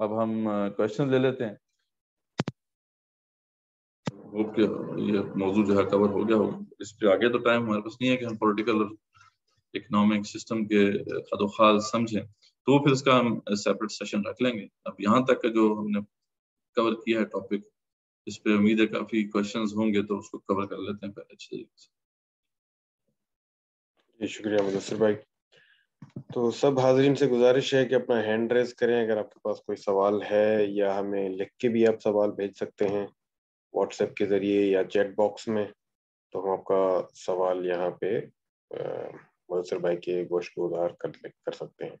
اب ہم کوشچن لے لیتے ہیں. ہوپ کہ یہ موضوع جو ہے کور ہو گیا ہوگا. اس پہ آگے تو ٹائم ہمارے پاس نہیں ہے کہ ہم پولیٹیکل اور اکنامک سسٹم کے خد و خال سمجھیں, تو پھر اس کا ہم سیپریٹ سیشن رکھ لیں گے. اب یہاں تک جو ہم نے کور کیا ہے ٹاپک, اس پہ امید ہے کافی کوشچنز ہوں گے, تو اس کو کور کر لیتے ہیں پہلے اچھے طریقے سے. جی شکریہ مدثر بھائی. تو سب حاضرین سے گزارش ہے کہ اپنا ہینڈ ریز کریں اگر آپ کے پاس کوئی سوال ہے, یا ہمیں لکھ کے بھی آپ سوال بھیج سکتے ہیں واٹس ایپ کے ذریعے یا چیٹ باکس میں, تو ہم آپ کا سوال یہاں پہ مدثر بھائی کے گوشت گزار کر سکتے ہیں.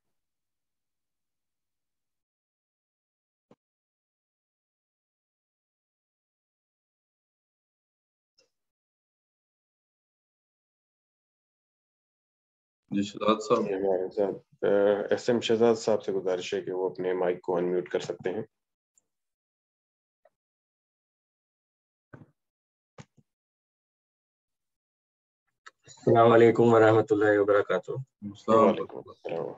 جی شہزاد صاحب. ہمارے ساتھ ایس ایم شہزاد صاحب سے گزارش ہے کہ وہ اپنے مائک کو انمیوٹ کر سکتے ہیں. السلام علیکم ورحمۃ اللہ وبرکاتہ. وعلیکم السلام.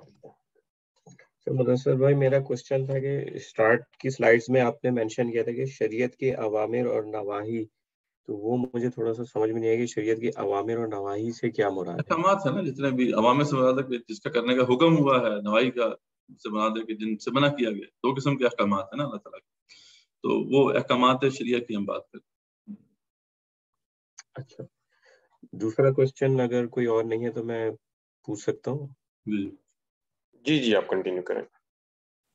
مدثر بھائی, میرا کوشچن تھا کہ اسٹارٹ کی سلائیڈز میں آپ نے مینشن کیا تھا کہ شریعت کے اوامر اور نواہی, تو وہ مجھے تھوڑا سا سمجھ میں نہیں آیا کہ شریعت کے اوامر اور نواہی سے کیا مراد ہے. احکامات ہیں نا, جتنے بھی عوامر سے مراد ہے کہ جس کا کرنے کا حکم ہوا ہے, نواہی کا سے مراد ہے کہ جن سے منع کیا گیا. دو قسم کے احکامات ہیں نا اللہ تعالیٰ کے, تو وہ احکامات شریعت کی ہم بات کریں. اچھا, دوسرا کوشچن اگر کوئی اور نہیں ہے تو میں پوچھ سکتا ہوں. جی آپ کنٹینیو کریں.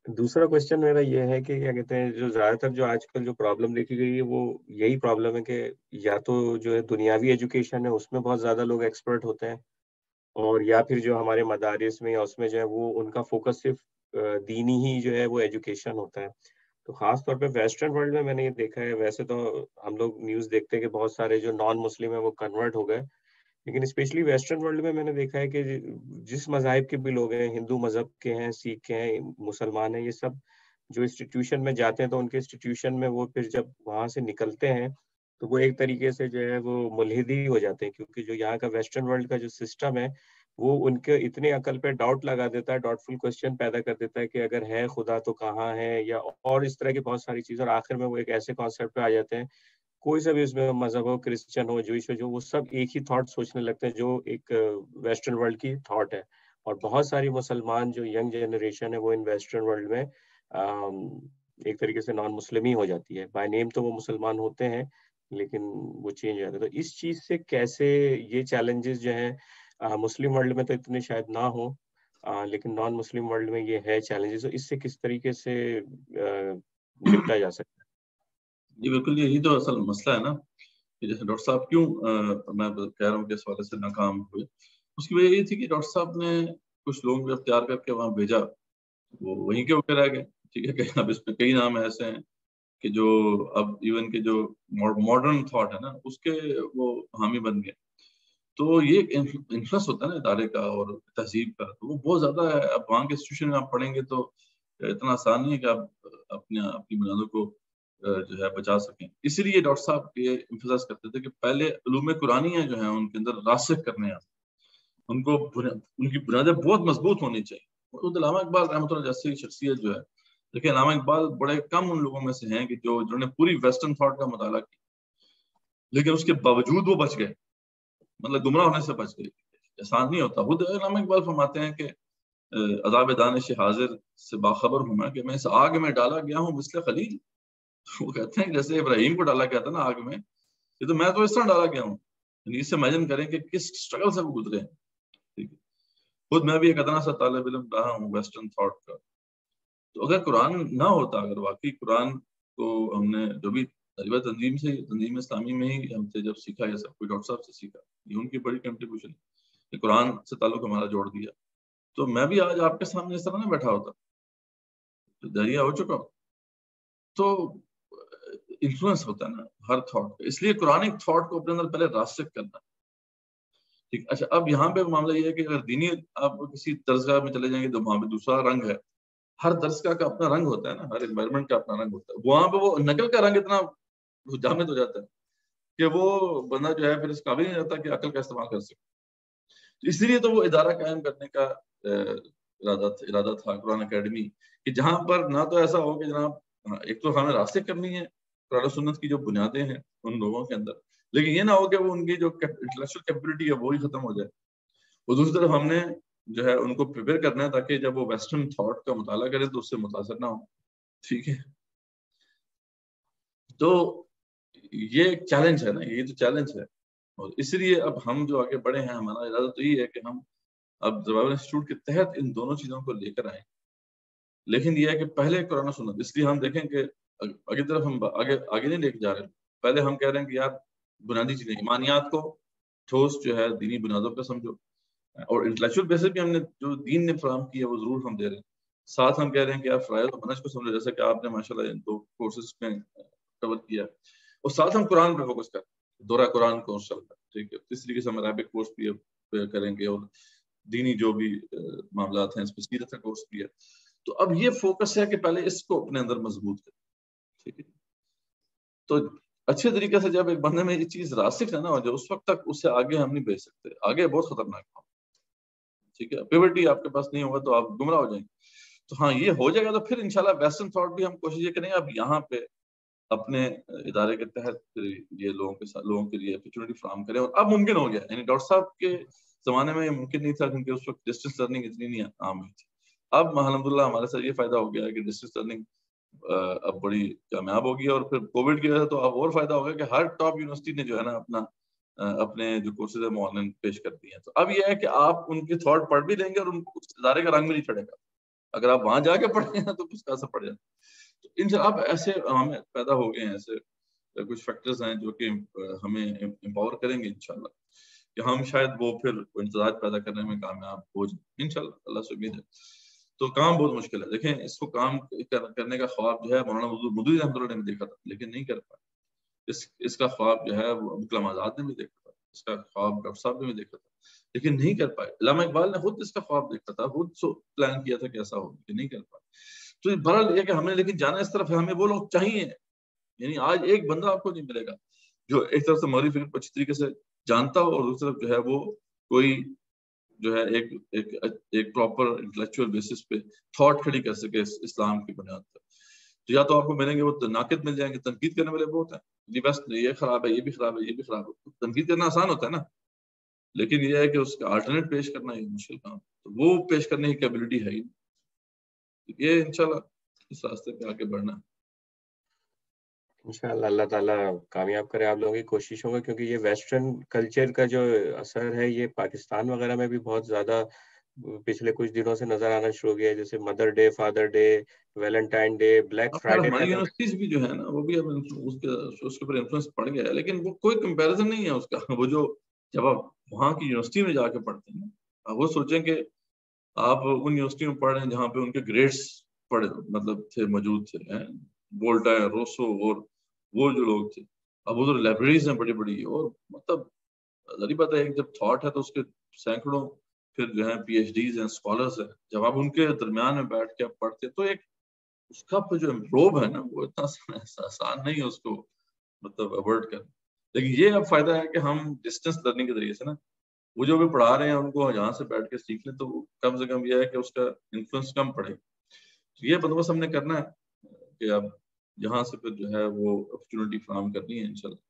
دوسرا کوشچن میرا یہ ہے کہ کیا کہتے ہیں, جو زیادہ تر جو آج کل جو پرابلم دیکھی گئی ہے وہ یہی پرابلم ہے کہ یا تو جو ہے دنیاوی ایجوکیشن ہے اس میں بہت زیادہ لوگ ایکسپرٹ ہوتے ہیں, اور یا پھر جو ہمارے مدارس میں یا اس میں جو ہے وہ ان کا فوکس صرف دینی ہی جو ہے وہ ایجوکیشن ہوتا ہے. تو خاص طور پہ ویسٹرن ورلڈ میں نے یہ دیکھا ہے, ویسے تو ہم لوگ نیوز دیکھتے ہیں کہ بہت سارے جو نان مسلم ہیں وہ کنورٹ ہو گئے, لیکن اسپیشلی ویسٹرن ورلڈ میں نے دیکھا ہے کہ جس مذاہب کے بھی لوگ ہیں, ہندو مذہب کے ہیں, سکھ کے ہیں, مسلمان ہیں, یہ سب جو انسٹیٹیوشن میں جاتے ہیں تو ان کے انسٹیٹیوشن میں وہ پھر جب وہاں سے نکلتے ہیں تو وہ ایک طریقے سے جو ہے وہ ملحدی ہو جاتے ہیں, کیونکہ جو یہاں کا ویسٹرن ورلڈ کا جو سسٹم ہے وہ ان کے اتنے عقل پہ ڈاؤٹ لگا دیتا ہے, ڈاؤٹ فل کوشچن پیدا کر دیتا ہے کہ اگر ہے خدا تو کہاں ہے, یا اور اس طرح کی بہت ساری چیزیں, اور آخر میں وہ ایک ایسے کانسیپٹ پہ آ جاتے ہیں, کوئی سا بھی اس میں مذہب ہو, کرسچن ہو, جوئش ہو, جو وہ سب ایک ہی تھاٹ سوچنے لگتے ہیں جو ایک ویسٹرن ورلڈ کی تھاٹ ہے. اور بہت ساری مسلمان جو ینگ جنریشن ہے وہ ان ویسٹرن ورلڈ میں ایک طریقے سے نان مسلم ہی ہو جاتی ہے. بائی نیم تو وہ مسلمان ہوتے ہیں لیکن وہ چینج ہو جاتا ہے. تو اس چیز سے کیسے یہ چیلنجز جو ہیں, مسلم ورلڈ میں تو اتنے شاید نہ ہوں, لیکن نان مسلم ورلڈ میں یہ ہے چیلنجز, تو اس سے کس طریقے سے نپٹا جا سکتا ہے؟ جی بالکل, یہی تو اصل مسئلہ ہے نا, کہ جیسے ڈاکٹر صاحب کیوں میں کہہ رہا ہوں کہ اس حوالے سے ناکام ہوئے. اس کی وجہ یہ تھی کہ ڈاکٹر صاحب نے کچھ لوگوں کو اختیار کر کے وہاں بھیجا, وہ وہیں کے اوپر رہ گئے. ٹھیک ہے, کہ اب اس پہ کئی نام ایسے ہیں کہ جو اب ایون کے جو ماڈرن تھاٹ ہے نا اس کے وہ حامی بن گئے. تو یہ انفلوئنس ہوتا ہے نا ادارے کا اور تہذیب کا, تو وہ بہت زیادہ ہے. اب وہاں کے انسٹیٹیوشن میں آپ پڑھیں گے تو اتنا آسان نہیں ہے کہ آپ اپنی بنیادوں کو جو ہے بچا سکیں. اسی لیے ڈاکٹر صاحب یہ امفسائز کرتے تھے کہ پہلے علوم قرآنیہ جو ہیں ان کے اندر راسخ کرنے ہیں, ان کی بنیادیں بہت مضبوط ہونی چاہیے. علامہ اقبال رحمۃ اللہ جیسی شخصیت جو ہے, دیکھیں علامہ اقبال بڑے کم ان لوگوں میں سے ہیں کہ جنہوں نے پوری ویسٹرن تھاٹ کا مطالعہ کیا, لیکن اس کے باوجود وہ بچ گئے, مطلب گمراہ ہونے سے بچ گئے. آسان نہیں ہوتا. خود علامہ اقبال فرماتے ہیں کہ عذاب دانش حاضر سے باخبر ہوں میں کہ میں اس آگ میں ڈالا گیا ہوں مثل خلیل. وہ کہتے ہیں جیسے ابراہیم کو ڈالا گیا تھا نا آگ میں, یہ تو میں تو اس طرح ڈالا گیا ہوں. اس سے امیجن کریں کہ کس اسٹرگل سے وہ گزرے ہیں. ٹھیک ہے, خود میں بھی ایک ادنا سا طالب علم رہا ہوں ویسٹرن تھاٹ کا. تو اگر قرآن نہ ہوتا, اگر واقعی قرآن کو ہم نے جو بھی تنظیم اسلامی میں ہی ہم سے جب سیکھا, یہ سب کوئی ڈاکٹر صاحب سے سیکھا, یہ ان کی بڑی کنٹریبیوشن ہے کہ قرآن سے تعلق ہمارا جوڑ دیا, تو میں بھی آج آپ کے سامنے اس طرح نہ بیٹھا ہوتا, تو دریا ہو چکا. تو انفلوئنس ہوتا ہے نا ہر تھاٹ کا, اس لیے قرآنک تھاٹ کو اپنے اندر پہلے راسخ کرنا. ٹھیک, اچھا اب یہاں پہ معاملہ یہ ہے کہ اگر دینی آپ کسی درسگاہ میں چلے جائیں گے تو وہاں پہ دوسرا رنگ ہے. ہر درسگاہ کا اپنا رنگ ہوتا ہے نا, ہر انوائرمنٹ کا اپنا رنگ ہوتا ہے. وہاں پہ وہ نقل کا رنگ اتنا جامد ہو جاتا ہے کہ وہ بندہ جو ہے پھر اس قابل نہیں رہتا کہ عقل کا استعمال کر سکے. تو اس لیے تو وہ ادارہ قائم کرنے کا ارادہ تھا قرآن اکیڈمی کہ جہاں پر نہ تو ایسا ہو کہ جناب ایک تو ہمیں راستے کرنی ہے قرآن و سنت کی جو بنیادیں ہیں ان لوگوں کے اندر، لیکن یہ نہ ہو کہ وہ ان کی جو انٹلیکچوئل کیپیبلٹی ہے وہی ختم ہو جائے، اور دوسری طرف ہم نے جو ہے ان کو پریپیئر کرنا ہے تاکہ جب وہ ویسٹرن تھاٹ کا مطالعہ کرے تو اس سے متاثر نہ ہو. ٹھیک ہے، تو یہ ایک چیلنج ہے نا، یہ تو چیلنج ہے، اور اس لیے اب ہم جو آگے بڑھے ہیں ہمارا ارادہ تو یہ ہے کہ ہم اب زوائل انسٹیٹیوٹ کے تحت ان دونوں چیزوں کو لے کر آئیں. لیکن یہ ہے کہ پہلے قرآن و سنت، اس لیے ہم دیکھیں کہ آگے طرف ہم آگے نہیں لے کے جا رہے، پہلے ہم کہہ رہے ہیں کہ یار بنیادی چیزیں ایمانیات کو ٹھوس جو ہے دینی بنیادوں پہ سمجھو، اور انٹلیکچوئل بیسس بھی ہم نے جو دین نے فراہم کی ہے وہ ضرور ہم دے رہے ہیں. ساتھ ہم کہہ رہے ہیں کہ آپ فرائض و منہج کو سمجھو، جیسے کہ آپ نے ماشاءاللہ ان 2 کورسز میں کور کیا، اور ساتھ ہم قرآن پہ فوکس کریں، دورہ قرآن کورس چل رہا ہے. ٹھیک ہے، اس طریقے سے ہم عربک کورس بھی کریں گے، اور دینی جو بھی معاملات ہیں اس پہ سیرت کا کورس بھی ہے. تو اب یہ فوکس ہے کہ پہلے اس کو اپنے اندر مضبوط کریں. ٹھیک ہے، تو اچھے طریقے سے جب ایک بندے میں یہ چیز راسخ ہے نا ہو جائے، اس وقت تک اس سے آگے ہم نہیں بھیج سکتے، آگے بہت خطرناک ہے. ٹھیک ہے، پیورٹی آپ کے پاس نہیں ہوگا تو آپ گمراہ ہو جائیں گے. تو ہاں یہ ہو جائے گا تو پھر انشاءاللہ ویسٹرن تھاٹ بھی ہم کوشش یہ کریں اب یہاں پہ اپنے ادارے کے تحت یہ لوگوں کے لیے اپرچونٹی فراہم کریں. اور اب ممکن ہو گیا، یعنی ڈاکٹر صاحب کے زمانے میں یہ ممکن نہیں تھا کیونکہ اس وقت ڈسٹینس لرننگ اتنی نہیں عام ہوئی تھی. اب الحمدللہ ہمارے ساتھ یہ فائدہ ہو گیا ہے کہ ڈسٹینس لرننگ اب بڑی کامیاب ہوگی، اور پھر کووڈ کی وجہ سے تو اب اور فائدہ ہوگا کہ ہر ٹاپ یونیورسٹی نے جو ہے نا اپنے جو کورسز ہے آن لائن پیش کر دی ہیں. تو اب یہ ہے کہ آپ ان کی تھاٹ پڑھ بھی لیں گے اور ان کو اس ادارے کا رنگ بھی نہیں چڑھے گا. اگر آپ وہاں جا کے پڑھیں گے تو اس کا اثر پڑ جائے. تو ان سے اب ایسے ہمیں پیدا ہو گئے ہیں، ایسے کچھ فیکٹرز ہیں جو کہ ہمیں امپاور کریں گے انشاءاللہ کہ ہم شاید وہ پھر امتزاج پیدا کرنے میں کامیاب ہو جائیں انشاءاللہ، اللہ سے امید ہے. تو کام بہت مشکل ہے. دیکھیں اس کو کام کرنے کا خواب جو ہے مولانا مودودی رحمۃ اللہ نے بھی دیکھا تھا لیکن نہیں کر پایا. اس کا خواب جو ہے وہ کلام آزاد نے بھی دیکھا تھا، اس کا خواب ڈاکٹر صاحب نے بھی دیکھا تھا لیکن نہیں کر پائے. علامہ اقبال نے خود اس کا خواب دیکھا تھا، خود پلان کیا تھا کہ ایسا ہو، کہ نہیں کر پائے. تو بہرحال یہ کہ ہم نے لیکن جانا اس طرف ہے، ہمیں وہ لوگ چاہیے. یعنی آج ایک بندہ آپ کو نہیں ملے گا جو ایک طرف سے مولوی فکر کو اچھی طریقے سے جانتا ہو اور دوسری طرف جو ہے وہ کوئی جو ہے ایک پراپر انٹلیکچوئل بیسس پہ تھاٹ کھڑی کر سکے اسلام کی بنیاد پر. تو یا تو آپ کو ملیں گے وہ ناقد مل جائیں گے، تنقید کرنے والے بہت ہیں، جی بس یہ خراب ہے، یہ بھی خراب ہے، یہ بھی خراب ہے. تنقید کرنا آسان ہوتا ہے نا، لیکن یہ ہے کہ اس کا آلٹرنیٹ پیش کرنا یہ مشکل کام. تو وہ پیش کرنے کی کیپبلٹی ہے ہی. یہ انشاءاللہ اس راستے پہ آگے بڑھنا ہے. انشاءاللہ اللہ تعالیٰ کامیاب کرے آپ لوگوں کی کوششوں میں، کیونکہ یہ ویسٹرن کلچر کا جو اثر ہے یہ پاکستان وغیرہ میں بھی بہت زیادہ پچھلے کچھ دنوں سے نظر آنا شروع ہو گیا ہے. جیسے mother day, father day, Valentine day, black Friday ہماری تک. یونیورسٹیز بھی جو ہے نا وہ بھی اب اس کے اوپر انفلوئنس پڑ گیا ہے، لیکن وہ کوئی کمپیریزن نہیں ہے اس کا. وہ جو جب آپ وہاں کی یونیورسٹی میں جا کے پڑھتے ہیں وہ سوچیں کہ آپ ان یونیورسٹی میں پڑھ رہے ہیں جہاں پہ ان کے گریڈس مطلب تھے، موجود تھے، وولٹا، روسو اور وہ جو لوگ تھے. اب ادھر لائبریریز ہیں بڑی بڑی، اور مطلب ذری بات ہے جب تھاٹ ہے تو اس کے سینکڑوں پھر جو ہے پی ایچ ڈیز ہیں، اسکالرز ہیں. جب آپ ان کے درمیان میں بیٹھ کے آپ پڑھتے تو ایک اس کا جو امپروو ہے نا وہ اتنا آسان نہیں ہے اس کو مطلب اوائڈ کرنا. لیکن یہ اب فائدہ ہے کہ ہم ڈسٹینس لرننگ کے ذریعے سے نا وہ جو بھی پڑھا رہے ہیں ان کو یہاں سے بیٹھ کے سیکھ لیں تو کم سے کم یہ ہے کہ اس کا انفلوئنس کم پڑے. یہ بندوبست ہم نے کرنا ہے کہ اب یہاں سے پھر جو ہے وہ اپرچونٹی فراہم کرنی ہے انشاءاللہ،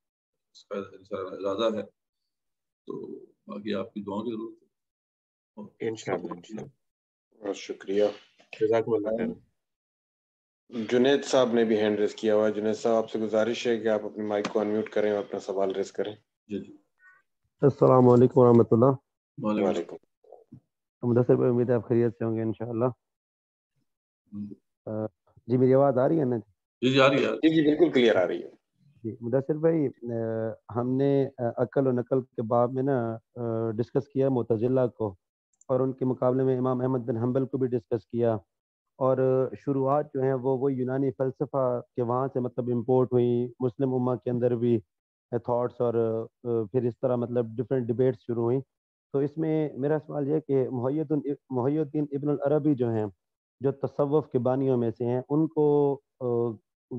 اس کا ارادہ ہے. تو باقی آپ کی دعاؤں کی ضرورت ہے. انشاءاللہ. بہت شکریہ. جزاکم اللہ خیر. جنید صاحب نے بھی ہینڈ ریز کیا ہوا ہے. جنید صاحب آپ سے گزارش ہے کہ آپ اپنے مائک کو انمیوٹ کریں اور اپنا سوال ریز کریں. جی جی. السلام علیکم ورحمۃ اللہ. وعلیکم. مدثر بھائی امید ہے آپ خیریت سے ہوں گے انشاءاللہ. جی میری آواز آ رہی ہے نا؟ جی آ رہی ہے. جی بالکل کلیئر آ رہی ہے. جی مدثر بھائی، ہم نے عقل و نقل کے باب میں نا ڈسکس کیا معتزلہ کو، اور ان کے مقابلے میں امام احمد بن حنبل کو بھی ڈسکس کیا. اور شروعات جو ہیں وہ یونانی فلسفہ کے وہاں سے مطلب امپورٹ ہوئی مسلم امہ کے اندر بھی تھاٹس، اور پھر اس طرح مطلب ڈفرینٹ ڈبیٹس شروع ہوئیں. تو اس میں میرا سوال یہ ہے کہ محی الدین ابن العربی جو ہیں، جو تصوف کے بانیوں میں سے ہیں، ان کو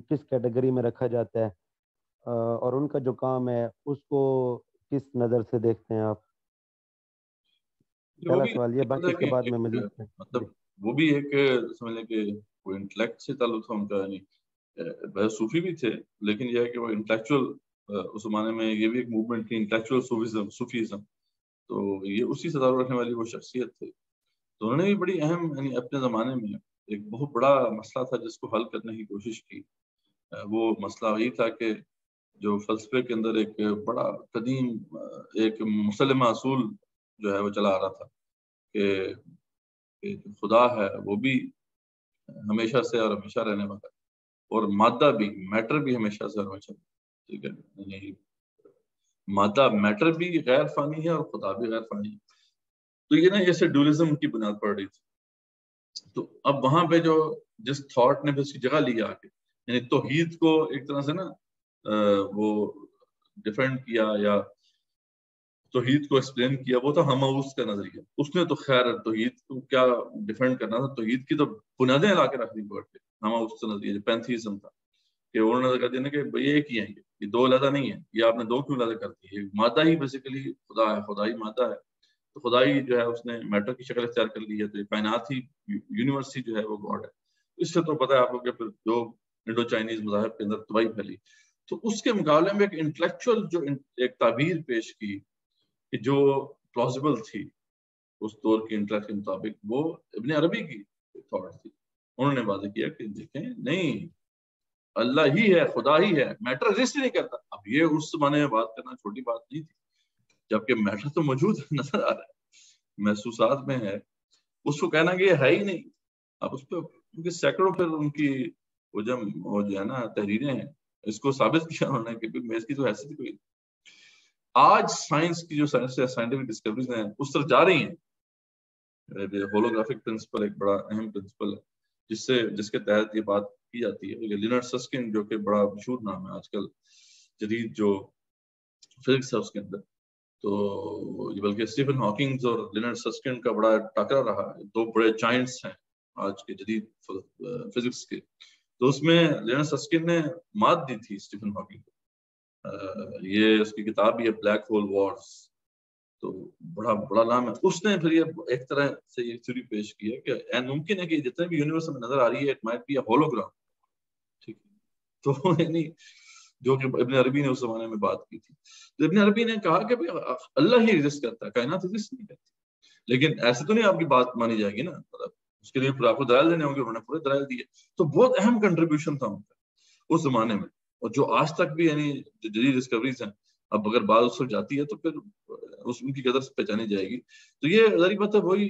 کس کیٹیگری میں رکھا جاتا ہے، اور ان کا جو کام ہے اس کو کس نظر سے دیکھتے ہیں آپ؟ پہلا سوال یہ، باقی اس کے بعد میں مزید مطلب وہ بھی ایک سمجھ لیں کہ وہ انٹلیکٹ سے تعلق تھا ان کا، یعنی صوفی بھی تھے، لیکن یہ ہے کہ وہ انٹلیکچوئل اس زمانے میں یہ بھی ایک موومنٹ تھی انٹلیکچوئل صوفیزم، تو یہ اسی سے تعلق رکھنے والی وہ شخصیت تھے. تو انہوں نے بھی بڑی اہم، یعنی اپنے زمانے میں ایک بہت بڑا مسئلہ تھا جس کو حل کرنے کی کوشش کی. وہ مسئلہ وہی تھا کہ جو فلسفے کے اندر ایک بڑا قدیم ایک مسلمہ اصول جو ہے وہ چلا آ رہا تھا کہ خدا ہے وہ بھی ہمیشہ سے اور ہمیشہ رہنے والا ہے، اور مادہ بھی، میٹر بھی ہمیشہ سے اور ہمیشہ، ٹھیک ہے، یعنی مادہ میٹر بھی غیر فانی ہے اور خدا بھی غیر فانی ہے. تو یہ نا جیسے ڈوئلزم کی بنیاد پڑ رہی تھی. تو اب وہاں پہ جو جس تھاٹ نے اس کی جگہ لی آ کے، یعنی توحید کو ایک طرح سے نا وہ ڈیفینڈ کیا یا توحید کو ایکسپلین کیا، وہ تھا ہماؤس کا نظریہ. اس نے تو خیر توحید کو کیا ڈیفینڈ کرنا تھا، توحید کی تو بنیادیں لا کے رکھ دی پڑ کے. ہماؤس کا نظریہ جو پینتھیزم تھا کہ انہوں نے کہا دینا کہ بھئی ایک ہی ہیں، یہ دو علیحدہ نہیں ہیں، یہ آپ نے دو کیوں علیحدہ کر دی؟ یہ مادہ ہی بیسیکلی خدا ہے، خدا ہی مادہ ہے، تو خدا ہی جو ہے اس نے میٹر کی شکل اختیار کر لی ہے، تو یہ کائنات ہی یونیورس ہی جو ہے وہ گاڈ ہے. اس سے تو پتہ ہے آپ کو کہ پھر جو انڈو چائنیز مذاہب کے اندر تباہی پھیلی. تو اس کے مقابلے میں ایک انٹلیکچوئل جو ایک تعبیر پیش کی کہ جو پلازیبل تھی اس دور کی انٹلیکٹ کے مطابق، وہ ابن عربی کی تھاٹ تھی. انہوں نے واضح کیا کہ دیکھیں نہیں، اللہ ہی ہے، خدا ہی ہے، میٹر ایگزسٹ ہی نہیں کرتا. اب یہ اس زمانے میں بات کرنا چھوٹی بات نہیں تھی، جبکہ میٹر تو موجود نظر آ رہا ہے، محسوسات میں ہے. اس کو کہنا کہ یہ ہے ہی نہیں. اب اس پہ کیونکہ سینکڑوں پھر ان کی وہ جو ہے نا تحریریں ہیں، اس کو ثابت کیا انہوں نے کہ اس کی تو حیثیت کوئی. آج سائنس کی جو سائنٹیفک ڈسکوریز ہیں اس طرف جا رہی ہیں. ہولوگرافک پرنسپل ایک بڑا اہم پرنسپل ہے جس کے تحت یہ بات کی جاتی ہے. لینارڈ سسکن جو کہ بڑا مشہور نام ہے آج کل جدید جو فزکس ہے اس کے اندر، تو بلکہ اسٹیفن ہاکنگ اور لینارڈ سسکن کا بڑا ٹاکرا رہا ہے. دو بڑے جائنٹس ہیں آج کے جدید فزکس کے. تو اس میں لینارڈ سسکن نے مات دی تھی اسٹیفن ہاکنگ کو. یہ اس کی کتاب بھی ہے بلیک ہول وارز، تو بڑا نام ہے. اس نے پھر یہ ایک طرح سے یہ تھیوری پیش کی ہے کہ ممکن ہے کہ جتنے بھی یونیورس میں نظر آ رہی ہے it might be a hologram. ٹھیک ہے، تو یعنی جو کہ ابن عربی نے اس زمانے میں بات کی تھی. تو ابن عربی نے کہا کہ اللہ ہی ایگزسٹ کرتا ہے، کائنات ایگزسٹ نہیں کرتی. لیکن ایسے تو نہیں آپ کی بات مانی جائے گی نا، مطلب اس کے لیے پھر آپ کو دلائل دینے ہوں گے. انہوں نے پورے دلائل دیے. تو بہت اہم کنٹریبیوشن تھا ان کا اس زمانے میں، اور جو آج تک بھی یعنی جو جدید ڈسکوریز ہیں، اب اگر بات اس وقت جاتی ہے تو پھر ان کی قدر پہچانی جائے گی. تو یہ ظاہری بات ہے وہی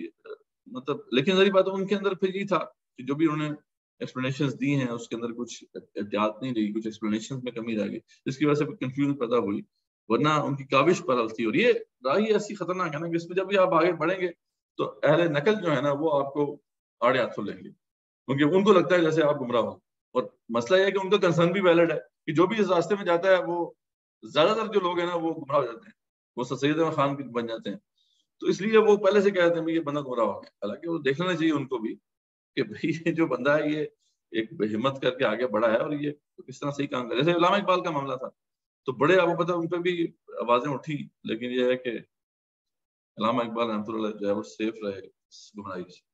مطلب، لیکن ظاہری بات ان کے اندر پھر یہ تھا کہ جو بھی انہوں نے ایکسپلینیشنز دی ہیں اس کے اندر کچھ احتیاط نہیں رہی، کچھ ایکسپلینیشنز میں کمی رہ گئی، جس کی وجہ سے کنفیوژن پیدا ہوئی. ورنہ ان کی کاوش پر غلطی. اور یہ راہی ایسی خطرناک ہے نا کہ اس میں جب بھی آپ آگے بڑھیں گے تو اہل نقل جو ہے نا وہ آپ کو آڑے ہاتھوں لیں گے، کیونکہ ان کو لگتا ہے جیسے آپ گمراہ ہو. اور مسئلہ یہ ہے کہ ان کا کنسرن بھی ویلڈ ہے کہ جو بھی اس راستے میں جاتا ہے وہ زیادہ تر جو لوگ ہیں نا وہ گمراہ ہو جاتے ہیں، وہ سید احمد خان بن جاتے ہیں. تو اس لیے وہ پہلے سے کہتے ہیں یہ بندہ گمراہ ہو گیا. حالانکہ وہ دیکھنا چاہیے ان کو بھی کہ بھائی یہ جو بندہ ہے یہ ایک ہمت کر کے آگے بڑھا ہے اور یہ کس طرح صحیح کام کر. جیسے علامہ اقبال کا معاملہ تھا تو بڑے آپ کو پتہ ان پہ بھی آوازیں اٹھی، لیکن یہ ہے کہ علامہ اقبال رحمۃ اللہ جو ہے وہ سیف رہے گمراہی سے.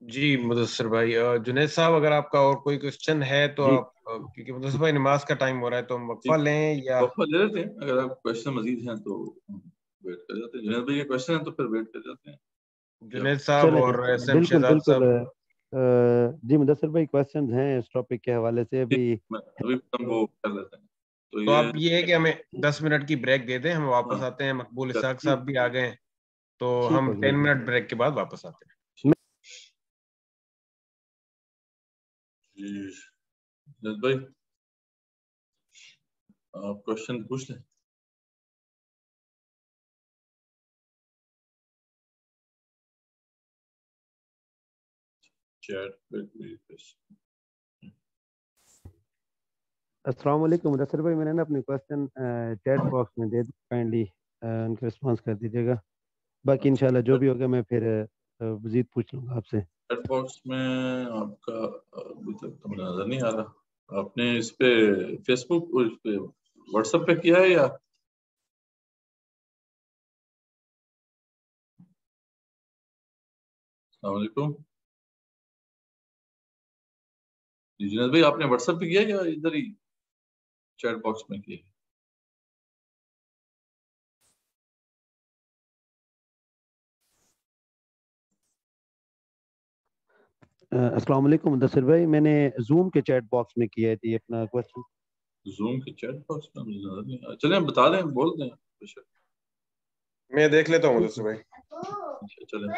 جی مدثر بھائی، جنید صاحب اگر آپ کا اور کوئی کوشچن ہے تو آپ، کیونکہ مدثر بھائی نماز کا ٹائم ہو رہا ہے تو ہم وقفہ لیں یا وقفہ لے لیتے ہیں؟ اگر آپ کوشچن مزید ہیں تو ویٹ کر جاتے ہیں. جنید بھائی کے کوشچن ہیں تو پھر ویٹ کر جاتے ہیں. جنید صاحب اور ایس ایم بالکل شہزاد صاحب. جی مدثر بھائی کوشچنز ہیں اس ٹاپک کے حوالے سے ابھی ہم وہ کر لیتے ہیں. تو آپ یہ ہے کہ ہمیں 10 منٹ کی بریک دے دیں، ہم واپس آتے ہیں. مقبول اسحاق صاحب بھی آ گئے ہیں تو ہم 10 منٹ بریک کے بعد واپس آتے ہیں. جنید بھائی آپ کوشچن پوچھ لیں. السلام علیکم مدثر بھائی، میں نے نا اپنے کوشچن چیٹ باکس میں دے کائنڈلی ان کا رسپانس کر دیجیے گا. باقی انشاءاللہ جو بھی ہوگا میں پھر مزید پوچھ لوں گا آپ سے. چیٹ باکس میں آپ کا ابھی تک تو مجھے نظر نہیں آ رہا. آپ نے اس پہ فیس بک اور اس پہ واٹس ایپ پہ کیا ہے یا السلام علیکم جنید بھائی آپ نے واٹس ایپ پہ کیا یا ادھر ہی چیٹ باکس میں کیا؟ السلام علیکم مدثر بھائی، میں نے زوم کے چیٹ باکس میں کیا تھی اپنا کوشچن. زوم کے چیٹ باکس میں مجھے نظر نہیں آ رہا. چلیں بتا دیں، بول دیں. میں دیکھ لیتا ہوں مدثر بھائی. چلیں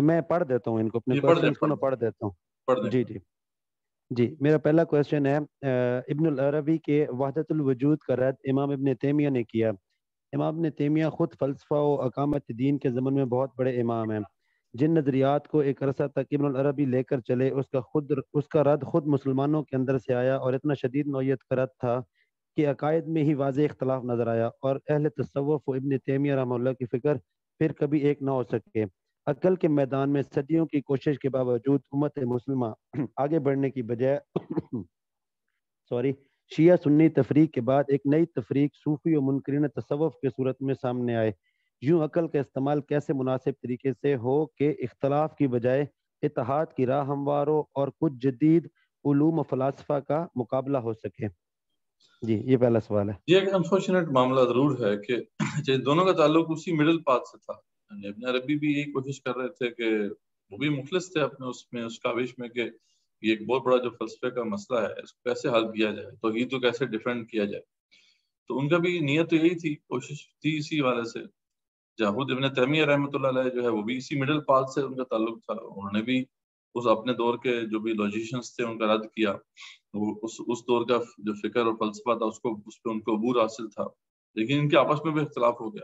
میں پڑھ دیتا ہوں ان کو، اپنے کوشچنس کو میں پڑھ دیتا ہوں. جی جی جی. میرا پہلا کوشچن ہے ابن العربی کے وحدت الوجود کا رد امام ابن تیمیہ نے کیا. امام ابن تیمیہ خود فلسفہ و اقامت دین کے ضمن میں بہت بڑے امام ہیں. جن نظریات کو ایک عرصہ تک ابن العربی لے کر چلے، اس کا رد خود مسلمانوں کے اندر سے آیا اور اتنا شدید نوعیت کا رد تھا کہ عقائد میں ہی واضح اختلاف نظر آیا، اور اہل تصوف و ابن تیمیہ رحمہ اللہ کی فکر پھر کبھی ایک نہ ہو سکے. عقل کے میدان میں صدیوں کی کوشش کے باوجود امت مسلمہ آگے بڑھنے کی بجائے شیعہ سنی تفریق کے بعد ایک نئی تفریق صوفی و منکرین تصوف کے صورت میں سامنے آئے. یوں عقل کا استعمال کیسے مناسب طریقے سے ہو کہ اختلاف کی بجائے اتحاد کی راہ ہموار ہو اور کچھ جدید علوم و فلاسفہ کا مقابلہ ہو سکے؟ جی یہ پہلا سوال ہے. یہ ایک انفارچونیٹ معاملہ ضرور ہے کہ دونوں کا تعلق اسی مڈل پاتھ سے تھا. ابن عربی بھی یہی کوشش کر رہے تھے کہ وہ بھی مخلص تھے اپنے اس کاوش میں کہ یہ ایک بہت بڑا جو فلسفے کا مسئلہ ہے اس کو کیسے حل کیا جائے، توحید کو کیسے ڈیفینڈ کیا جائے. تو ان کا بھی نیت تو یہی تھی، کوشش تھی اسی والے سے. خود ابن تیمیہ رحمۃ اللہ علیہ جو ہے وہ بھی اسی مڈل پاتھ سے ان کا تعلق تھا. انہوں نے بھی اس اپنے دور کے جو بھی لاجیشنس تھے ان کا رد کیا. اس دور کا جو فکر اور فلسفہ تھا اس پہ ان کو عبور حاصل تھا، لیکن ان کے آپس میں بھی اختلاف ہو گیا.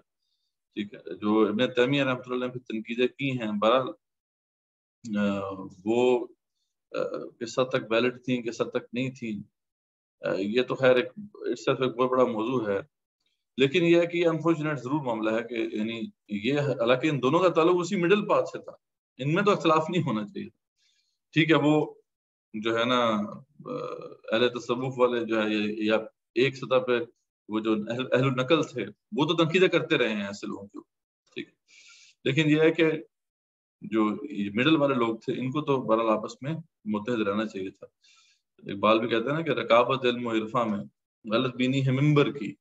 ٹھیک ہے، جو ابن تیمیہ رحمۃ اللہ نے پھر تنقیدیں کی ہیں، بہرحال وہ کس حد تک ویلڈ تھیں کس حد تک نہیں تھیں، یہ تو خیر ایک بہت بڑا موضوع ہے. لیکن یہ ہے کہ یہ انفارچونیٹ ضرور معاملہ ہے کہ یعنی یہ حالانکہ ان دونوں کا تعلق اسی مڈل پاتھ سے تھا، ان میں تو اختلاف نہیں ہونا چاہیے. ٹھیک ہے، وہ جو ہے نا اہل تصوف والے جو ہے یا ایک سطح پہ وہ جو اہل النقل تھے وہ تو تنقیدیں کرتے رہے ہیں ایسے لوگوں کو. ٹھیک ہے، لیکن یہ ہے کہ جو مڈل والے لوگ تھے ان کو تو بہرحال آپس میں متحد رہنا چاہیے تھا. اقبال بھی کہتے ہیں نا کہ رکابت علم و عرفاں میں غلط بینی ہے منبر کی،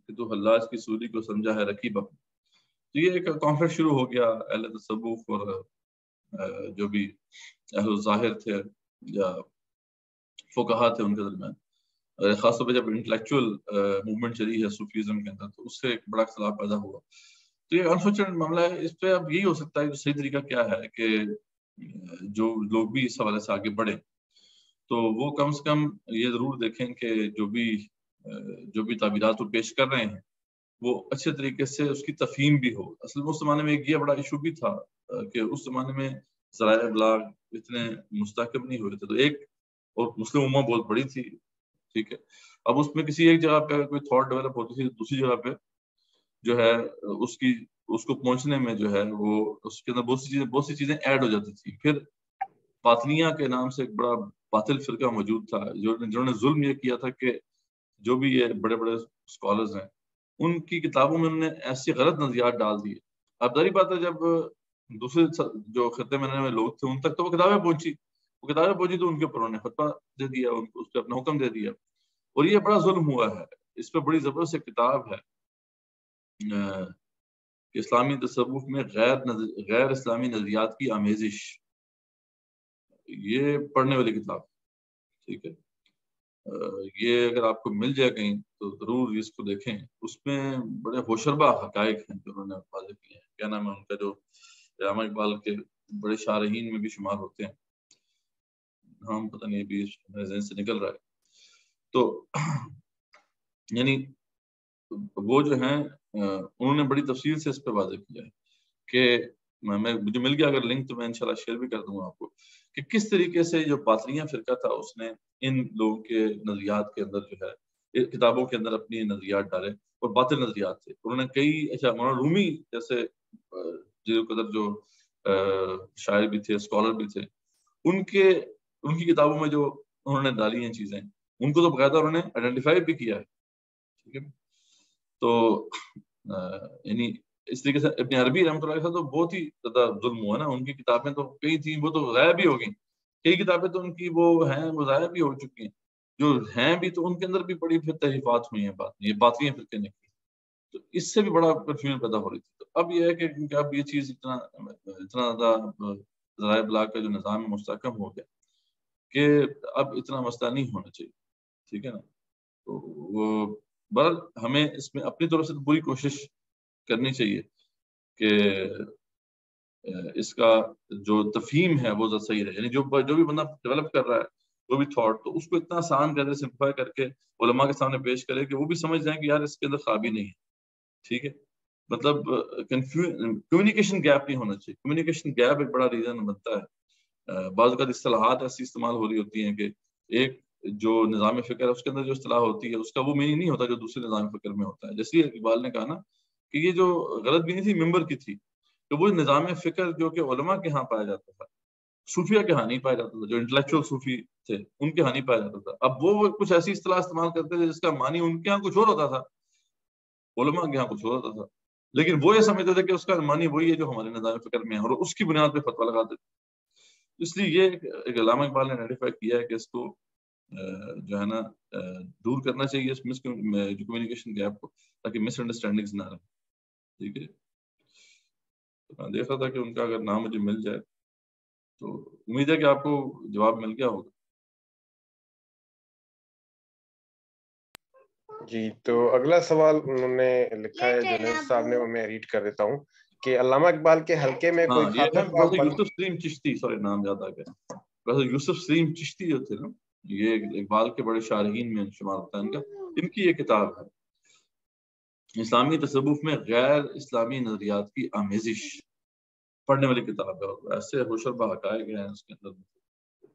کہ تو حلاج کی سوری کو سمجھا ہے رقیبہ. تو یہ ایک کانفلکٹ شروع ہو گیا اہل تصوف اور جو بھی اہل الظاہر تھے یا فقہا تھے ان کے درمیان. خاص طور پہ جب انٹلیکچوئل موومنٹ چلی ہے صوفیزم کے اندر تو اس سے ایک بڑا اختلاف پیدا ہوا. تو یہ انفارچونیٹ معاملہ ہے. اس پہ اب یہی ہو سکتا ہے کہ صحیح طریقہ کیا ہے کہ جو لوگ بھی اس حوالے سے آگے بڑھیں تو وہ کم سے کم یہ ضرور دیکھیں کہ جو بھی تعبیرات وہ پیش کر رہے ہیں وہ اچھے طریقے سے اس کی تفہیم بھی ہو. اصل میں اس زمانے میں ایک یہ بڑا ایشو بھی تھا کہ اس زمانے میں ذرائع ابلاغ اتنے مستحکم نہیں ہوئے تھے. تو ایک اور مسلم امہ بہت بڑی تھی، ٹھیک ہے، اب اس میں کسی ایک جگہ پہ اگر کوئی تھاٹ ڈیولپ ہوتی تھی دوسری جگہ پہ جو ہے اس کو پہنچنے میں جو ہے وہ اس کے اندر بہت سی چیزیں ایڈ ہو جاتی تھی. پھر باطنیہ کے نام سے ایک بڑا باطل فرقہ موجود تھا جنہوں نے ظلم یہ کیا تھا کہ جو بھی یہ بڑے بڑے اسکالرز ہیں ان کی کتابوں میں انہوں نے ایسی غلط نظریات ڈال دیے. اب ظاہری بات ہے جب دوسرے جو خطے میں رہنے والے لوگ تھے ان تک تو وہ کتابیں پہنچی تو ان کے اوپر انہوں نے فتویٰ دے دیا، اس پہ اپنا حکم دے دیا. اور یہ بڑا ظلم ہوا ہے. اس پہ بڑی زبردست کتاب ہے اسلامی تصوف میں غیر اسلامی نظریات کی آمیزش، یہ پڑھنے والی کتاب. ٹھیک ہے، یہ اگر آپ کو مل جائے کہیں تو ضرور اس کو دیکھیں. اس میں بڑے ہوشربا حقائق ہیں جو انہوں نے واضح کیے ہیں. کیا نام ہے ان کا، جو علامہ اقبال کے بڑے شارحین میں بھی شمار ہوتے ہیں، نام پتہ نہیں بھی میرے ذہن سے نکل رہا ہے. تو یعنی وہ جو ہیں انہوں نے بڑی تفصیل سے اس پہ واضح کیا ہے کہ مجھے مل گیا اگر لنک تو میں انشاءاللہ شیئر بھی کر دوں گا آپ کو کہ کس طریقے سے جو باطنیہ فرقہ تھا اس نے ان لوگوں کے نظریات کے اندر جو ہے کتابوں کے اندر اپنی نظریات ڈالے اور باطل نظریات تھے. انہوں نے کئی مولانا رومی جیسے جو شاعر بھی تھے، اسکالر بھی تھے، ان کی کتابوں میں جو انہوں نے ڈالی ہیں چیزیں، ان کو تو باقاعدہ انہوں نے آئیڈینٹیفائی بھی کیا ہے. ٹھیک ہے، تو یعنی اس طریقے سے ابن عربی رحمۃ اللہ علیہ تو بہت ہی زیادہ ظلم ہوا نا. ان کی کتابیں تو کئی تھیں وہ تو غائب بھی ہو گئیں، کئی کتابیں تو ان کی وہ ہیں وہ ضائع بھی ہو چکی ہیں. جو ہیں بھی تو ان کے اندر بھی بڑی پھر تحریفات ہوئی ہیں، یہ باطلیاں فرقے نے کی، تو اس سے بھی بڑا کنفیوژن پیدا ہو رہی تھی. تو اب یہ ہے کہ اب یہ چیز اتنا زیادہ ذرائع ابلاغ کا جو نظام مستحکم ہو گیا کہ اب اتنا مسئلہ نہیں ہونا چاہیے. ٹھیک ہے نا. تو وہ بہرحال ہمیں اس میں اپنی طرف سے پوری کوشش کرنی چاہیے کہ اس کا جو تفہیم ہے وہ صحیح رہے. یعنی جو بھی بندہ ڈیولپ کر رہا ہے جو بھی تھاٹ، تو اس کو اتنا آسان کر دے، سمپلیفائی کر کے علماء کے سامنے پیش کرے کہ وہ بھی سمجھ جائیں کہ یار اس کے اندر خرابی نہیں ہے. ٹھیک ہے، مطلب کمیونیکیشن گیپ نہیں ہونا چاہیے. کمیونیکیشن گیپ ایک بڑا ریزن بنتا ہے. بعض اوقات اصطلاحات ایسی استعمال ہو رہی ہوتی ہیں کہ ایک جو نظام فکر ہے اس کے اندر جو اصطلاح ہوتی ہے اس کا وہ میننگ نہیں ہوتا جو دوسرے نظام فکر میں ہوتا ہے. جیسے اقبال نے کہا نا کہ یہ جو غلط بینی تھی ممبر کی تھی، تو وہ نظام فکر جو کہ علماء کے ہاں پایا جاتا تھا، صوفیہ کے ہاں نہیں پایا جاتا تھا. جو انٹلیکچوئل صوفی تھے ان کے ہاں نہیں پایا جاتا تھا. اب وہ کچھ ایسی اصطلاح استعمال کرتے تھے جس کا معنی ان کے ہاں کچھ اور ہوتا تھا، علماء کے ہاں کچھ اور ہوتا تھا، لیکن وہ یہ سمجھتے تھے کہ اس کا معنی وہی ہے جو ہمارے نظام فکر میں ہے، اور اس کی بنیاد پہ فتویٰ لگاتے تھے. اس لیے یہ ایک علامہ اقبال نے آئیڈینٹیفائی کیا ہے کہ اس کو جو ہے نا دور کرنا چاہیے اس کمیونیکیشن گیپ کو، تاکہ مس انڈرسٹینڈنگز نہ رہے. ٹھیک ہے، میں دیکھ رہا تھا کہ ان کا اگر نام مجھے مل جائے تو امید ہے کہ آپ کو جواب مل گیا ہوگا. جی، تو اگلا سوال انہوں نے لکھا ہے جنید صاحب نے، وہ میں ریڈ کر دیتا ہوں کہ علامہ اقبال کے حلقے میں کوئی خاطر خواہ یوسف سلیم چشتی، سوری نام یاد آ گیا، پروفیسر یوسف سلیم چشتی جو تھے نا، یہ اقبال کے بڑے شارحین میں شمار ہوتا ہے ان کا. ان کی یہ کتاب ہے اسلامی تصوف میں غیر اسلامی نظریات کی آمیزش، پڑھنے والی کتاب ہے. اور ایسے ہوشر بحقائق ہیں اس کے اندر،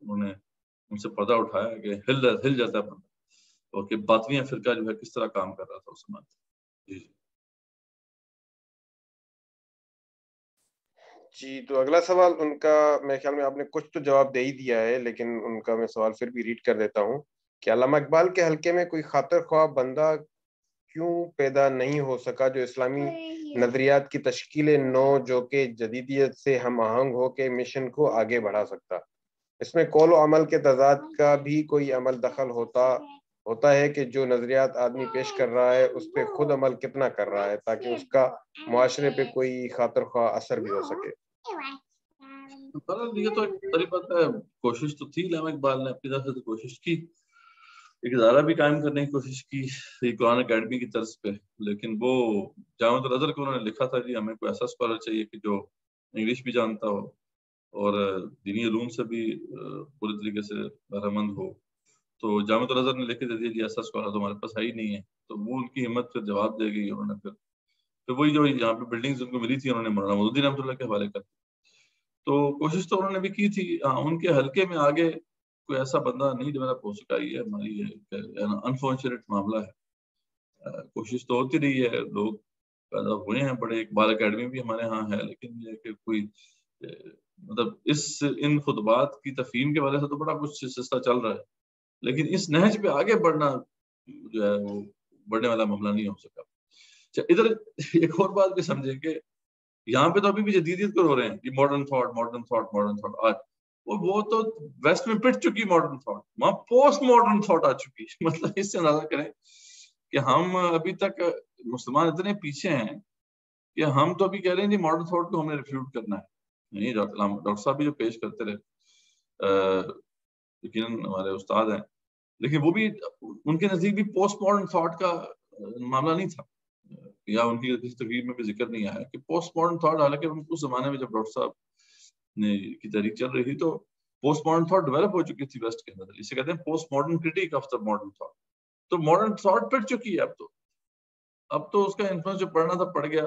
انہوں نے ان سے پردہ اٹھایا کہ ہل جاتا ہے بندہ، اور کہ باطنیہ فرقہ جو ہے کس طرح کام کر رہا تھا اس زمانے. جی، تو اگلا سوال ان کا میرے خیال میں آپ نے کچھ تو جواب دے ہی دیا ہے، لیکن ان کا میں سوال پھر بھی ریڈ کر دیتا ہوں کہ علامہ اقبال کے حلقے میں کوئی خاطر خواہ بندہ کیوں پیدا نہیں ہو سکا جو اسلامی نظریات کی تشکیل نو جو کہ جدیدیت سے ہم آہنگ ہو کے مشن کو آگے بڑھا سکتا. اس میں قول و عمل کے تضاد کا بھی کوئی عمل دخل ہوتا ہے کہ جو نظریات آدمی پیش کر رہا ہے اس پہ خود عمل کتنا کر رہا ہے تاکہ اس کا معاشرے پہ کوئی خاطر خواہ اثر بھی ہو سکے. یہ تو ایک بڑی بات ہے. کوشش تو تھی، علامہ اقبال نے اپنی طرف سے کوشش کی، ایک ادارہ بھی قائم کرنے کی کوشش کی قرآن اکیڈمی کی طرز پہ، لیکن وہ جامعۃ الازہر کو انہوں نے لکھا تھا جی ہمیں کوئی ایسا اسکالر چاہیے کہ جو انگلش بھی جانتا ہو اور دینی علوم سے بھی پوری طریقے سے بہرمند ہو. تو جامعۃ الازہر نے لکھ کے دے دیا جی ایسا اسکالر تو ہمارے پاس ہے ہی نہیں ہے. تو وہ ان کی ہمت پھر جواب دے گئی. انہوں نے پھر وہی جو یہاں پہ بلڈنگز ان کو ملی تھی انہوں نے مولانا مودودی رحمۃ اللہ کے حوالے کر دی. تو کوشش تو انہوں نے بھی کی تھی. ان کے حلقے میں آگے کوئی ایسا بندہ نہیں ڈیولپ ہو سکا. یہ ہماری انفارچونیٹ معاملہ ہے. کوشش تو ہوتی رہی ہے، لوگ پیدا ہوئے ہیں بڑے، اقبال اکیڈمی بھی ہمارے ہاں ہے، لیکن یہ کہ کوئی مطلب ان خطبات کی تفہیم کے وجہ سے تو بڑا کچھ سلسلہ چل رہا ہے، لیکن اس نہج پہ آگے بڑھنا جو ہے وہ بڑھنے والا معاملہ نہیں ہو سکا. ادھر ایک اور بات بھی سمجھیں کہ یہاں پہ تو ابھی بھی جدیدیت کو ہو رہے ہیں کہ ماڈرن تھاٹ آج وہ تو ویسٹ میں پٹ چکی ماڈرن تھاٹ، وہاں پوسٹ ماڈرن تھاٹ آ چکی. مطلب اس سے اندازہ کریں کہ ہم ابھی تک مسلمان اتنے پیچھے ہیں کہ ہم تو ابھی کہہ رہے ہیں جی ماڈرن تھاٹ کو ہم نے ریفیوٹ کرنا ہے. نہیں، ڈاکٹر صاحب بھی جو پیش کرتے رہے یقیناً ہمارے استاد ہیں، لیکن وہ بھی ان کے نزدیک بھی پوسٹ ماڈرن تھاٹ کا معاملہ نہیں تھا، یا ان کی کسی تقریب میں بھی ذکر نہیں آیا کہ پوسٹ ماڈرن تھاٹ. حالانکہ اس زمانے میں جب ڈاکٹر صاحب نے کی تحریک چل رہی تھی تو پوسٹ ماڈرن تھاٹ ڈیولپ ہو چکی تھی ویسٹ کے اندر. اسے کہتے ہیں post modern critique of the modern thought. تو ماڈرن تھاٹ پڑ چکی ہے. اب تو اس کا انفلوئنس جو پڑھنا تھا پڑ گیا.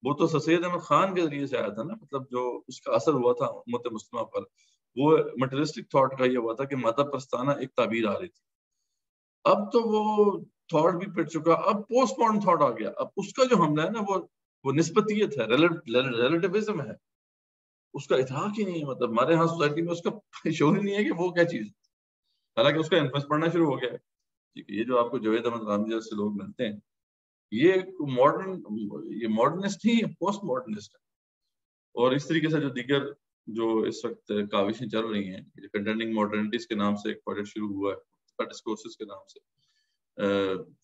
وہ تو سید احمد خان کے ذریعے سے آیا تھا نا، مطلب جو اس کا اثر ہوا تھا امت مسلمہ پر وہ مٹریلسٹک تھاٹ کا یہ ہوا تھا کہ مادہ پرستانہ ایک تعبیر آ رہی تھی. اب تو وہ تھاٹ بھی پٹ چکا. اب پوسٹ ماڈرن تھاٹ آ گیا. اب اس کا جو حملہ ہے نا وہ نسبتیت ہے, ریلیٹیوزم ہے, اس کا ادراک ہی نہیں ہے. مطلب ہمارے یہاں سوسائٹی میں اس کا شعور ہی نہیں ہے کہ وہ کیا چیز ہے, حالانکہ اس کا انفلوئنس پڑنا شروع ہو گیا ہے. ٹھیک ہے, یہ جو آپ کو جاوید احمد رامجی جیسے لوگ ملتے ہیں, یہ ماڈرنسٹ ہی پوسٹ ماڈرنسٹ ہے. اور اس طریقے سے جو دیگر جو اس وقت کاوشیں چل رہی ہیں, کنٹینڈنگ ماڈرنٹیز کے نام سے ایک پروجیکٹ شروع ہوا ہے, ڈسکورسز کے نام سے,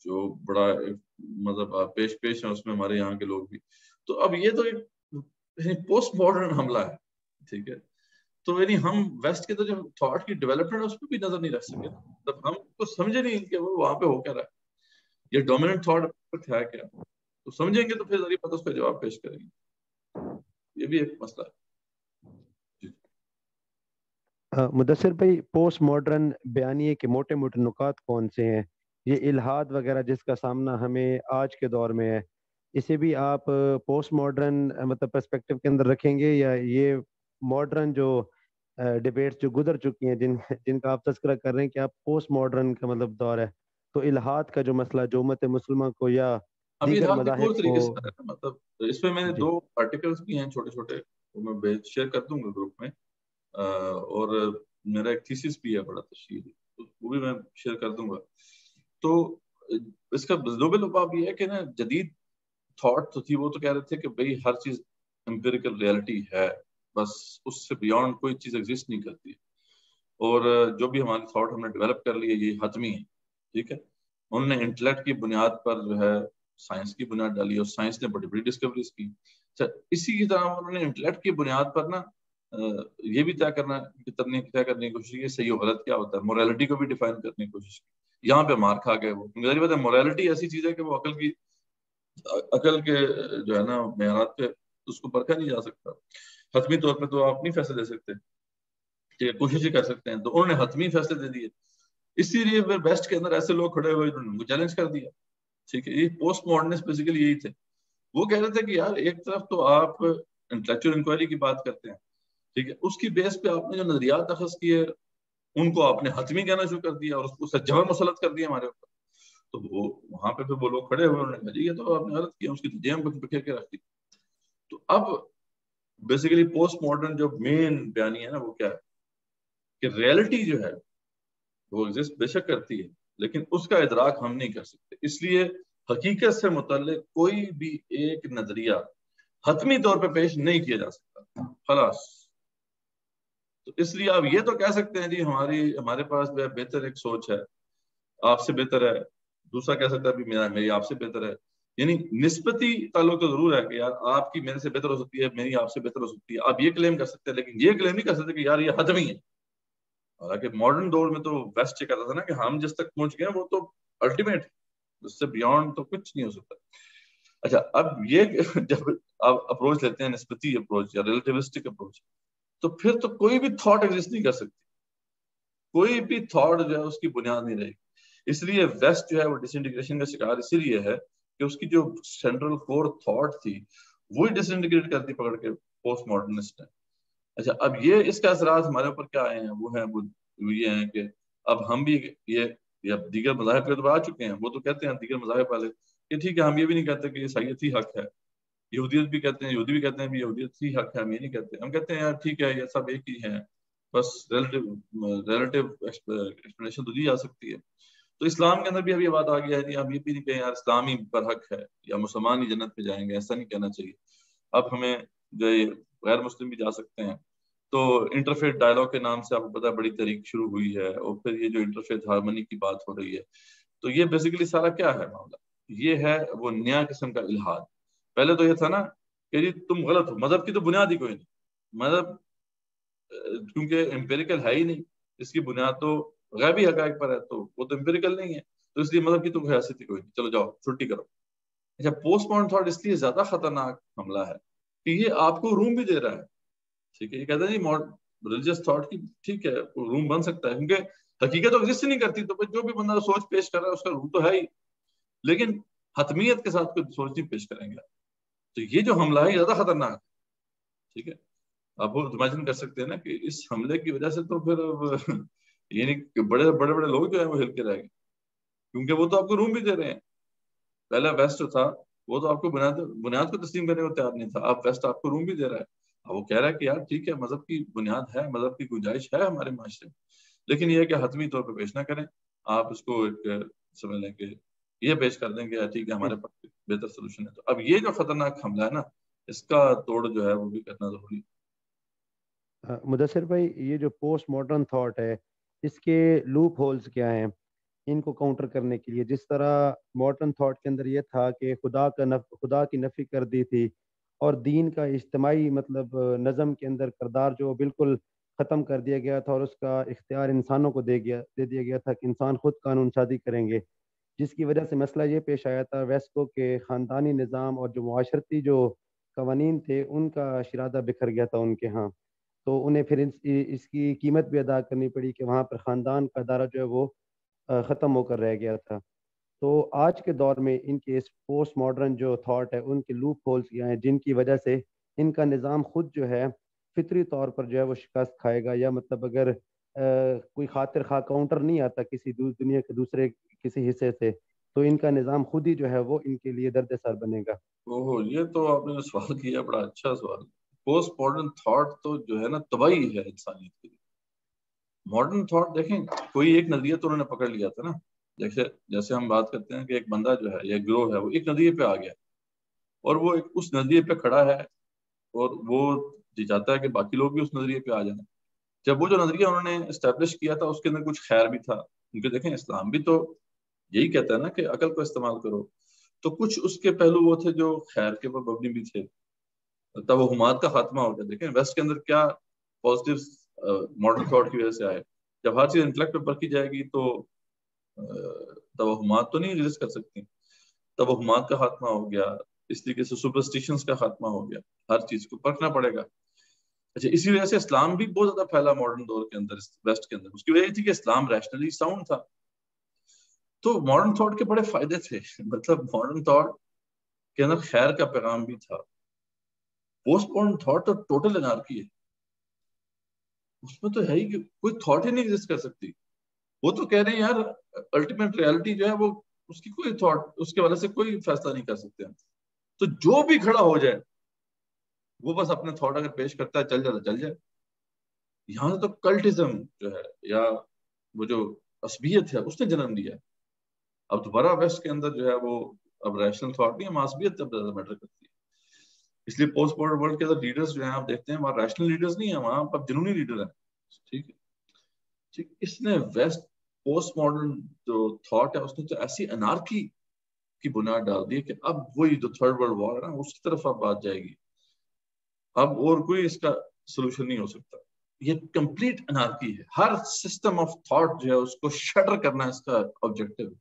جو بڑا مطلب پیش ہیں اس میں ہمارے یہاں کے لوگ بھی. تو اب یہ تو ایک پوسٹ ماڈرن حملہ ہے. ٹھیک ہے, تو یعنی ہم ویسٹ کے تو جو تھاٹ کی ڈیولپمنٹ اس پہ بھی نظر نہیں رکھ سکے. مطلب ہم کو سمجھے نہیں کہ وہ وہاں پہ ہو کیا رہا ہے, یہ ڈومیننٹ تھاٹ ہے کیا, تو سمجھیں گے تو پھر ذریعے پتہ اس کا جواب پیش کریں گے. یہ بھی ایک مسئلہ ہے. مدثر بھائی, پوسٹ ماڈرن بیانیے کے موٹے موٹے نکات کون سے ہیں؟ یہ الحاد وغیرہ جس کا سامنا ہمیں آج کے دور میں ہے, اسے بھی آپ پوسٹ ماڈرن مطلب پرسپیکٹو کے اندر رکھیں گے, یا یہ ماڈرن جو ڈیبیٹس جو گزر چکی ہیں جن کا آپ تذکرہ کر رہے ہیں کہ آپ پوسٹ ماڈرن کا مطلب دور ہے, تو الحاد کا جو مسئلہ جو امت مسلمہ کو یا ابھی دیگر الحاد ایک اور مذاہب طریقے کو, سے ہے. مطلب اس میں نے جی 2 آرٹیکلس بھی ہیں چھوٹے چھوٹے, وہ میں شیئر کر دوں گا گروپ میں, اور میرا ایک تھیسس بھی ہے بڑا تشریحی, وہ بھی میں شیئر کر دوں گا. تو اس کا ذوب لباب یہ ہے کہ نا جدید تھاٹ تو تھی, وہ تو کہہ رہے تھے کہ بھئی ہر چیز امپیریکل ریئلٹی ہے, بس اس سے بیانڈ کوئی چیز ایگزسٹ نہیں کرتی, اور جو بھی ہمارے تھاٹ ہم نے ڈیولپ کر لیے یہ حتمی ہے. ٹھیک ہے, انہوں نے انٹلیکٹ کی بنیاد پر جو ہے سائنس کی بنیاد ڈالی, اور سائنس نے بڑی بڑی ڈسکوریز کی. اسی کی طرح انہوں نے انٹلیکٹ کی بنیاد پر نا یہ بھی طے کرنے کی کوشش کی صحیح و غلط کیا ہوتا ہے, موریلٹی کو بھی ڈیفائن کرنے کی کوشش کی. یہاں پہ مار کھا گئے وہ, میری بات ہے موریلٹی ایسی چیز ہے کہ وہ عقل کے جو ہے نا معیارات پہ اس کو پرکھا نہیں جا سکتا. حتمی طور پہ تو آپ نہیں فیصلے دے سکتے, ٹھیک ہے, کوشش ہی کر سکتے ہیں. تو انہوں نے حتمی فیصلے دے دیے, اسی لیے پھر ویسٹ کے اندر ایسے لوگ کھڑے ہوئے جنہوں نے چیلنج کر دیا. ٹھیک ہے, یہ پوسٹ ماڈرنسٹ بیسیکلی یہی تھے. وہ کہہ رہے تھے کہ یار ایک طرف تو آپ انٹلیکچوئل انکوائری کی بات کرتے ہیں, ٹھیک ہے, اس کی بیس پہ آپ نے جو نظریات اخذ کیے ان کو آپ نے حتمی کہنا شروع کر دیا, اور اس سے جبر مسلط کر دیا ہمارے اوپر. تو وہ وہاں پہ پھر وہ لوگ کھڑے ہوئے, انہوں نے کہا جی یہ تو آپ نے غلط کیا, اس کی تجزیہ بکھیر کے رکھ دی. تو اب بیسیکلی پوسٹ ماڈرن جو مین بیانی ہے نا وہ کیا ہے کہ ریئلٹی جو ہے وہ ایگزسٹ بے شک کرتی ہے, لیکن اس کا ادراک ہم نہیں کر سکتے. اس لیے حقیقت سے متعلق کوئی بھی ایک نظریہ حتمی طور پہ پیش نہیں کیا جا سکتا, خلاص. تو اس لیے آپ یہ تو کہہ سکتے ہیں جی ہمارے پاس بہتر ایک سوچ ہے, آپ سے بہتر ہے, دوسرا کہہ سکتا ہے میری آپ سے بہتر ہے. یعنی نسبتی تعلق تو ضرور ہے کہ یار آپ کی میرے سے بہتر ہو سکتی ہے, میری آپ سے بہتر ہو سکتی ہے, آپ یہ کلیم کر سکتے ہیں, لیکن یہ کلیم نہیں کر سکتے کہ یار یہ حتمی ہے. حالانکہ ماڈرن دور میں تو ویسٹ یہ کہتا تھا نا کہ ہم جس تک پہنچ گئے ہیں وہ تو الٹیمیٹ, اس سے بیونڈ تو کچھ نہیں ہو سکتا. اچھا, اب یہ جب آپ اپروچ لیتے ہیں نسبتی اپروچ یا ریلیٹیوسٹک اپروچ, تو پھر تو کوئی بھی تھاٹ ایگزسٹ نہیں کر سکتی, کوئی بھی تھاٹ جو ہے اس کی بنیاد نہیں رہے گی. اس لیے ویسٹ جو ہے وہ ڈس انٹیگریشن کا شکار اسی لیے ہے کہ اس کی جو سینٹرل کور تھاٹ تھی وہی ڈس انٹیگریٹ کر دی پکڑ کے پوسٹ ماڈرنسٹ نے. اچھا, اب یہ اس کا اثرات ہمارے اوپر کیا آئے ہیں, وہ یہ ہیں کہ اب ہم بھی یہ دیگر مذاہب کے تو آ چکے ہیں, وہ تو کہتے ہیں دیگر مذاہب والے کہ ٹھیک ہے ہم یہ بھی نہیں کہتے کہ عیسائیت ہی حق ہے, یہودیت بھی کہتے ہیں, یہودی بھی کہتے ہیں بھی یہودیت ہی حق ہے, ہم یہ نہیں کہتے. ہم کہتے ہیں یار ٹھیک ہے یہ سب ایک ہی ہیں, بس ریلیٹیو ایکسپلینیشن تو دی جا سکتی ہے. تو اسلام کے اندر بھی اب یہ بات آ گیا ہے جی, ہم یہ بھی نہیں کہیں یار اسلامی پر حق ہے یا مسلمان ہی جنت پہ جائیں گے, ایسا نہیں کہنا چاہیے. اب ہمیں جو غیر مسلم بھی جا سکتے ہیں. تو انٹرفیتھ ڈائلاگ کے نام سے آپ کو پتا بڑی تحریک شروع ہوئی ہے, اور پھر یہ جو انٹرفیتھ ہارمنی کی بات ہو رہی ہے, تو یہ بیسیکلی سارا کیا ہے معاملہ, یہ ہے وہ نیا قسم کا الحاد. پہلے تو یہ تھا نا کہ جی تم غلط ہو, مذہب کی تو بنیاد ہی کوئی نہیں, مذہب کیونکہ امپیریکل ہے ہی نہیں, اس کی بنیاد تو غیبی حقائق پر ہے, تو وہ تو امپیریکل نہیں ہے, تو اس لیے مذہب کی تو حیثیت ہی کوئی نہیں, چلو جاؤ چھٹی کرو. اچھا, پوسٹ ماڈرن تھاٹ اس لیے زیادہ خطرناک حملہ ہے کہ یہ آپ کو روم بھی دے رہا ہے. ٹھیک ہے, یہ کہتا ہے جی ریلیجیس تھاٹ کی ٹھیک ہے روم بن سکتا ہے, کیونکہ حقیقت تو ایگزسٹ نہیں کرتی, تو جو بھی بندہ سوچ پیش کر رہا ہے اس کا روم تو ہے ہی, لیکن حتمیت کے ساتھ کوئی سوچ نہیں پیش کریں گے. تو یہ جو حملہ ہے یہ زیادہ خطرناک ہے. ٹھیک ہے, آپ وہ امیجن کر سکتے ہیں نا کہ اس حملے کی وجہ سے تو پھر یعنی بڑے بڑے لوگ جو ہیں وہ ہل کے رہ گئے. کیونکہ وہ تو آپ کو روم بھی دے رہے ہیں. پہلا ویسٹ جو تھا وہ تو آپ کو بنیاد کو تسلیم کرنے کو تیار نہیں تھا. اب ویسٹ آپ کو روم بھی دے رہا ہے. اب وہ کہہ رہا ہے کہ یار ٹھیک ہے مذہب کی بنیاد ہے, مذہب کی گنجائش ہے ہمارے معاشرے میں, لیکن یہ کہ حتمی طور پہ پیش نہ کریں. آپ اس کو ایک سمجھ لیں کہ یہ پیش کر دیں کہ ٹھیک ہے ہمارے پاس بہتر سولوشن ہے. تو اب یہ جو خطرناک حملہ ہے نا, اس کا توڑ جو ہے وہ بھی کرنا ضروری ہے. مدثر بھائی, یہ جو پوسٹ ماڈرن تھاٹ ہے, اس کے لوپ ہولز کیا ہیں ان کو کاؤنٹر کرنے کے لیے؟ جس طرح ماڈرن تھاٹ کے اندر یہ تھا کہ خدا کی نفی کر دی تھی, اور دین کا اجتماعی مطلب نظم کے اندر کردار جو بالکل ختم کر دیا گیا تھا, اور اس کا اختیار انسانوں کو دے دیا گیا تھا کہ انسان خود قانون سازی کریں گے, جس کی وجہ سے مسئلہ یہ پیش آیا تھا ویسٹ کو کہ خاندانی نظام اور جو معاشرتی جو قوانین تھے ان کا شرادہ بکھر گیا تھا ان کے ہاں. تو انہیں پھر اس کی قیمت بھی ادا کرنی پڑی کہ وہاں پر خاندان کا ادارہ جو ہے وہ ختم ہو کر رہ گیا تھا. تو آج کے دور میں ان کے اس پوسٹ ماڈرن جو تھاٹ ہے ان کے لوپ ہولز کیا ہیں جن کی وجہ سے ان کا نظام خود جو ہے فطری طور پر جو ہے وہ شکست کھائے گا, یا مطلب اگر کوئی خاطر خواہ کاؤنٹر نہیں آتا کسی دنیا کے دوسرے کسی حصے سے, تو ان کا نظام خود ہی جو ہے وہ ان کے لیے درد سر بنے گا. یہ تو آپ نے سوال کیا, بڑا اچھا سوال. پوسٹ ماڈرن تھاٹ تو جو ہے نا تباہی ہے انسانیت کے لیے. ماڈرن تھاٹ دیکھیں, کوئی ایک نظریہ تو انہوں نے پکڑ لیا تھا نا. جیسے ہم بات کرتے ہیں کہ ایک بندہ جو ہے یا گروہ ہے وہ ایک نظریے پہ آ گیا, اور وہ اس نظریے پہ کھڑا ہے, اور وہ چاہتا ہے کہ باقی لوگ بھی اس نظریے پہ آ جائیں. جب وہ جو نظریہ انہوں نے اسٹیبلش کیا تھا اس کے اندر کچھ خیر بھی تھا, کیونکہ دیکھیں اسلام بھی تو یہی کہتا ہے نا کہ عقل کو استعمال کرو. تو کچھ اس کے پہلو وہ تھے جو خیر کے اوپر مبنی بھی تھے. توہمات کا خاتمہ ہو گیا. دیکھیں ویسٹ کے اندر کیا پازیٹیو ماڈرن تھاٹ کی وجہ سے آئے. جب ہر چیز انٹلیکٹ پہ پرکھی جائے گی تو توہمات تو نہیں ایگزسٹ کر سکتی. توہمات کا خاتمہ ہو گیا, اس طریقے سے سپرسٹیشنز کا خاتمہ ہو گیا. ہر چیز کو پرکھنا پڑے گا. اچھا, اسی وجہ سے اسلام بھی بہت زیادہ پھیلا ماڈرن دور کے اندر, ویسٹ کے اندر. اس کی وجہ یہ تھی کہ اسلام ریشنلی ساؤنڈ تھا. تو ماڈرن تھاٹ کے بڑے فائدے تھے. مطلب ماڈرن تھاٹ کے اندر خیر کا پیغام بھی تھا. پوسٹ ماڈرن تھاٹ تو ٹوٹل انارکی ہے. اس میں تو ہے ہی کہ کوئی تھاٹ ہی نہیں ایگزسٹ کر سکتی. وہ تو کہہ رہے ہیں یار الٹیمیٹ ریالٹی جو ہے وہ اس کی کوئی تھاٹ, اس کے والے سے کوئی فیصلہ نہیں کر سکتے ہم. تو جو بھی کھڑا ہو جائے وہ بس اپنے تھاٹ اگر پیش کرتا ہے چل جائے تو چل جائے. یہاں سے تو کلٹزم جو ہے یا وہ جو عصبیت ہے اس نے جنم لیا. اب دوبارہ ویسٹ کے اندر جو ہے وہ اب ریشنل تھاٹ نہیں ہے, معصبیت اب زیادہ میٹر کرتی ہے. اس لیے پوسٹ ماڈرن ورلڈ کے اندر لیڈرز جو ہیں آپ دیکھتے ہیں وہاں ریشنل لیڈرز نہیں ہیں, وہاں اب جنونی لیڈر ہیں. ٹھیک ہے, ٹھیک. اس نے ویسٹ پوسٹ ماڈرن جو تھاٹ ہے اس نے تو ایسی انارکی کی بنیاد ڈال دی کہ اب وہی جو تھرڈ ورلڈ وار ہے نا اس کی طرف اب بات جائے گی. اب اور کوئی اس کا سولوشن نہیں ہو سکتا. یہ کمپلیٹ انارکی ہے. ہر سسٹم آف تھاٹ جو ہے اس کو شٹر کرنا اس کا آبجیکٹو ہے.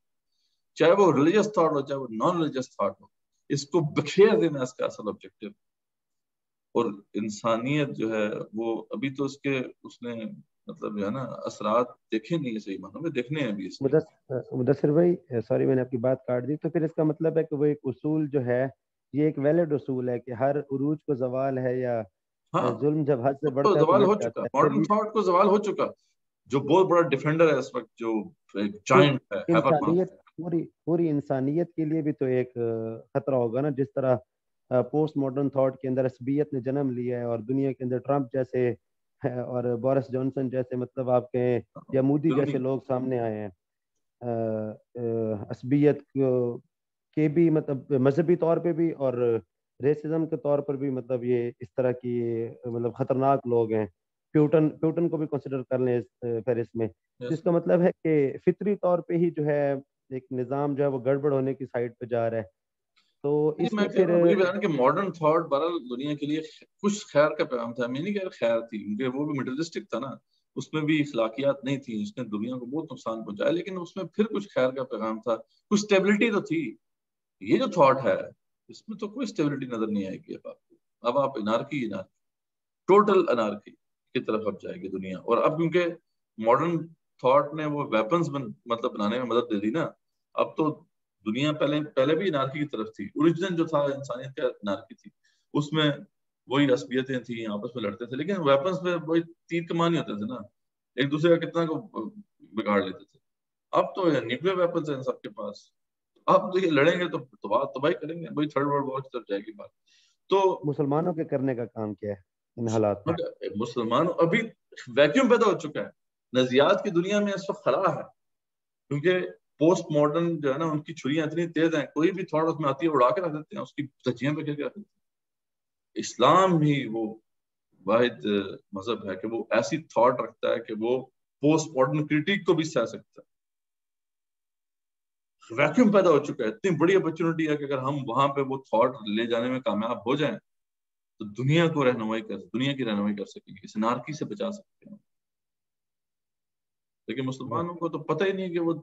چاہے وہ ریلیجس تھاٹ ہو چاہے وہ نان ریلیجس تھاٹ ہو, اس کو بکھیر دینا اس کا اصل آبجیکٹو. اور انسانیت جو ہے وہ ابھی تو اس نے مطلب جو ہے نا اثرات دیکھے نہیں ہے, صحیح معنوں میں دیکھنے ہیں ابھی اس کے. مدثر بھائی سوری میں نے آپ کی بات کاٹ دی. تو پھر اس کا مطلب ہے کہ وہ ایک اصول جو ہے یہ ایک ویلڈ اصول ہے کہ ہر عروج کو زوال ہے, یا ظلم جب حد سے بڑھتا ہے تو زوال ہو مٹ چکا. جاتا ہے. ماڈرن تھاٹ کو زوال ہو چکا. جو بہت بڑا ڈیفینڈر ہے اس وقت, جو جائنٹ ہے, انسانیت پوری انسانیت کے لیے بھی تو ایک خطرہ ہوگا نا. جس طرح پوسٹ ماڈرن تھاٹ کے اندر عصبیت نے جنم لیا ہے, اور دنیا کے اندر ٹرمپ جیسے اور بورس جانسن جیسے مطلب آپ کہیں یا مودی جیسے لوگ سامنے آئے ہیں, عصبیت کے بھی مطلب مذہبی طور پہ بھی اور ریسزم کے طور پر بھی مطلب یہ اس طرح کی مطلب خطرناک لوگ ہیں. پیوٹن کو بھی کنسیڈر کر لیں فہرست میں. جس کا مطلب ہے کہ فطری طور پہ ہی جو ہے ایک نظام جو ہے وہ گڑبڑ ہونے کی سائڈ پہ جا رہا ہے. تو اس میں پھر کہ ماڈرن تھاٹ بہرحال دنیا کے لیے کچھ خیر کا پیغام تھا. میں نہیں کہہ رہا خیر تھی, کیونکہ وہ بھی مٹیریلسٹک تھا نا, اس میں بھی اخلاقیات نہیں تھی, اس نے دنیا کو بہت نقصان پہنچایا, لیکن اس میں پھر کچھ خیر کا پیغام تھا, کچھ اسٹیبلٹی تو تھی. یہ جو تھاٹ ہے اس میں تو کوئی اسٹیبلٹی نظر نہیں آئے گی اب آپ کو. اب آپ انارکی ٹوٹل انارکی کی طرف اب جائے گی دنیا. اور اب کیونکہ ماڈرن تھاٹ نے وہ ویپنز مطلب بنانے میں مدد دے دی نا, اب تو دنیا پہلے بھی انارکی کی طرف تھی. اوریجن جو تھا انسانیت کا انارکی تھی, اس میں وہی عصبیتیں تھیں, آپس میں لڑتے تھے, لیکن ویپنز میں وہی تیر کمان ہی ہوتے تھے نا, ایک دوسرے کا کتنا کو بگاڑ لیتے تھے. اب تو نیوکلیر ویپنز ہیں سب کے پاس. آپ تو یہ لڑیں گے تو تباہی کریں گے, وہی تھرڈ ورلڈ وار کی طرف جائے گی بات. تو مسلمانوں کے کرنے کا کام کیا ہے ان حالات میں؟ مسلمانوں ابھی ویکیوم پیدا ہو چکا ہے, نظریات کی دنیا میں اس وقت خلا ہے, کیونکہ پوسٹ ماڈرن جو ہے نا ان کی چھریاں اتنی تیز ہیں, کوئی بھی تھاٹ اس میں آتی ہے اڑا کے رکھ دیتے ہیں, اس کی دھجیاں پہ کیا کرتے ہیں. اسلام ہی وہ واحد مذہب ہے کہ وہ ایسی تھاٹ رکھتا ہے کہ وہ پوسٹ ماڈرن کرٹیک کو بھی سہ سکتا ہے. ویکیوم پیدا ہو چکا ہے, اتنی بڑی اپرچونٹی ہے کہ اگر ہم وہاں پہ وہ تھاٹ لے جانے میں کامیاب ہو جائیں تو دنیا کی رہنمائی کر سکیں گے, اس انارکی سے بچا سکتے ہیں. لیکن مسلمانوں کو تو پتہ ہی نہیں کہ وہ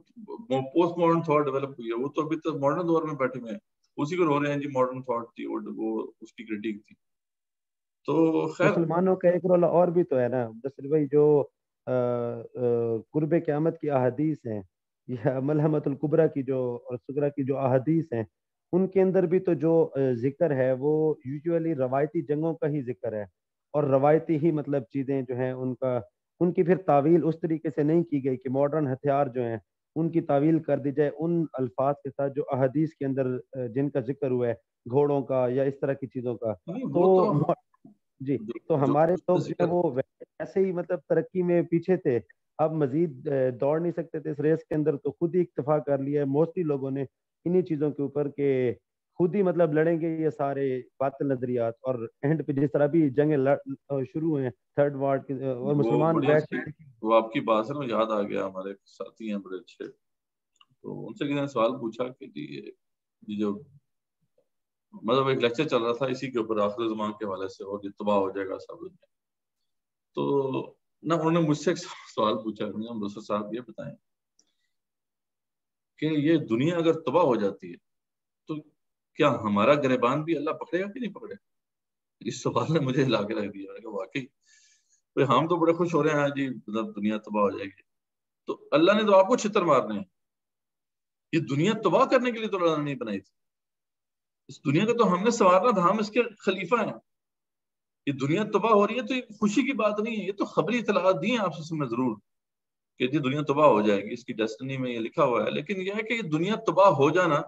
پوسٹ ماڈرن تھاٹ ڈیولپ ہوئی ہے, وہ تو ابھی تک ماڈرن دور میں بیٹھے ہوئے ہیں, اسی کو رو رہے ہیں جی ماڈرن تھاٹ تھی وہ اس کی کرٹیک تھی. تو خیر مسلمانوں کا ایک رول اور بھی تو ہے نا مدثر بھائی, جو قرب قیامت کی احادیث ہیں یا ملحمۃ الکبریٰ کی جو اور صغریٰ کی جو احادیث ہیں, ان کے اندر بھی تو جو ذکر ہے وہ یوزولی روایتی جنگوں کا ہی ذکر ہے, اور روایتی ہی مطلب چیزیں جو ہیں ان کی پھر تعویل اس طریقے سے نہیں کی گئی کہ ماڈرن ہتھیار جو ہیں ان کی تعویل کر دی جائے ان الفاظ کے ساتھ جو احادیث کے اندر جن کا ذکر ہوا ہے, گھوڑوں کا یا اس طرح کی چیزوں کا. تو جی, تو ہمارے لوگ جو ہے وہ ایسے ہی مطلب ترقی میں پیچھے تھے, اب مزید دوڑ نہیں سکتے تھے اس ریس کے اندر, تو خود ہی اکتفا کر لیا ہے موسٹلی لوگوں نے انہی چیزوں کے اوپر کہ خود ہی مطلب لڑیں گے یہ سارے باطل نظریات. اور اینڈ پہ جس طرح بھی جنگیں شروع ہیں تھرڈ وارڈ کی, اور مسلمان بیٹھ وہ آپ کی بات سے نا یاد آ گیا, ہمارے ساتھی ہیں بڑے اچھے, تو ان سے کسی نے سوال پوچھا کہ یہ جو مطلب ایک لیکچر چل رہا تھا اسی کے اوپر آخر زمان کے حوالے سے, اور یہ تباہ ہو جائے گا سب دنیا. تو نہ انہوں نے مجھ سے ایک سوال پوچھا, دوسرے صاحب یہ بتائیں کہ یہ دنیا اگر تباہ ہو جاتی ہے تو کیا ہمارا گریبان بھی اللہ پکڑے گا کہ نہیں پکڑے گا؟ اس سوال نے مجھے ہلا کے رکھ دیا. میں نے کہا واقعی ہم تو بڑے خوش ہو رہے ہیں جی مطلب دنیا تباہ ہو جائے گی, تو اللہ نے تو آپ کو چھتر مارنے ہیں. یہ دنیا تباہ کرنے کے لیے تو اللہ نے نہیں بنائی تھی, اس دنیا کو تو ہم نے سنوارنا تھا, ہم اس کے خلیفہ ہیں. یہ دنیا تباہ ہو رہی ہے تو یہ خوشی کی بات نہیں ہے, یہ تو خبری اطلاعات دی ہیں آپ سے میں ضرور کہ یہ دنیا تباہ ہو جائے گی, اس کی ڈیسٹنی میں یہ لکھا ہوا ہے. لیکن یہ ہے کہ یہ دنیا تباہ ہو جانا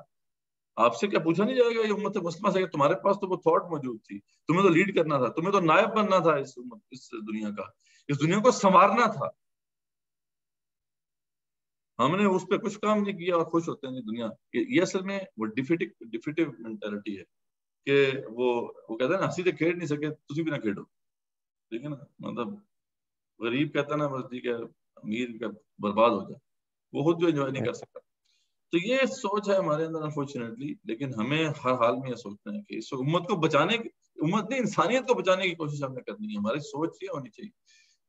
آپ سے کیا پوچھا نہیں جائے گا یہ امت مسلمہ سے کہ تمہارے پاس تو وہ تھاٹ موجود تھی, تمہیں تو لیڈ کرنا تھا, تمہیں تو نائب بننا تھا اس دنیا کا, اس دنیا کو سنوارنا تھا. ہم نے اس پہ کچھ کام نہیں کیا اور خوش ہوتے ہیں دنیا. یہ اصل میں وہ ڈیفیٹو مینٹالٹی ہے کہ وہ کہتے ہیں نا ہنسی سے کھیڑ نہیں سکے تسی بھی نہ کھیڑو, ٹھیک ہے نا. مطلب غریب کہتا ہے نا بس ٹھیک ہے امیر کا برباد ہو جائے, وہ خود جو انجوائے نہیں کر سکتا. تو یہ سوچ ہے ہمارے اندر انفارچونیٹلی. لیکن ہمیں ہر حال میں یہ سوچنا ہے کہ اس امت کو بچانے کی, امت نے انسانیت کو بچانے کی کوشش ہم نے کرنی ہے. ہماری سوچ یہ ہونی چاہیے,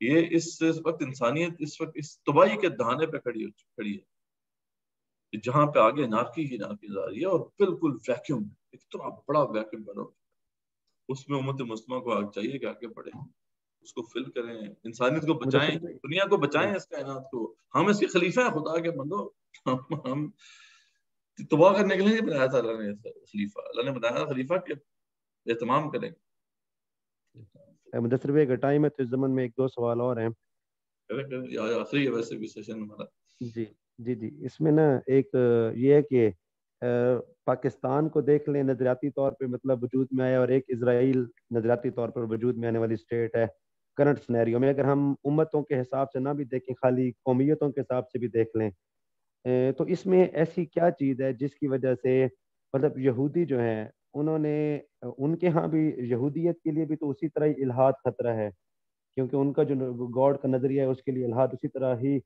یہ اس وقت انسانیت اس وقت اس تباہی کے دہانے پہ کھڑی ہے, جہاں پہ آگے انارکی ہی انارکی جا رہی ہے, اور بالکل ویکیوم, اتنا بڑا ویکیوم پیدا ہو, اس میں امت مسلمہ کو چاہیے کہ آگے بڑھیں, اس کو فل کریں, انسانیت کو بچائیں, دنیا کو بچائیں, اس کائنات کو. ہم اس کے خلیفہ ہیں, خدا کے بندو. ہم تباہ کرنے کے لیے نہیں بنایا تھا اللہ نے خلیفہ, اللہ نے بنایا خلیفہ کہ اہتمام کریں. مدثر بھائی اگر ٹائم ہے تو اس زمن میں ایک دو سوال اور ہیں. آخری ہے ویسے بھی سیشن ہمارا. جی جی جی, اس میں نا ایک یہ ہے کہ پاکستان کو دیکھ لیں نظریاتی طور پہ مطلب وجود میں آیا, اور ایک اسرائیل نظریاتی طور پر وجود میں آنے والی اسٹیٹ ہے کرنٹ سنیریو میں. اگر ہم امتوں کے حساب سے نہ بھی دیکھیں, خالی قومیتوں کے حساب سے بھی دیکھ لیں, تو اس میں ایسی کیا چیز ہے جس کی وجہ سے مطلب یہودی جو ہیں انہوں نے, ان کے ہاں بھی یہودیت کے لیے بھی تو اسی طرح ہی الحاد خطرہ ہے, کیونکہ ان کا جو گاڈ کا نظریہ ہے اس کے لیے الحاد اسی طرح ہی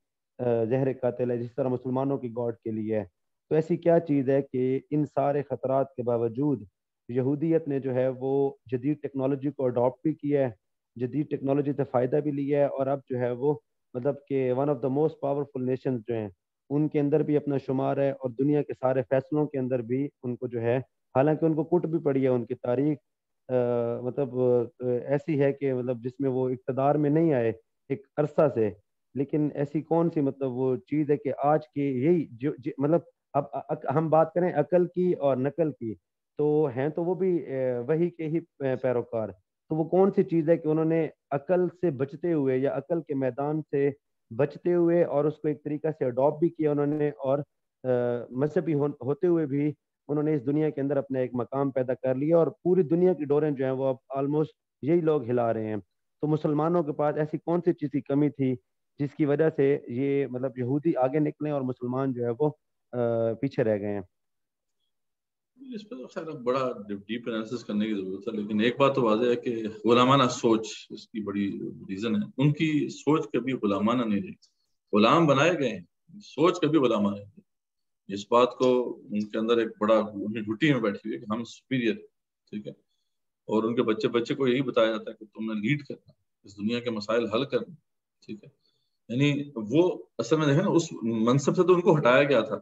زہر قاتل ہے جس طرح مسلمانوں کی گاڈ کے لیے ہے. تو ایسی کیا چیز ہے کہ ان سارے خطرات کے باوجود یہودیت نے جو ہے وہ جدید ٹیکنالوجی کو اڈاپٹ بھی کیا ہے, جدید ٹیکنالوجی سے فائدہ بھی لیا ہے, اور اب جو ہے وہ مطلب کہ one of the most powerful nations جو ہیں ان کے اندر بھی اپنا شمار ہے, اور دنیا کے سارے فیصلوں کے اندر بھی ان کو جو ہے, حالانکہ ان کو کٹ بھی پڑی ہے, ان کی تاریخ مطلب ایسی ہے کہ مطلب جس میں وہ اقتدار میں نہیں آئے ایک عرصہ سے, لیکن ایسی کون سی مطلب وہ چیز ہے کہ آج کی یہی مطلب اب ہم بات کریں عقل کی اور نقل کی, تو ہیں تو وہ بھی وہی کے ہی پیروکار, تو وہ کون سی چیز ہے کہ انہوں نے عقل سے بچتے ہوئے یا عقل کے میدان سے بچتے ہوئے اور اس کو ایک طریقہ سے اڈاپٹ بھی کیا انہوں نے, اور مذہبی ہوتے ہوئے بھی انہوں نے اس دنیا کے اندر اپنا ایک مقام پیدا کر لیا, اور پوری دنیا کی ڈوریں جو ہیں وہ اب آلموسٹ یہی لوگ ہلا رہے ہیں. تو مسلمانوں کے پاس ایسی کون سی چیز کی کمی تھی جس کی وجہ سے یہ مطلب یہودی آگے نکلے اور مسلمان جو ہے وہ پیچھے رہ گئے ہیں؟ اس پہ تو خیر بڑا ڈیپ انالیسس کرنے کی ضرورت ہے, لیکن ایک بات تو واضح ہے کہ غلامانہ سوچ اس کی بڑی ریزن ہے. ان کی سوچ کبھی غلامانہ نہیں رہی, غلام بنائے گئے ہیں, سوچ کبھی غلامانہ نہیں رہی. اس بات کو ان کے اندر ایک بڑا گھٹی میں بیٹھی ہوئی ہے کہ ہم سپیریئر, ٹھیک ہے, اور ان کے بچے کو یہی بتایا جاتا ہے کہ تم نے لیڈ کرنا, اس دنیا کے مسائل حل کرنا, ٹھیک ہے. یعنی وہ اصل میں دیکھیں نا, اس منصب سے تو ان کو ہٹایا گیا تھا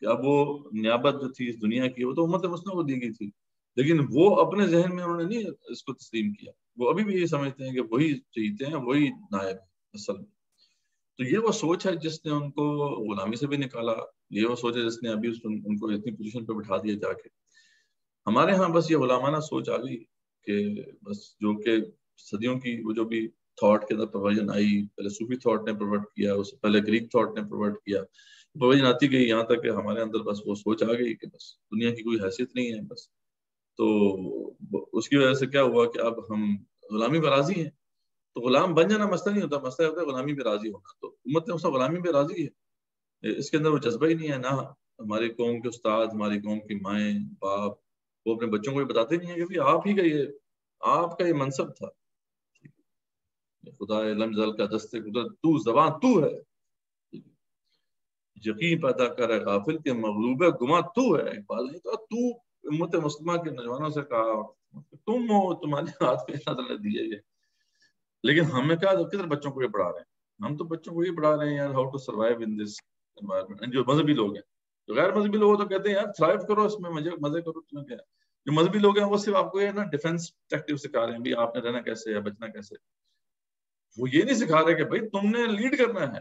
کہ اب وہ نیابت جو تھی اس دنیا کی وہ تو امت مسلمہ کو دی گئی تھی, لیکن وہ اپنے ذہن میں انہوں نے نہیں اس کو تسلیم کیا. وہ ابھی بھی یہ سمجھتے ہیں کہ وہی چاہیتے ہیں, وہی نائب ہے اصل میں. تو یہ وہ سوچ ہے جس نے ان کو غلامی سے بھی نکالا, یہ وہ سوچ ہے جس نے ابھی ان کو اتنی پوزیشن پہ بٹھا دیا جا کے. ہمارے ہاں بس یہ غلامانہ سوچ آ گئی کہ بس جو کہ صدیوں کی وہ جو بھی تھاٹ کے اندر پرویژن آئی, پہلے صوفی تھاٹ نے پرووائڈ کیا, اس سے پہلے گریک تھاٹ نے پرووائڈ کیا, پرویژن آتی گئی یہاں تک کہ ہمارے اندر بس وہ سوچ آ گئی کہ بس دنیا کی کوئی حیثیت نہیں ہے بس. تو اس کی وجہ سے کیا ہوا کہ اب ہم غلامی پہ راضی ہیں. تو غلام بن جانا مسئلہ نہیں ہوتا, مسئلہ ہوتا ہے غلامی پہ راضی ہونا. تو امت نے اس غلامی پہ راضی ہے, اس کے اندر وہ جذبہ ہی نہیں ہے. نہ ہماری قوم کے استاد, ہماری قوم کی مائیں باپ وہ اپنے بچوں کو یہ بتاتے نہیں ہیں کہ آپ ہی کا آپ کا یہ منصب تھا. خدا لم زل کا دست قدرت تو زبان تو ہے, یقین پیدا کرے غافل کے مغلوب گما تو ہے. اقبال نہیں تو امت مسلمہ کے نوجوانوں سے کہا تم ہو, تمہارے ہاتھ میں اللہ تعالیٰ دیے یہ. لیکن ہمیں کیا کدھر بچوں کو یہ پڑھا رہے ہیں, ہم تو بچوں کو یہ پڑھا رہے ہیں یار how to survive in this environment. جو مذہبی لوگ ہیں, جو غیر مذہبی لوگ تو کہتے ہیں یار تھرائیو کرو اس میں, مزے کرو. تمہیں کیا, جو مذہبی لوگ ہیں وہ صرف آپ کو یہ نا ڈیفینس ٹیکٹیو سکھا رہے ہیں, بھی آپ نے رہنا کیسے ہے, بچنا کیسے. وہ یہ نہیں سکھا رہے کہ بھائی تم نے لیڈ کرنا ہے.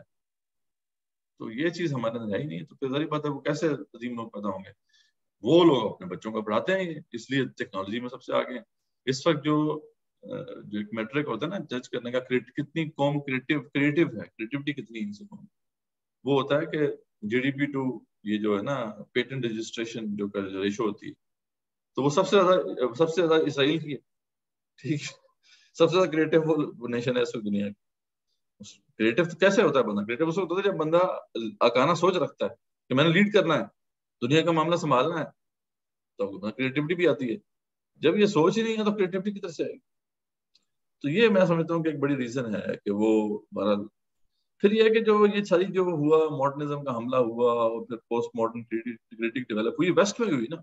تو یہ چیز ہمارے اندر ہے ہی نہیں. تو پھر ظاہر بات ہے وہ کیسے عظیم لوگ پیدا ہوں گے. وہ لوگ اپنے بچوں کو پڑھاتے ہیں, اس لیے ٹیکنالوجی میں سب سے آگے ہیں. اس وقت جو ایک میٹرک ہوتا ہے نا جج کرنے کا, کتنی قوم کریٹیو ہے, کریٹیوٹی کتنی ہے قوم, وہ ہوتا ہے کہ جی ڈی پی ٹو یہ جو ہے نا پیٹنٹ رجسٹریشن جو ریشو ہوتی ہے, تو وہ سب سے زیادہ اسرائیل کی ہے, ٹھیک ہے. سب سے زیادہ کریٹیو نیشن ہے اس دنیا کی. کریٹیو کیسے ہوتا ہے بندہ, کریٹیو اس وقت ہوتا ہے جب بندہ اکانا سوچ رکھتا ہے کہ میں نے لیڈ کرنا ہے, دنیا کا معاملہ سنبھالنا ہے, تو کریٹیوٹی بھی آتی ہے. جب یہ سوچ ہی نہیں ہے تو کریٹیوٹی کدھر سے آئے گی. تو یہ میں سمجھتا ہوں کہ ایک بڑی ریزن ہے کہ وہ بہرحال پھر یہ ہے کہ جو یہ ساری جو ہوا ماڈرنزم کا حملہ ہوا اور پھر پوسٹ ماڈرن کریٹک ڈیولپ ہوئی, ویسٹ میں ہوئی نا.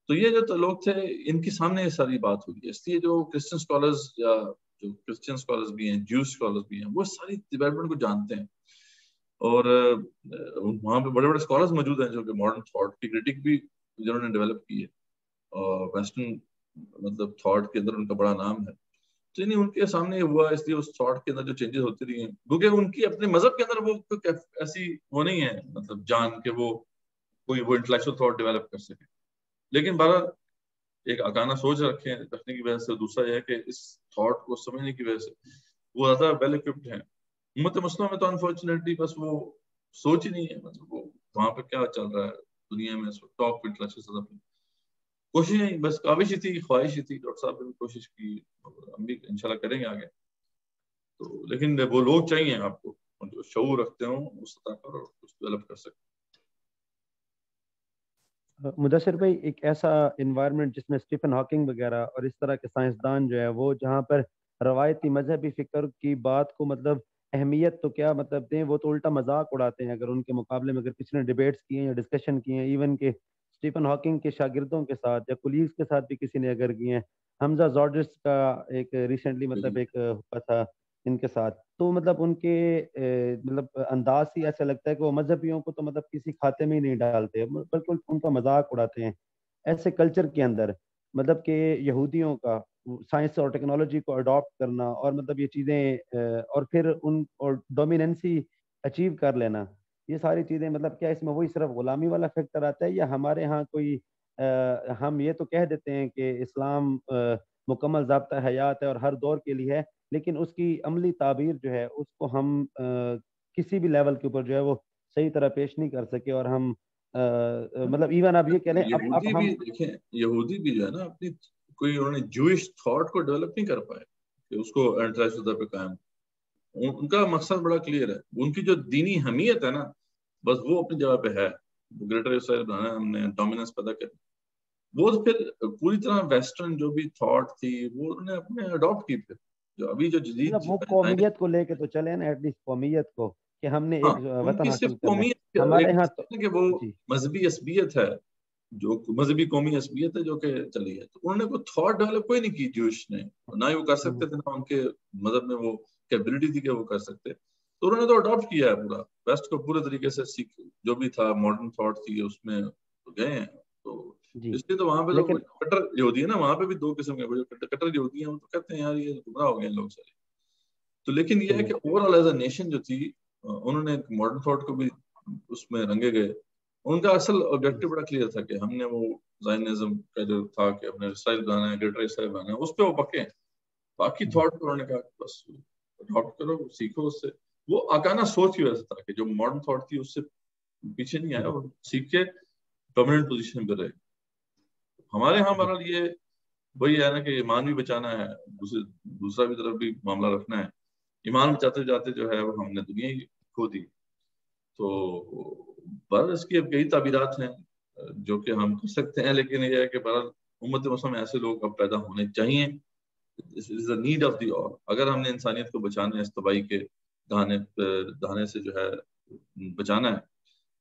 تو یہ جو لوگ تھے ان کے سامنے یہ ساری بات ہوئی ہے. اس لیے جو کرسچن اسکالرز یا جو کرسچن اسکالرز بھی ہیں, جیوز اسکالرز بھی ہیں, وہ ساری ڈیولپمنٹ کو جانتے ہیں. اور وہاں پہ بڑے بڑے اسکالرز موجود ہیں جو کہ ماڈرن تھاٹ کی کریٹک بھی جنہوں نے ڈیولپ کی ہے, اور ویسٹرن مطلب تھاٹ کے اندر ان کا بڑا نام ہے. تو یعنی ان کے سامنے ہوا, اس لیے اس تھاٹ کے اندر جو چینجز ہوتی رہی ہیں, کیونکہ ان کی اپنے مذہب کے اندر وہ ایسی وہ نہیں ہے مطلب جان کہ وہ کوئی وہ انٹلیکچوئل تھاٹ ڈیولپ کر سکے. لیکن بہرحال ایک اکانا سوچ رکھنے کی وجہ سے, دوسرا یہ ہے کہ اس تھاٹ کو سمجھنے کی وجہ سے وہ زیادہ ویل ایکوپڈ ہیں. امت مسلمہ میں تو انفارچونیٹلی بس وہ سوچ ہی نہیں ہے, مطلب وہ وہاں پہ کیا چل رہا ہے دنیا میں ٹاپ انٹلیکچوئل کوشش نہیں, بس کاوش ہی تھی, خواہش ہی تھی. ڈاکٹر صاحب نے بھی کوشش کی, ہم بھی انشاءاللہ کریں گے آگے. تو لیکن وہ لوگ چاہیے آپ کو جو شعور رکھتے ہوں اس سطح پر اس ڈیولپ کر سکتے. مدثر بھائی, ایک ایسا انوائرمنٹ جس میں اسٹیفن ہاکنگ وغیرہ اور اس طرح کے سائنسدان جو ہے وہ جہاں پر روایتی مذہبی فکر کی بات کو مطلب اہمیت تو کیا مطلب دیں, وہ تو الٹا مذاق اڑاتے ہیں. اگر ان کے مقابلے میں اگر کسی نے ڈیبیٹس کیے ہیں یا ڈسکشن کیے ہیں, ایون کہ اسٹیفن ہاکنگ کے شاگردوں کے ساتھ یا کولیگز کے ساتھ بھی کسی نے اگر کیے ہیں, حمزہ زوڈرس کا ایک ریسنٹلی مطلب ایک ہوا تھا ان کے ساتھ, تو مطلب ان کے مطلب انداز ہی ایسا لگتا ہے کہ وہ مذہبیوں کو تو مطلب کسی کھاتے میں ہی نہیں ڈالتے, بالکل ان کا مذاق اڑاتے ہیں. ایسے کلچر کے اندر مطلب کہ یہودیوں کا سائنس اور ٹیکنالوجی کو اڈاپٹ کرنا اور مطلب یہ چیزیں اور پھر ان اور ڈومیننسی اچیو کر لینا, یہ ساری چیزیں مطلب کیا اس میں وہی صرف غلامی والا فیکٹر آتا ہے, یا ہمارے ہاں کوئی ہم یہ تو کہہ دیتے ہیں کہ اسلام مکمل ضابطہ حیات ہے اور ہر دور کے لیے ہے, لیکن اس کی عملی تعبیر جو ہے اس کو ہم کسی بھی لیول کے اوپر جو ہے وہ صحیح طرح پیش نہیں کر سکے. اور ہم مطلب ایون آپ یہ کہہ لیں اب ہم دیکھیں یہودی بھی جو ہے نا اپنی کوئی انہوں نے جوئش تھاٹ کو ڈیولپ نہیں کر پائے کہ اس کو انٹرا شدہ پہ قائم. ان کا مقصد بڑا کلیئر ہے. ان کی جو دینی حمیت ہے نا بس وہ اپنی جگہ پہ ہے. گریٹر اسرائیل ہم نے ڈومیننس پیدا کر وہ پھر پوری طرح ویسٹرن جو بھی تھاٹ تھی وہ انہوں نے اپنے اڈاپٹ کی. پھر جو ابھی جو جدید وہ قومیت کو لے کے تو چلے نا, ایٹ لیسٹ قومیت کو کہ ہم نے ایک ان وطن کی حاصل صرف کرنا ہے. قومیت ہمارے یہاں تو کہ وہ مذہبی عصبیت ہے, جو مذہبی قومی عصبیت ہے جو کہ چلی ہے. تو انہوں نے کوئی تھاٹ ڈیولپ کوئی نہیں کی جوش نے, نہ ہی وہ کر سکتے تھے, نہ ان کے مذہب میں وہ کیپبلٹی تھی کہ وہ کر سکتے. تو انہوں نے تو اڈاپٹ کیا ہے پورا ویسٹ کو پورے طریقے سے سیکھ, جو بھی تھا ماڈرن تھاٹ تھی اس میں گئے ہیں. تو اس لیے تو وہاں پہ جو کٹر یہودی ہے نا وہاں پہ بھی دو قسم کے جو کٹر یہودی ہیں وہ تو کہتے ہیں یار یہ گمراہ ہو گئے ہیں لوگ سارے. تو لیکن یہ ہے کہ over all as a nation جو تھی انہوں نے ماڈرن تھاٹ کو بھی اس میں رنگے گئے. ان کا اصل آبجیکٹو بڑا کلیئر تھا کہ ہم نے وہ زائنزم کا جو تھا کہ اپنے اسرائیل بنانا ہے, گریٹر اسرائیل بنانا ہے, اس پہ وہ پکے ہیں. باقی تھاٹ کو انہوں نے کہا بس اڈاپٹ کرو, سیکھو اس سے. وہ آکانا سوچ کی وجہ سے تھا کہ جو ماڈرن تھاٹ تھی اس سے پیچھے نہیں آیا, اور سیکھ کے ڈومیننٹ پوزیشن پہ رہے. ہمارے یہاں ہمارا یہ وہی ہے نا کہ ایمان بھی بچانا ہے, دوسرا بھی طرف بھی معاملہ رکھنا ہے. ایمان بچاتے جاتے جو ہے وہ ہم نے دنیا ہی کھو دی. تو بہرحال اس کی اب کئی تعبیرات ہیں جو کہ ہم کر سکتے ہیں, لیکن یہ ہے کہ بہرحال امت مسلمہ میں ایسے لوگ اب پیدا ہونے چاہیے. نیڈ آف دی اور اگر ہم نے انسانیت کو بچانا ہے, اس تباہی کے دہانے سے جو ہے بچانا ہے,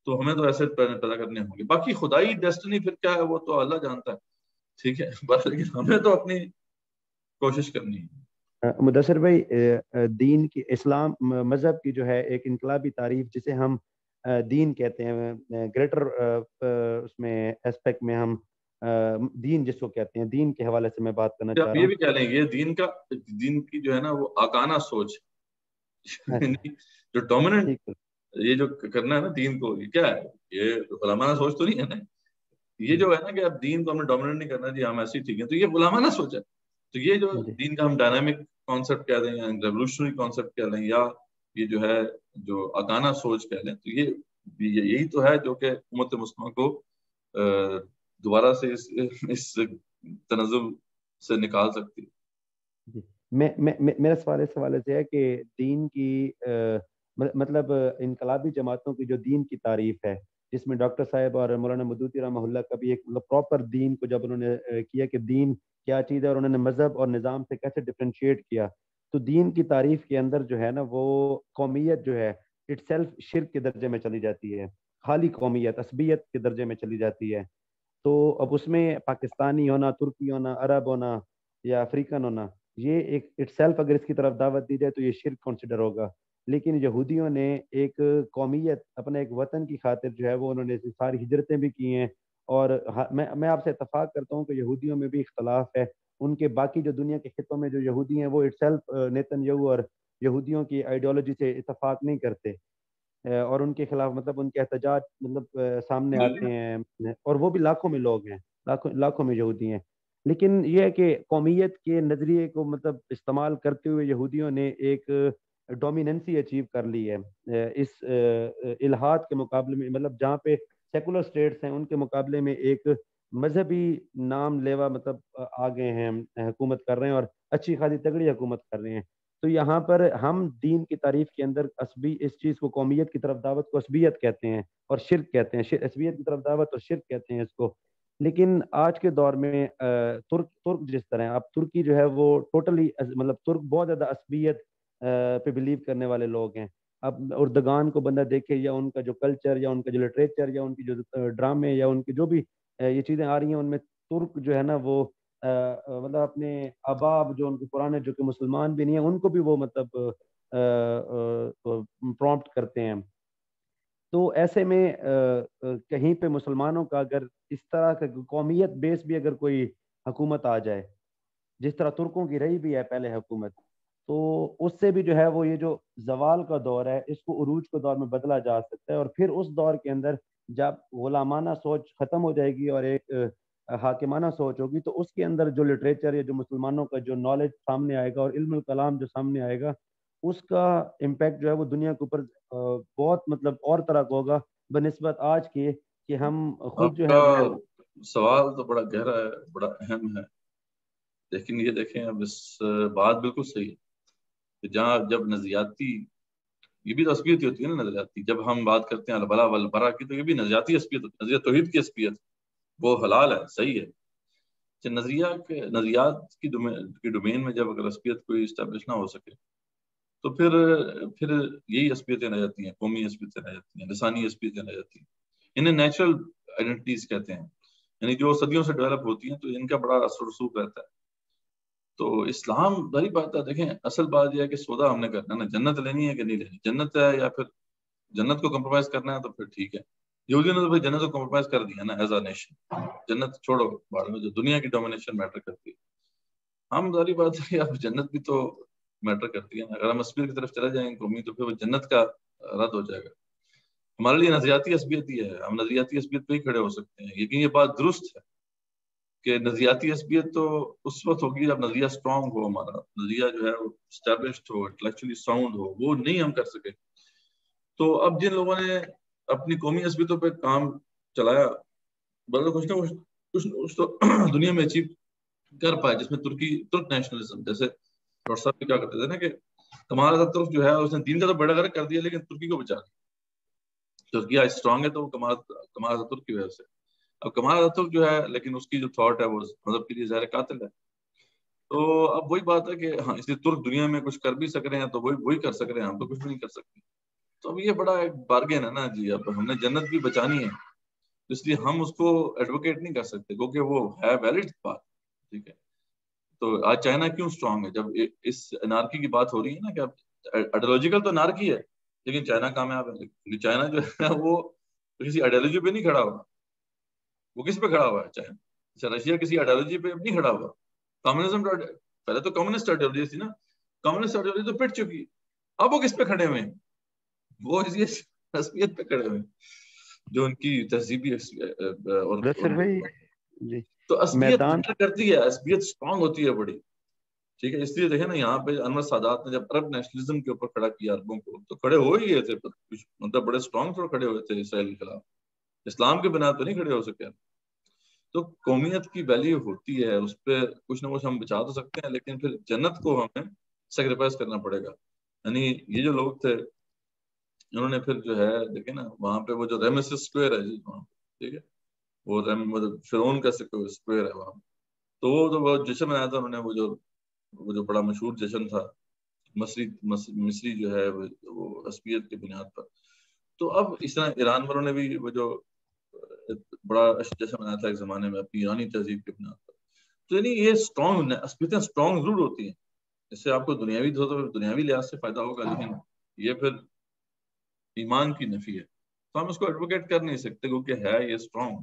تو ہمیں تو ایسے پیدا کرنے ہوں گے. باقی خدائی ڈیسٹنی پھر کیا ہے وہ تو اللہ جانتا ہے, ٹھیک ہے, بس لیکن ہمیں تو اپنی کوشش کرنی ہے. مدثر بھائی, دین کی اسلام مذہب کی جو ہے ایک انقلابی تعریف جسے ہم دین کہتے ہیں, گریٹر اس میں اسپیکٹ میں ہم دین جس کو کہتے ہیں, دین کے حوالے سے میں بات کرنا چاہ رہا ہوں. یہ بھی کہہ لیں یہ دین کی جو ہے نا وہ آکانا سوچ جو ڈومیننٹ یہ جو کرنا ہے نا دین کو, یہ کیا ہے, یہ غلامانہ سوچ تو نہیں ہے نا. یہ جو ہے نا کہ اب دین کو ہم نے ڈومیننٹ نہیں کرنا جی ہم ایسے ہی ٹھیک ہے, تو یہ غلامانہ سوچ ہے. تو یہ جو دین کا ہم ڈائنامک کانسیپٹ کہہ دیں یا ریولوشنری کانسیپٹ کہہ لیں یا یہ جو ہے جو آکانا سوچ کہہ لیں, تو یہی تو ہے جو کہ امت مسلمہ کو دوبارہ سے اس تنزل سے نکال سکتی ہے. میرا سوال اس حوالے سے ہے کہ دین کی مطلب انقلابی جماعتوں کی جو دین کی تعریف ہے, جس میں ڈاکٹر صاحب اور مولانا مودودی رحمہ اللہ کا بھی ایک مطلب پراپر دین کو جب انہوں نے کیا کہ دین کیا چیز ہے اور انہوں نے مذہب اور نظام سے کیسے ڈفرینشیٹ کیا, تو دین کی تعریف کے اندر جو ہے نا وہ قومیت جو ہے اٹ سیلف شرک کے درجے میں چلی جاتی ہے, خالی قومیت عصبیت کے درجے میں چلی جاتی ہے. تو اب اس میں پاکستانی ہونا, ترکی ہونا, عرب ہونا یا افریقن ہونا, یہ ایک اٹ سیلف اگر اس کی طرف دعوت دی جائے تو یہ شرک کنسیڈر ہوگا. لیکن یہودیوں نے ایک قومیت اپنے ایک وطن کی خاطر جو ہے وہ انہوں نے ساری ہجرتیں بھی کی ہیں. اور میں آپ سے اتفاق کرتا ہوں کہ یہودیوں میں بھی اختلاف ہے. ان کے باقی جو دنیا کے خطوں میں جو یہودی ہیں وہ اٹ سیلف نیتن یہو اور یہودیوں کی آئیڈیالوجی سے اتفاق نہیں کرتے, اور ان کے خلاف مطلب ان کے احتجاج مطلب سامنے آتے ہیں, اور وہ بھی لاکھوں میں لوگ ہیں, لاکھوں میں یہودی ہیں. لیکن یہ ہے کہ قومیت کے نظریے کو مطلب استعمال کرتے ہوئے یہودیوں نے ایک ڈومیننسی اچیو کر لی ہے اس الہاد کے مقابلے میں, مطلب جہاں پہ سیکولر اسٹیٹس ہیں ان کے مقابلے میں ایک مذہبی نام لیوا مطلب آگے ہیں, حکومت کر رہے ہیں اور اچھی خاصی تگڑی حکومت کر رہے ہیں. تو یہاں پر ہم دین کی تعریف کے اندر عصبی اس چیز کو قومیت کی طرف دعوت کو عصبیت کہتے ہیں اور شرک کہتے ہیں, عصبیت کی طرف دعوت اور شرک کہتے ہیں اس کو. لیکن آج کے دور میں ترک جس طرح اب ترکی جو ہے وہ ٹوٹلی مطلب ترک بہت زیادہ عصبیت پہ بلیو کرنے والے لوگ ہیں. اب اردگان کو بندہ دیکھے یا ان کا جو کلچر یا ان کا جو لٹریچر یا ان کی جو ڈرامے یا ان کی جو بھی یہ چیزیں آ رہی ہیں ان میں ترک جو ہے نا وہ مطلب اپنے اباب جو ان کے پرانے جو کہ مسلمان بھی نہیں ہیں ان کو بھی وہ مطلب پرومپٹ کرتے ہیں. تو ایسے میں کہیں پہ مسلمانوں کا اگر اس طرح کا قومیت بیس بھی اگر کوئی حکومت آ جائے جس طرح ترکوں کی رہی بھی ہے پہلے حکومت, تو اس سے بھی جو ہے وہ یہ جو زوال کا دور ہے اس کو عروج کے دور میں بدلا جا سکتا ہے. اور پھر اس دور کے اندر جب غلامانہ سوچ ختم ہو جائے گی اور ایک حاکمانہ سوچ ہوگی تو اس کے اندر جو لٹریچر یا جو مسلمانوں کا جو نالج سامنے آئے گا اور علم الکلام جو سامنے آئے گا اس کا امپیکٹ جو ہے وہ دنیا کے اوپر بہت مطلب اور طرح کا ہوگا بنسبت آج کے کہ ہم خود جو ہے وہ سوال تو بڑا گہرا ہے, بڑا اہم ہے, لیکن یہ دیکھیں اب اس بات بالکل صحیح ہے کہ جہاں جب نظریاتی, یہ بھی تو عصبیت ہوتی ہے نا نظریاتی, جب ہم بات کرتے ہیں البلا والبرا کی تو یہ بھی نظریاتی عصبیت ہوتی ہے, نظریہ توحید کی عصبیت, وہ حلال ہے, صحیح ہے. نظریات کی ڈومین میں جب اگر عصبیت کوئی اسٹیبلش نہ ہو سکے تو پھر یہی عصبیتیں رہ جاتی ہیں, قومی عصبیتیں رہ جاتی ہیں, لسانی عصبیتیں رہ جاتی ہیں. انہیں نیچرل آئیڈینٹیز کہتے ہیں, یعنی جو صدیوں سے ڈیولپ ہوتی ہیں, تو ان کا بڑا اثر رسوخ رہتا ہے. تو اسلام بڑی بات ہے, دیکھیں اصل بات یہ ہے کہ سودا ہم نے کرنا ہے نا, جنت لینی ہے کہ نہیں لینی, جنت ہے یا پھر جنت کو کمپرومائز کرنا ہے تو پھر ٹھیک ہے. یہودیوں نے تو پھر جنت کو کمپرومائز کر دیا نا ایز اے نیشن, جنت چھوڑو بعد میں, جو دنیا کی ڈومینیشن میٹر کرتی ہے. ہم ظاہری بات ہے کہ اب جنت بھی تو میٹر کرتی ہے نا, اگر ہم عصبیت کی طرف چلے جائیں گے قومی تو پھر وہ جنت کا رد ہو جائے گا. ہمارے لیے نظریاتی عصبیت ہی ہے, ہم نظریاتی عصبیت پہ ہی کھڑے ہو سکتے ہیں. لیکن یہ بات درست ہے کہ نظریاتی عصبیت تو اس وقت ہوگی جب نظریہ اسٹرانگ ہو, ہمارا نظریہ جو ہے وہ اسٹیبلشڈ ہو, انٹلیکچولی ساؤنڈ ہو. وہ نہیں ہم کر سکے. تو اب جن لوگوں نے اپنی قومی عصبیتوں پہ کام چلایا, بلکہ کچھ تو دنیا میں اچیو کر پائے, جس میں ترک نیشنلزم, جیسے ڈاکٹر صاحب بھی کیا کرتے تھے نا کہ کمال اتاتürk جو ہے اس نے دین کا تو بیڑا غرق کر دیا لیکن ترکی کو بچا دیا. ترکی آج اسٹرانگ ہے تو وہ کمال اتاتürk کی وجہ سے. اب کمال اتاتürk جو ہے لیکن اس کی جو تھاٹ ہے وہ مذہب کے لیے ظاہر قاتل ہے. تو اب وہی بات ہے کہ ہاں اس لیے ترک دنیا میں کچھ کر بھی سک رہے ہیں تو وہی کر سک رہے ہیں, ہم تو کچھ بھی نہیں کر سکتے. تو اب یہ بڑا ایک بارگین ہے نا جی, اب ہم نے جنت بھی بچانی ہے, اس لیے ہم اس کو ایڈوکیٹ نہیں کر سکتے کیونکہ وہ ہے ویلڈ بات. ٹھیک ہے, تو آج چائنا کیوں اسٹرانگ ہے جب اس انارکی کی بات ہو رہی ہے نا, کہ اب آئیڈیولوجیکل تو انارکی ہے لیکن چائنا کامیاب ہے. کیونکہ چائنا جو ہے وہ کسی آئیڈیولوجی پہ نہیں کھڑا ہوا. وہ کس پہ کھڑا ہوا ہے چائنا؟ رشیا کسی آئیڈیولوجی پہ نہیں کھڑا ہوا. کمیونزم پہلے تو کمیونسٹ آئیڈیولوجی تھی نا, کمیونسٹ آئیڈیولوجی تو پٹ چکی. اب وہ کس پہ کھڑے ہوئے ہیں؟ وہ اسی عصبیت پہ کھڑے ہوئے ہیں جو ان کی تہذیبی اور تو عصبیت میٹر کرتی ہے, عصبیت اسٹرانگ ہوتی ہے بڑی. ٹھیک ہے, اس لیے دیکھیں نا یہاں پہ انور سادات نے جب عرب نیشنلزم کے اوپر کھڑا کیا عربوں کو, تو کھڑے ہو ہی گئے تھے, مطلب بڑے اسٹرانگ طور کھڑے ہوئے تھے اسرائیل کے خلاف. اسلام کے بنا پہ نہیں کھڑے ہو سکے. تو قومیت کی ویلیو ہوتی ہے, اس پہ کچھ نہ کچھ ہم بچا تو سکتے ہیں, لیکن پھر جنت کو ہمیں سیکریفائس کرنا پڑے گا. یعنی یہ جو لوگ تھے انہوں نے پھر جو ہے دیکھیں نا وہاں پہ وہ جو ریمیسس اسکوائر ہے جی وہاں, ٹھیک ہے, وہ فرعون کا اسکوائر ہے وہاں, تو وہ جشن منایا تھا انہوں نے, وہ جو بڑا مشہور جشن تھا مصری جو ہے وہ عصبیت کی بنیاد پر. تو اب اس طرح ایران والوں نے بھی وہ جو بڑا جشن منایا تھا ایک زمانے میں اپنی ایرانی تہذیب کی بنیاد پر. تو یعنی یہ اسٹرانگ عصبیتیں اسٹرانگ ضرور ہوتی ہیں, اس سے آپ کو دنیاوی لحاظ سے فائدہ ہوگا, لیکن یہ پھر ایمان کی نفی ہے. تو ہم اس کو ایڈوکیٹ کر نہیں سکتے کیونکہ ہے یہ اسٹرانگ,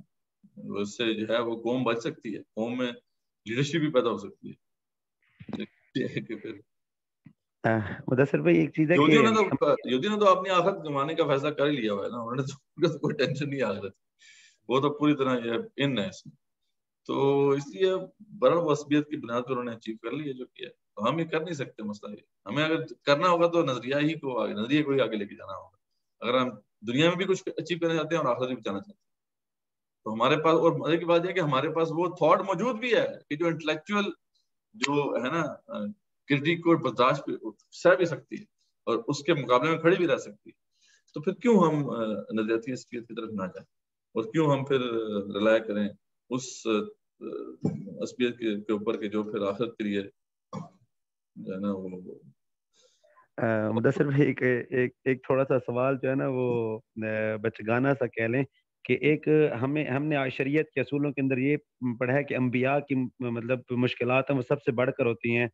اس سے جو ہے وہ قوم بچ سکتی ہے, قوم میں لیڈرشپ بھی پیدا ہو سکتی ہے. مدثر بھائی ایک چیز ہے کہ یہودیوں نے تو اپنی آخرت کمانے کا فیصلہ کر ہی لیا ہوا ہے نا, انہوں نے تو کوئی ٹینشن نہیں آخرت, وہ تو پوری طرح ان ہے اس میں. تو اس لیے برابر عصبیت کی بنیاد پر انہوں نے اچیو کر لی ہے جو کیا ہے. تو ہم یہ کر نہیں سکتے مسئلہ یہ, ہمیں اگر کرنا ہوگا تو نظریے کو ہی آگے لے کے جانا ہوگا. اگر ہم دنیا میں بھی کچھ اچیو کرنا چاہتے ہیں اور آخرت بھی جانا چاہتے ہیں تو ہمارے پاس, اور مزے کی بات یہ کہ ہمارے پاس وہ تھاٹ موجود بھی ہے کہ جو انٹلیکچوئل جو ہے نا کرٹیک کو برداشت سہ بھی سکتی ہے اور اس کے مقابلے میں کھڑی بھی رہ سکتی ہے. تو پھر کیوں ہم نظریاتی عصبیت کی طرف نہ جائیں, اور کیوں ہم پھر ریلائے کریں اس عصبیت کے اوپر کہ جو پھر آخرت کے لیے جو ہے نا وہ. مدثر بھائی ایک تھوڑا سا سوال جو ہے نا وہ بچگانہ سا کہہ لیں کہ ایک ہم نے شریعت کے اصولوں کے اندر یہ پڑھا ہے کہ انبیاء کی مطلب مشکلات ہیں وہ سب سے بڑھ کر ہوتی ہیں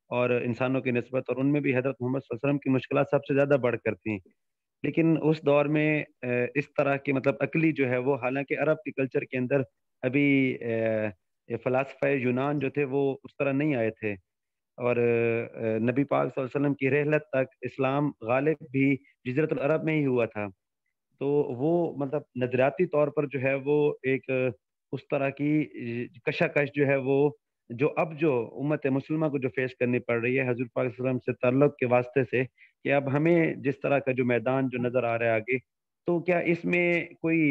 اور انسانوں کی نسبت, اور ان میں بھی حضرت محمد صلی اللہ علیہ وسلم کی مشکلات سب سے زیادہ بڑھ کر تھیں. لیکن اس دور میں اس طرح کی مطلب عقلی جو ہے وہ, حالانکہ عرب کے کلچر کے اندر ابھی فلاسفہ یونان جو تھے وہ اس طرح نہیں آئے تھے, اور نبی پاک صلی اللہ علیہ وسلم کی رحلت تک اسلام غالب بھی جزیرۃ العرب میں ہی ہوا تھا. تو وہ مطلب نظریاتی طور پر جو ہے وہ ایک اس طرح کی کشاکش جو ہے وہ جو امت مسلمہ کو جو فیس کرنی پڑ رہی ہے حضور پاک صلی اللہ علیہ وسلم سے تعلق کے واسطے سے، کہ اب ہمیں جس طرح کا جو میدان جو نظر آ رہا ہے آگے، تو کیا اس میں کوئی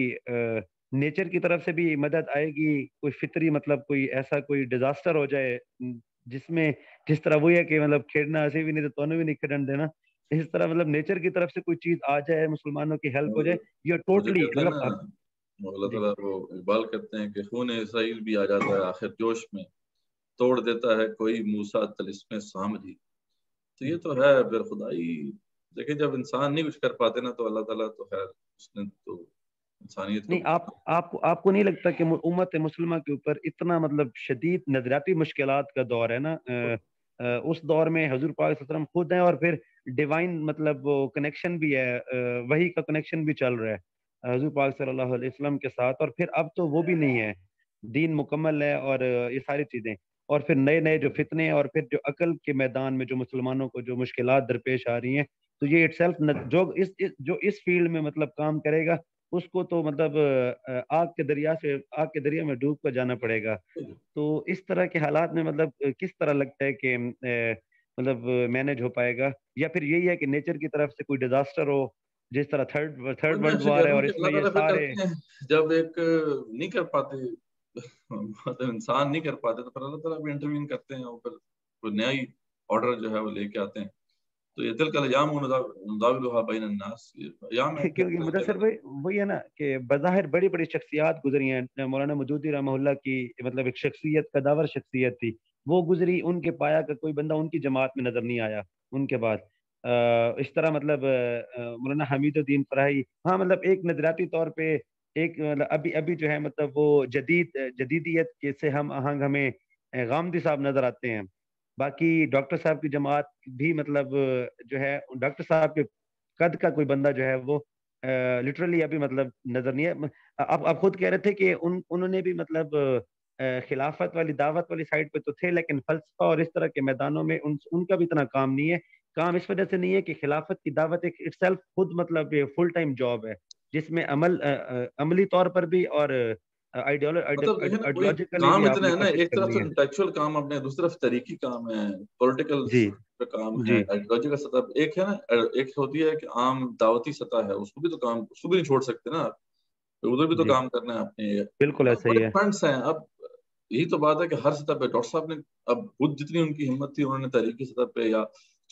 نیچر کی طرف سے بھی مدد آئے گی، کوئی فطری مطلب کوئی ایسا کوئی ڈیزاسٹر ہو جائے جس طرح وہ ہے کہ مطلب کھیلنا ایسے بھی نہیں تو بھی نہیں کھیلنے دینا، اس طرح مطلب نیچر کی طرف سے کوئی چیز آ جائے، مسلمانوں کی ہیلپ ہو جائے، یہ مجھے ٹوٹلی کہتے ہیں نا مطلب اللہ جی تعالیٰ وہ اقبال کرتے ہیں کہ خون اسرائیل بھی آ جاتا ہے آخر جوش میں، توڑ دیتا ہے کوئی موسیٰ طلسم سامری. تو یہ تو ہے پھر خدائی. دیکھیں جب انسان نہیں کچھ کر پاتے نا تو اللہ تعالیٰ تو خیر اس نے تو انسانیت کو. نہیں، آپ کو نہیں لگتا کہ امت مسلمہ کے اوپر اتنا مطلب شدید نظریاتی مشکلات کا دور ہے نا، اس دور میں حضور پاک صلی اللہ علیہ وسلم خود ہیں، اور پھر ڈیوائن مطلب وہ کنیکشن بھی ہے، وہی کا کنیکشن بھی چل رہا ہے حضور پاک صلی اللہ علیہ وسلم کے ساتھ، اور پھر اب تو وہ بھی نہیں ہے، دین مکمل ہے اور یہ ساری چیزیں، اور پھر نئے نئے جو فتنے اور پھر جو عقل کے میدان میں جو مسلمانوں کو جو مشکلات درپیش آ رہی ہیں، تو یہ اٹ سیلف جو اس فیلڈ میں مطلب کام کرے گا اس کو تو مطلب آگ کے دریا میں ڈوب کر جانا پڑے گا. تو اس طرح کے حالات میں مطلب کس طرح لگتا ہے کہ مطلب مینج ہو پائے گا، یا پھر یہی ہے کہ نیچر کی طرف سے کوئی ڈیزاسٹر ہو جس طرح تھرڈ ورلڈ وار ہے اور اس میں یہ سارے جب ایک نہیں کر پاتے انسان نہیں کر پاتے تو پھر اللہ تعالیٰ بھی انٹروین کرتے ہیں اور پھر کوئی نیا ہی آرڈر جو ہے وہ لے کے آتے ہیں. تو یہ تلک الیام نداولها بین الناس، کیونکہ مدثر بھائی وہی ہے نا کہ بظاہر بڑی بڑی شخصیات گزری ہیں، مولانا مودودی رحمہ اللہ کی مطلب ایک شخصیت قداور شخصیت تھی، وہ گزری، ان کے پایا کا کوئی بندہ ان کی جماعت میں نظر نہیں آیا ان کے بعد. اس طرح مطلب مولانا حمید الدین فراہی، ہاں مطلب ایک نظریاتی طور پہ ایک ابھی جو ہے مطلب وہ جدیدیت کے سے ہم آہنگ ہمیں غامدی صاحب نظر آتے ہیں. باقی ڈاکٹر صاحب کی جماعت بھی مطلب جو ہے ڈاکٹر صاحب کے قد کا کوئی بندہ جو ہے وہ لٹرلی ابھی مطلب نظر نہیں ہے. آپ خود کہہ رہے تھے کہ انہوں نے بھی مطلب خلافت والی دعوت والی سائڈ پہ تو تھے، لیکن فلسفہ اور اس طرح کے میدانوں میں ان کا بھی اتنا کام نہیں ہے. کام اس وجہ سے نہیں ہے کہ خلافت کی دعوت ایک اٹ سیلف خود مطلب فل ٹائم جاب ہے، جس میں عملی طور پر بھی اور آئیڈیالوجیکلی کام بھی آپ اتنے نے ہیں نا، کوشش ایک طرف کرنی تو ہے. انٹلیکچوئل کام اپنے، دوسری طرف تاریخی کام ہے، پولیٹیکل جی کام ہے، جی آئیڈیالوجی کا سطح ایک ہے نا، ایک ہوتی ہے کہ عام دعوتی سطح ہے، اس کو بھی تو کام، اس کو بھی نہیں چھوڑ سکتے نا آپ، ادھر بھی تو جی کام کرنا ہے اپنے. بالکل ایسا ہی بڑے ہے. فرنٹس ہیں. اب یہی تو بات ہے کہ ہر سطح پہ ڈاکٹر صاحب نے اب خود جتنی ان کی ہمت تھی، انہوں نے تاریخی سطح پہ یا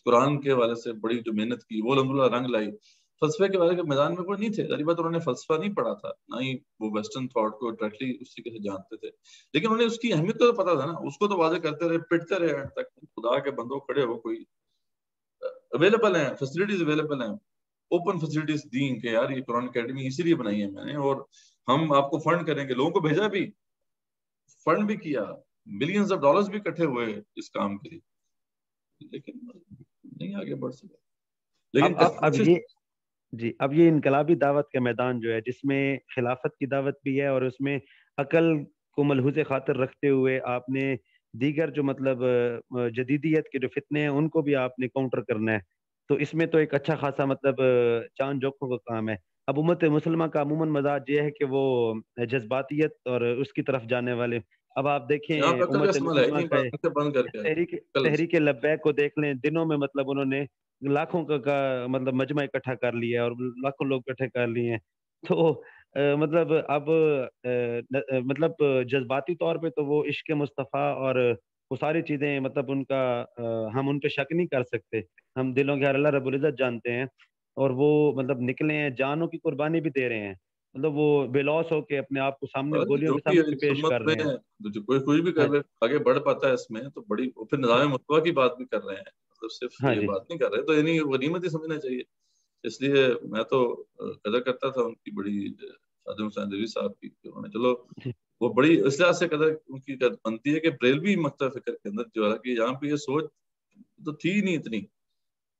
قرآن کے حوالے سے بڑی جو محنت کی وہ الحمدللہ رنگ لائی. فلسفے کے بارے کے میدان میں کوئی نہیں تھے، ظاہر بات انہوں نے فلسفہ نہیں پڑھا تھا، نہ ہی وہ ویسٹرن تھاٹ کو ڈائریکٹلی اس طریقے سے جانتے تھے، لیکن انہیں اس کی اہمیت تو پتا تھا نا، اس کو تو واضح کرتے رہے، پٹتے رہے اینڈ تک. خدا کے بندوں کھڑے ہو، کوئی اویلیبل ہیں، فیسلٹیز اویلیبل ہیں، اوپن فیسلٹیز دیں کہ یار یہ قرآن اکیڈمی اسی لیے بنائی ہے میں نے، اور ہم آپ کو فنڈ کریں گے، لوگوں کو بھیجا بھی، فنڈ بھی کیا، ملینز آف ڈالرز بھی اکٹھے ہوئے اس کام کے لیے، لیکن نہیں آگے بڑھ سکے. لیکن اب یہ انقلابی دعوت کا میدان جو ہے جس میں خلافت کی دعوت بھی ہے اور اس میں عقل کو ملحوظ خاطر رکھتے ہوئے آپ نے دیگر جو مطلب جدیدیت کے جو فتنے ہیں ان کو بھی آپ نے کاؤنٹر کرنا ہے، تو اس میں تو ایک اچھا خاصا مطلب چاند جوکھوں کا کام ہے. اب امت مسلمہ کا عموماً مزاج یہ ہے کہ وہ جذباتیت اور اس کی طرف جانے والے. اب آپ دیکھیں امت مسلمہ کا تحریک لبیک کو دیکھ لیں، دنوں میں مطلب انہوں نے لاکھوں کا مطلب مجمع اکٹھا کر لیا اور لاکھوں لوگ اکٹھے کر لیے ہیں. تو مطلب اب مطلب جذباتی طور پہ تو وہ عشق مصطفیٰ اور وہ ساری چیزیں مطلب ان کا ہم ان پہ شک نہیں کر سکتے، ہم دلوں کے اللہ رب العزت جانتے ہیں، اور وہ مطلب نکلے ہیں، جانوں کی قربانی بھی دے رہے ہیں، مطلب وہ بے لوث ہو کے اپنے آپ کو سامنے گولیوں کے سامنے پیش کر رہے ہیں. کوئی بھی آگے بڑھ پاتا ہے اس میں تو بڑی پھر نظام مطبع کی بات بھی کر رہے ہیں، مطلب صرف یہ بات نہیں کر رہے، تو یعنی غنیمت ہی سمجھنا چاہیے. اس لیے میں تو قدر کرتا تھا ان کی بڑی، خادم حسین رضوی صاحب کی، انہوں نے چلو وہ بڑی اس لحاظ سے قدر ان کی بنتی ہے کہ بریلوی مکتب فکر کے اندر جو ہے کہ یہاں پہ یہ سوچ تو تھی نہیں اتنی،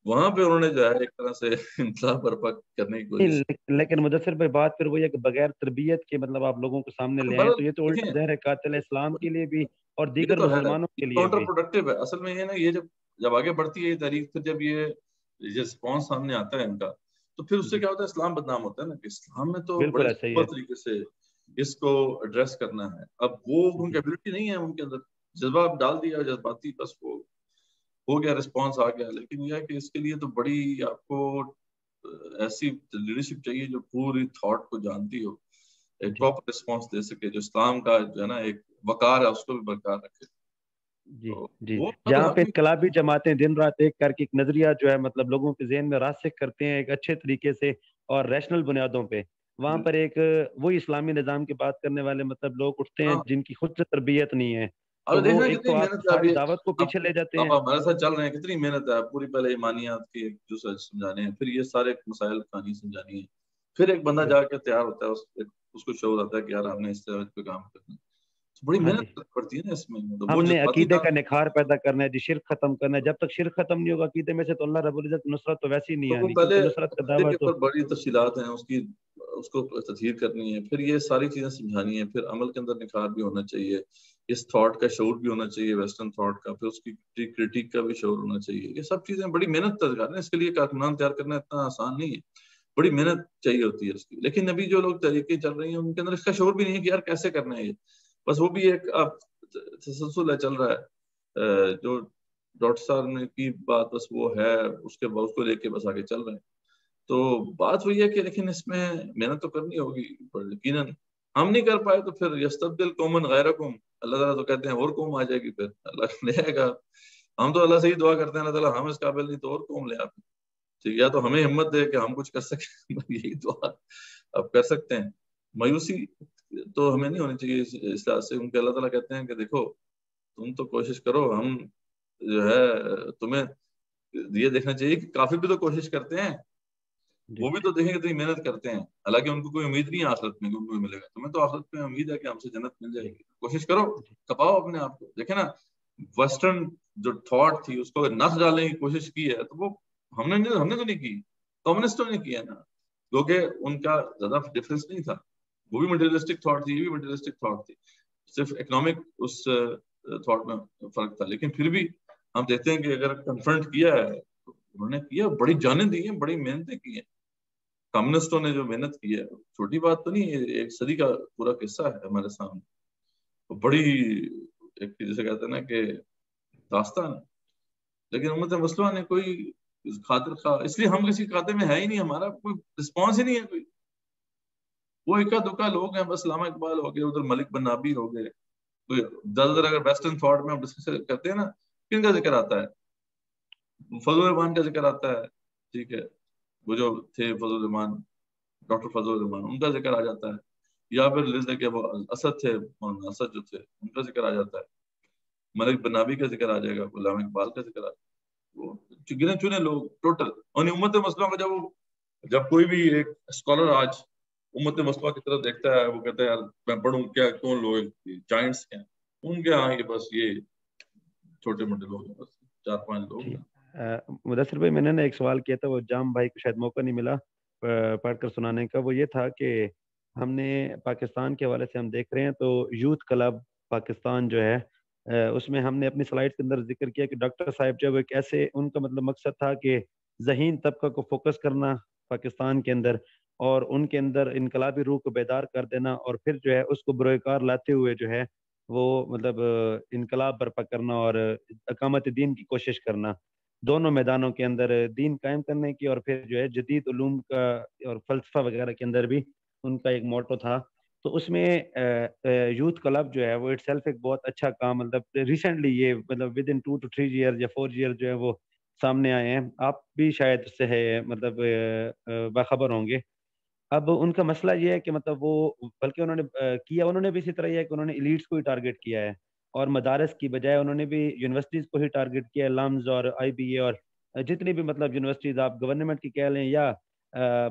وہاں پہ انہوں نے جو ہے ایک طرح سے انقلاب برپا کرنے کی کوشش. لیکن مدثر بھائی بات پھر وہی ہے کہ بغیر تربیت کے مطلب آپ لوگوں کو سامنے لے آئیں تو یہ تو الٹا زہر قاتل اسلام کے لیے بھی اور دیگر مسلمانوں کے لیے بھی کاؤنٹر پروڈکٹیو ہے. اصل میں یہ نا، یہ جب آگے بڑھتی ہے یہ تاریخ، پھر جب یہ رسپانس سامنے آتا ہے ان کا، تو پھر اس سے کیا ہوتا ہے، اسلام بدنام ہوتا ہے نا، کہ اسلام میں تو بڑے طریقے سے اس کو ایڈریس کرنا ہے. اب وہ ان کی ایبلٹی نہیں ہے ان کے اندر, جذبہ ڈال دیا جذباتی, بس وہ ہو گیا, رسپانس آ گیا. لیکن یہ ہے کہ اس کے لیے تو بڑی آپ کو ایسی لیڈرشپ چاہیے جو پوری تھاٹ کو جانتی ہو, ایک پراپر رسپانس دے سکے, جو اسلام کا جو ہے نا ایک وقار ہے اس کو بھی برقرار رکھے. جی جی, جہاں پہ انقلابی جماعتیں دن رات ایک کر کے ایک نظریہ جو ہے مطلب لوگوں کے ذہن میں راسخ کرتے ہیں ایک اچھے طریقے سے اور ریشنل بنیادوں پہ, وہاں پر ایک وہی اسلامی نظام کی بات کرنے والے مطلب لوگ اٹھتے ہیں جن کی خود سے تربیت نہیں ہے, تو وہ ایک تو آپ ساری دعوت کو پیچھے لے جاتے ہیں. اب ہمارے ساتھ چل رہے ہیں, کتنی محنت ہے پوری, پہلے ایمانیات کی ایک دوسرے سمجھانے ہیں, پھر یہ سارے مسائل کہانی سمجھانی ہے, پھر ایک بندہ جا کے تیار ہوتا ہے, اس کو شعور آتا ہے کہ یار ہم نے اس طرح پہ کام کرنا ہے. بڑی محنت پڑتی ہے نا اس میں. ہم نے عقیدے کا نکھار پیدا کرنا ہے جی, شرک ختم کرنا ہے. جب تک شرک ختم نہیں ہوگا عقیدے میں سے تو اللہ رب العزت نصرت تو ویسی نہیں آنی, کیونکہ نصرت کا دعویٰ تو بڑی تفصیلات ہیں اس کی, اس کو تطہیر کرنی ہے, پھر یہ ساری چیزیں سمجھانی ہے, پھر عمل کے اندر نکھار بھی ہونا چاہیے, اس تھاٹ کا شعور بھی ہونا چاہیے, ویسٹرن تھاٹ کا, پھر اس کی کرٹیک کا بھی شعور ہونا چاہیے. یہ سب چیزیں بڑی محنت درکار ہے. اس کے لیے کارکنان تیار کرنا اتنا آسان نہیں ہے, بڑی محنت چاہیے ہوتی ہے اس کی. لیکن ابھی جو لوگ طریقے چل رہی ہیں ان کے اندر اس کا شعور بھی نہیں ہے کہ یار کیسے کرنا ہے یہ, بس وہ بھی ایک تسلسل ہے چل رہا ہے. جو ڈاکٹر صاحب نے کی بات بس وہ ہے, اس کے بعد اس کو لے کے بس آگے چل رہے ہیں. تو بات وہی ہے کہ لیکن اس میں محنت تو کرنی ہوگی, یقیناً ہم نہیں کر پائے تو پھر یستبدل قوما غیرکم, اللہ تعالیٰ تو کہتے ہیں اور قوم آ جائے گی, پھر اللہ لے آئے گا. ہم تو اللہ سے ہی دعا کرتے ہیں, اللہ تعالیٰ ہم اس قابل نہیں تو اور قوم لے آتے, ٹھیک, یا تو ہمیں ہمت دے کہ ہم کچھ کر سکیں, یہی دعا اب کر سکتے ہیں. مایوسی تو ہمیں نہیں ہونی چاہیے اس لحاظ سے, کیونکہ اللہ تعالیٰ کہتے ہیں کہ دیکھو تم تو کوشش کرو, ہم جو ہے تمہیں یہ دیکھنا چاہیے کہ کافر بھی تو کوشش کرتے ہیں, وہ بھی تو دیکھیں کہ تم محنت کرتے ہیں, حالانکہ ان کو کوئی امید نہیں ہے آخرت میں کہ ان کو ملے گا, تمہیں تو آخرت میں امید ہے کہ ہم سے جنت مل جائے گی. کوشش کرو, کپاؤ اپنے آپ کو. دیکھیں نا ویسٹرن جو تھاٹ تھی اس کو نس ڈالنے کی کوشش کی ہے, تو وہ ہم نے تو نہیں کی, کمیونسٹوں نے کیا نا, کیونکہ ان کا زیادہ ڈفرینس نہیں تھا, وہ بھی مٹیریلسٹک تھاٹ تھی, یہ بھی مٹیریلسٹک تھاٹ تھی, صرف اکنامک اس تھاٹ میں فرق تھا. لیکن پھر بھی ہم دیکھتے ہیں کہ اگر کنفرنٹ کیا ہے تو انہوں نے کیا, بڑی جانیں دی ہیں, بڑی محنتیں کی ہیں. کمیونسٹوں نے جو محنت کی ہے چھوٹی بات تو نہیں ہے, ایک صدی کا پورا قصہ ہے ہمارے سامنے, بڑی ایک جیسے کہتے ہیں نا کہ داستان ہے. لیکن امت مسلمہ نے کوئی خاطر خواہ, اس لیے ہم کسی خاطر میں ہے ہی نہیں, ہمارا کوئی رسپانس ہی نہیں ہے کوئی. وہ اکا دکا لوگ ہیں بس, علامہ اقبال ہو گئے, ادھر ملک بن نابی ہو گئے. زیادہ تر اگر ویسٹرن تھاٹ میں ہم ڈسکس کرتے ہیں نا, کن کا ذکر آتا ہے؟ فضل الرحمان کا ذکر آتا ہے, ٹھیک ہے, وہ جو تھے فضل الرحمان, ڈاکٹر فضل الرحمان, ان کا ذکر آ جاتا ہے. یا پھر لے کے وہ اسد تھے, مولانا اسد جو تھے, ان کا ذکر آ جاتا ہے. ملک بن نابی کا ذکر آ جائے گا, علامہ اقبال کا ذکر آ جائے گا. وہ گنے چنے لوگ ٹوٹل. اور امت مسلمہ کا جب کوئی بھی ایک اسکالر آج امت مسلمہ کی طرف دیکھتا ہے, وہ کہتا ہے یار میں پڑھوں کیا, کون لوگ جائنٹس کیا, ان کے یہاں یہ بس یہ چھوٹے موٹے لوگ ہیں, بس 4-5 لوگ ہیں. مدثر بھائی, میں نے نا ایک سوال کیا تھا, وہ جام بھائی کو شاید موقع نہیں ملا پڑھ کر سنانے کا. وہ یہ تھا کہ ہم نے پاکستان کے حوالے سے ہم دیکھ رہے ہیں تو یوتھ کلب پاکستان جو ہے, اس میں ہم نے اپنی سلائڈ کے اندر ذکر کیا کہ ڈاکٹر صاحب جب ایک ایسے, ان کا مطلب مقصد تھا کہ ذہین طبقہ کو فوکس کرنا پاکستان کے اندر, اور ان کے اندر انقلابی روح کو بیدار کر دینا, اور پھر جو ہے اس کو بروئے کار لاتے ہوئے جو ہے وہ مطلب انقلاب برپا کرنا اور اقامت دین کی کوشش کرنا, دونوں میدانوں کے اندر دین قائم کرنے کی, اور پھر جو ہے جدید علوم کا اور فلسفہ وغیرہ کے اندر بھی ان کا ایک موٹو تھا. تو اس میں یوتھ کلب جو ہے وہ اٹ سیلف ایک بہت اچھا کام, مطلب ریسنٹلی یہ مطلب ود ان 2 to 3 years یا 4 years جو ہے وہ سامنے آئے ہیں. آپ بھی شاید اس سے ہے مطلب باخبر ہوں گے. اب ان کا مسئلہ یہ ہے کہ مطلب وہ بلکہ انہوں نے کیا, انہوں نے بھی اسی طرح یہ ہے کہ انہوں نے ایلیٹس کو ہی ٹارگٹ کیا ہے, اور مدارس کی بجائے انہوں نے بھی یونیورسٹیز کو ہی ٹارگٹ کیا ہے, لامز اور آئی بی اے اور جتنی بھی مطلب یونیورسٹیز آپ گورنمنٹ کی کہہ لیں یا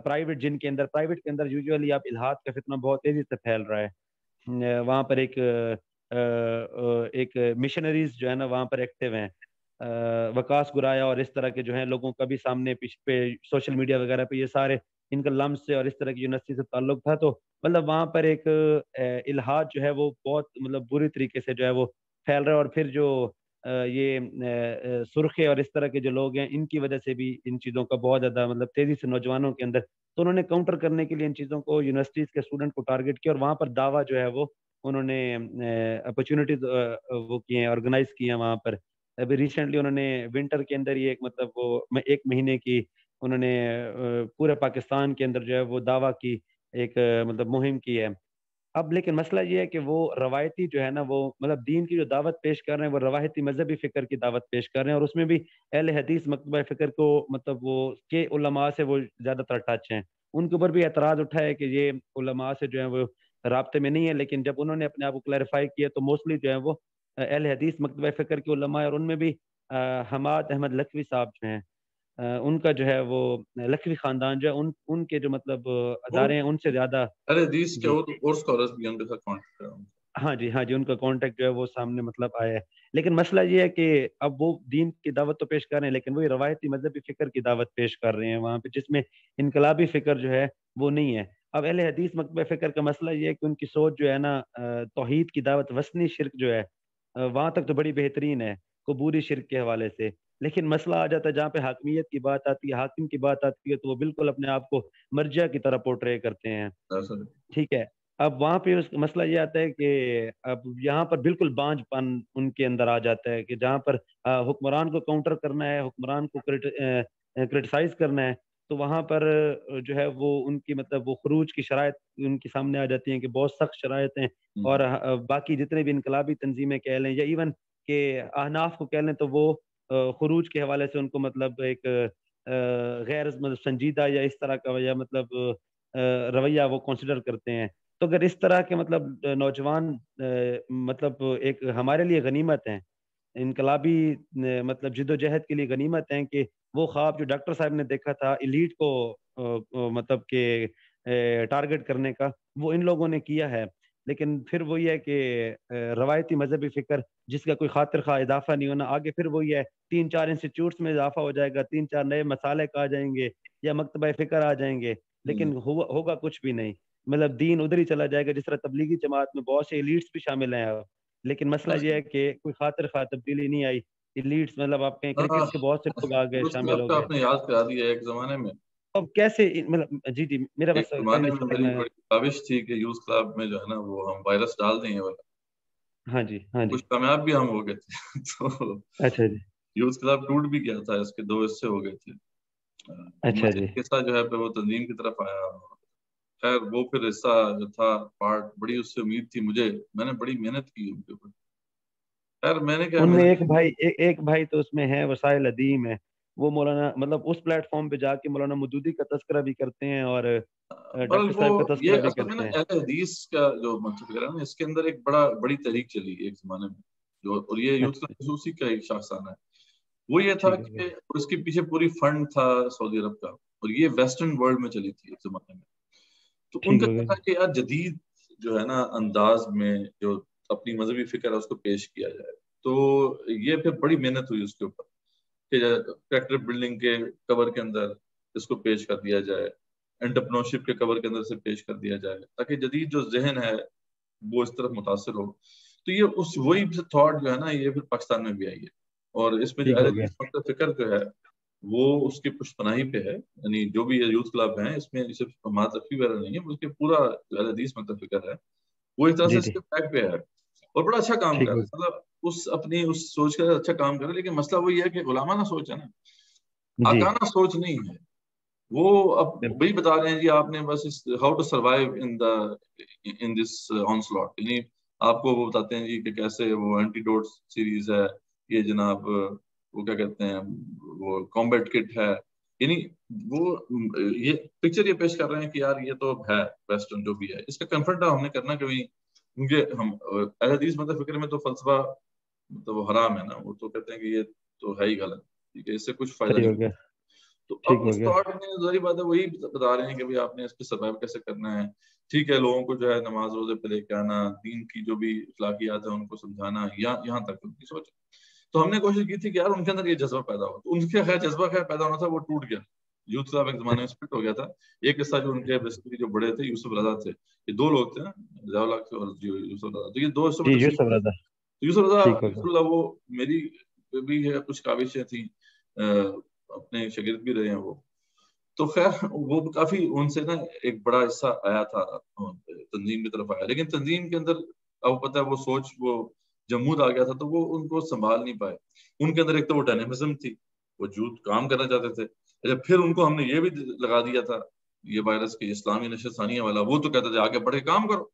پرائیویٹ, جن کے اندر پرائیویٹ کے اندر یوزولی آپ الحاد کا فتنہ بہت تیزی سے پھیل رہا ہے. وہاں پر ایک مشنریز جو ہے نا وہاں پر ایکٹیو ہیں, وکاس گرایا اور اس طرح کے جو ہیں لوگوں کا بھی سامنے پہ سوشل میڈیا وغیرہ پہ یہ سارے ان کا لمس سے اور اس طرح کی یونیورسٹی سے تعلق تھا. تو مطلب وہاں پر ایک الحاد جو ہے وہ بہت مطلب بری طریقے سے جو ہے وہ پھیل رہا ہے, اور پھر جو یہ سرخے اور اس طرح کے جو لوگ ہیں ان کی وجہ سے بھی ان چیزوں کا بہت زیادہ مطلب تیزی سے نوجوانوں کے اندر، تو انہوں نے کاؤنٹر کرنے کے لیے ان چیزوں کو یونیورسٹیز کے اسٹوڈنٹ کو ٹارگٹ کیا اور وہاں پر دعویٰ جو ہے وہ انہوں نے اپرچونیٹیز وہ کی ہیں، آرگنائز کی ہیں وہاں پر. ابھی ریسنٹلی انہوں نے ونٹر کے اندر ہی ایک مطلب وہ 1 مہینے کی انہوں نے پورے پاکستان کے اندر جو ہے وہ دعویٰ کی ایک مطلب مہم کی ہے. اب لیکن مسئلہ یہ ہے کہ وہ روایتی جو ہے نا وہ مطلب دین کی جو دعوت پیش کر رہے ہیں وہ روایتی مذہبی فکر کی دعوت پیش کر رہے ہیں، اور اس میں بھی اہل حدیث مکتبہ فکر کو مطلب وہ کے علماء سے وہ زیادہ تر ٹچ ہیں. ان کے اوپر بھی اعتراض اٹھا ہے کہ یہ علماء سے جو ہے وہ رابطے میں نہیں ہے، لیکن جب انہوں نے اپنے آپ کو کلیریفائی کیا تو موسٹلی جو ہے وہ اہل حدیث مکتبہ فکر کے علماء، اور ان میں بھی حماد احمد لکھوی صاحب جو ہیں ان کا جو ہے وہ لکھوی خاندان جو ہے ان کے جو مطلب ادارے ہیں ان سے زیادہ حدیث کے اور سکالرز بھی ان کے ساتھ کانٹیکٹ کر رہا ہوں. ہاں جی ان کا کانٹیکٹ جو ہے وہ سامنے مطلب آیا ہے. لیکن مسئلہ یہ ہے کہ اب وہ دین کی دعوت تو پیش کر رہے ہیں لیکن وہی روایتی مذہبی فکر کی دعوت پیش کر رہے ہیں وہاں پہ، جس میں انقلابی فکر جو ہے وہ نہیں ہے. اب اہل حدیث مکتبہ فکر کا مسئلہ یہ ہے کہ ان کی سوچ جو ہے نا توحید کی دعوت، وثنی شرک جو ہے وہاں تک تو بڑی بہترین ہے قبوری شرک کے حوالے سے، لیکن مسئلہ آ جاتا ہے جہاں پہ حاکمیت کی بات آتی ہے، حاکم کی بات آتی ہے، تو وہ بالکل اپنے آپ کو مرجع کی طرح پورٹرے کرتے ہیں. ٹھیک ہے، اب وہاں پہ مسئلہ یہ آتا ہے کہ اب یہاں پر بالکل بانجھ پن ان کے اندر آ جاتا ہے کہ جہاں پر حکمران کو کاؤنٹر کرنا ہے، حکمران کو کرٹیسائز کرنا ہے، تو وہاں پر جو ہے وہ ان کی مطلب وہ خروج کی شرائط ان کے سامنے آ جاتی ہیں کہ بہت سخت شرائط ہیں. اور باقی جتنے بھی انقلابی تنظیمیں کہہ لیں یا ایون کہ احناف کو کہہ لیں تو وہ خروج کے حوالے سے ان کو مطلب ایک غیر مطلب سنجیدہ یا اس طرح کا یا مطلب رویہ وہ کنسیڈر کرتے ہیں. تو اگر اس طرح کے مطلب نوجوان مطلب ایک ہمارے لیے غنیمت ہیں، انقلابی مطلب جد و جہد کے لیے غنیمت ہیں کہ وہ خواب جو ڈاکٹر صاحب نے دیکھا تھا ایلیٹ کو مطلب کہ ٹارگٹ کرنے کا، وہ ان لوگوں نے کیا ہے. لیکن پھر وہی ہے کہ روایتی مذہبی فکر جس کا کوئی خاطر خواہ اضافہ نہیں ہونا، آگے پھر وہی ہے 3-4 انسٹیٹیوٹس میں اضافہ ہو جائے گا، 3-4 نئے مسالک آ جائیں گے یا مکتبہ فکر آ جائیں گے، لیکن ہوگا کچھ بھی نہیں. مطلب دین ادھر ہی چلا جائے گا. جس طرح تبلیغی جماعت میں بہت سے ایلیٹس بھی شامل ہیں لیکن مسئلہ یہ ہے کہ کوئی خاطر خواہ تبدیلی نہیں آئی. ایلیٹس مطلب آپ کہیں کرکٹرز کے بہت سے لوگ آ گئے، شامل ہو گئے. آپ نے یاد کرا دیا ایک زمانے میں، اب کیسے مطلب جی میرا بس زمانے میں میری بڑی خواہش تھی کہ یوتھ کلب میں جو ہے نا وہ ہم وائرس ڈال دیں والا. ہاں جی کچھ کامیاب بھی ہم ہو گئے تھے. تو اچھا جی یوتھ کلب ٹوٹ بھی گیا تھا، اس کے 2 حصے ہو گئے تھے. اچھا جی حصہ جو ہے وہ تنظیم کی طرف آیا. خیر وہ پھر حصہ جو تھا پارٹ، بڑی اس سے امید تھی مجھے، میں نے بڑی محنت کی ان کے اوپر. خیر میں نے کیا ان میں ایک بھائی تو اس میں ہے وسائل عدیم ہے، وہ مولانا مطلب اس پلیٹ فارم پہ جا کے مولانا مودودی کا تذکرہ بھی کرتے ہیں اور ڈاکٹر صاحب کا تذکرہ بھی کرتے ہیں. اہل حدیث کا جو منطق ہے نا، اس کے اندر ایک بڑی تحریک چلی ایک زمانے میں جو، اور یہ یوتھ خصوصی کا ایک شاخسانہ ہے. وہ یہ تھا کہ اس کے پیچھے پوری فنڈ تھا سعودی عرب کا، اور یہ ویسٹرن ورلڈ میں چلی تھی ایک زمانے میں. تو ان کا کہنا کہ یار جدید جو ہے نا انداز میں جو اپنی مذہبی فکر ہے اس کو پیش کیا جائے. تو یہ پھر بڑی محنت ہوئی اس کے اوپر کہ کریکٹر بلڈنگ کے کور کے اندر اس کو پیش کر دیا جائے، انٹرپرنورشپ کے کور کے اندر سے پیش کر دیا جائے، تاکہ جدید جو ذہن ہے وہ اس طرف متاثر ہو. تو یہ وہی تھاٹ جو ہے نا یہ پھر پاکستان میں بھی آئی ہے، اور اس میں جو فکر جو ہے وہ اس کی پشت پناہی پہ ہے. یعنی جو بھی یوتھ کلب ہیں اس میں صرف حماد لکھوی وغیرہ نہیں ہے، بلکہ پورا حدیث مکتبہ فکر ہے وہ ایک طرح سے اس کے بیک پہ ہے اور بڑا اچھا کام کر رہا ہے. مطلب اپنی اس سوچ کا اچھا کام کر رہا ہے. لیکن مسئلہ وہی ہے کہ علماء سوچ ہے نا، آقانہ سوچ نہیں ہے. وہ اب وہی بتا رہے ہیں جی آپ نے بس ہاؤ ٹو سروائیو ان دس آنسلاٹ. یعنی آپ کو وہ بتاتے ہیں جی کہ کیسے وہ اینٹی ڈوٹ سیریز ہے، یہ جناب وہ کیا کہتے ہیں وہ کمبیٹ کٹ ہے. یعنی وہ یہ پکچر یہ پیش کر رہے ہیں کہ یار یہ تو ہے ویسٹرن جو بھی ہے، اس کا کنفرنٹ ہم نے کرنا کبھی. کیونکہ ہم اہل حدیث مطلب فکر میں تو فلسفہ مطلب وہ حرام ہے نا، وہ تو کہتے ہیں کہ یہ تو ہے ہی غلط، ٹھیک ہے، اس سے کچھ فائدہ نہیں. تو اب اس طور میں ظاہری بات ہے وہی بتا رہے ہیں کہ آپ نے اس پہ سروائیو کیسے کرنا ہے. ٹھیک ہے، لوگوں کو جو ہے نماز روزے پہ لے کے آنا، دین کی جو بھی اخلاقیات ہیں ان کو سمجھانا، یہاں تک ان کی سوچ. تو ہم نے کوشش کی تھی کہ یار ان کے اندر یہ جذبہ پیدا ہو. تو ان کے خیر جذبہ پیدا ہونا تھا وہ ٹوٹ گیا. یوتھ کلب ایک زمانے میں سپلٹ ہو گیا تھا. ایک قصہ جو ان کے بیسیکلی جو بڑے تھے یوسف رضا تھے، یہ 2 لوگ تھے نا، ضیاء الحق اور یوسف رضا. تو یہ 2 حصوں میں تو یوسف اللہ وہ میری بھی ہے کچھ کاوشیں تھیں، اپنے شاگرد بھی رہے ہیں وہ، تو خیر وہ کافی ان سے نا ایک بڑا حصہ آیا تھا تنظیم کی طرف آیا، لیکن تنظیم کے اندر اب پتہ ہے وہ سوچ وہ جمود آ گیا تھا، تو وہ ان کو سنبھال نہیں پائے. ان کے اندر ایک تو وہ ڈائنامزم تھی، وہ جھوٹ کام کرنا چاہتے تھے. اچھا پھر ان کو ہم نے یہ بھی لگا دیا تھا یہ وائرس کے اسلامی نشر ثانیہ والا، وہ تو کہتے تھے آگے بڑھ کے کام کرو،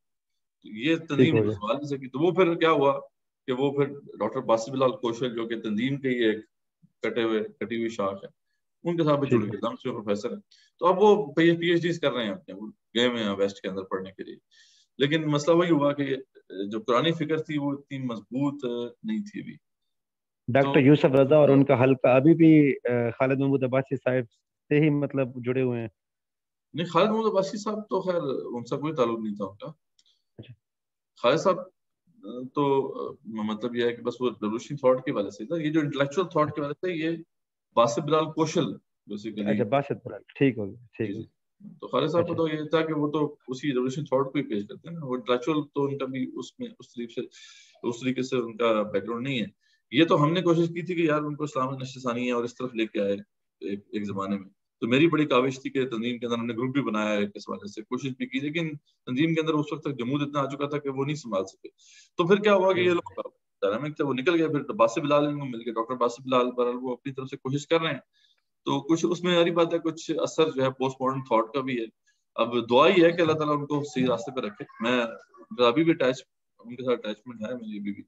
یہ تنظیم سنبھال نہیں سکی. تو وہ پھر کیا ہوا کہ وہ پھر ڈاکٹر باسط بلال کوشل جو کہ تنظیم کے ہی ایک کٹی ہوئی شاخ ہے، ان کے ساتھ بھی جڑ گئے، دم سے پروفیسر ہیں. تو اب وہ پی ایچ ڈیز کر رہے ہیں اپنے، وہ گئے ہوئے ہیں ویسٹ کے اندر پڑھنے کے لیے. لیکن مسئلہ وہی ہوا کہ جو پرانی فکر تھی وہ اتنی مضبوط نہیں تھی ابھی. ڈاکٹر یوسف رضا اور ان کا حلقہ ابھی بھی خالد محمود عباسی صاحب سے ہی مطلب جڑے ہوئے ہیں؟ نہیں، خالد محمود عباسی صاحب تو خیر ان سے کوئی تعلق نہیں تھا ان کا. خالد صاحب تو مطلب یہ ہے کہ بس وہ ریولیوشنری تھاٹ کی وجہ سے تھا، یہ جو انٹلیکچوئل تھاٹ کی وجہ سے یہ باسط بلال کوشل بیسیکلی. اچھا باسط بلال، ٹھیک ہو گیا، ٹھیک ہے. تو خالد صاحب کو تو یہ تھا کہ وہ تو اسی ریولیوشن تھاٹ کو ہی پیش کرتے ہیں نا، وہ انٹلیکچوئل تو ان کا بھی اس میں اس طریقے سے ان کا بیک گراؤنڈ نہیں ہے. یہ تو ہم نے کوشش کی تھی کہ یار ان کو اسلام نشر ثانی ہے اور اس طرف لے کے آئے ایک زمانے میں. تو میری بڑی کاوش تھی کہ تنظیم کے اندر ہم نے گروپ بھی بنایا ہے اس حوالے سے، کوشش بھی کی، لیکن تنظیم کے اندر اس وقت تک جمود اتنا آ چکا تھا کہ وہ نہیں سنبھال سکے. تو پھر کیا ہوا کہ یہ لوگ ڈائنامک تھے، وہ نکل گئے. پھر باسط بلال ان کو مل گئے، ڈاکٹر باسط بلال بہرحال وہ اپنی طرف سے کوشش کر رہے ہیں. تو کچھ اس میں یاری بات ہے، کچھ اثر جو ہے پوسٹ ماڈرن تھاٹ کا بھی ہے. اب دعا ہی ہے کہ اللہ تعالیٰ ان کو صحیح راستے پہ رکھے. میں ابھی بھی ان کے ساتھ اٹیچمنٹ ہے میری ابھی بھی.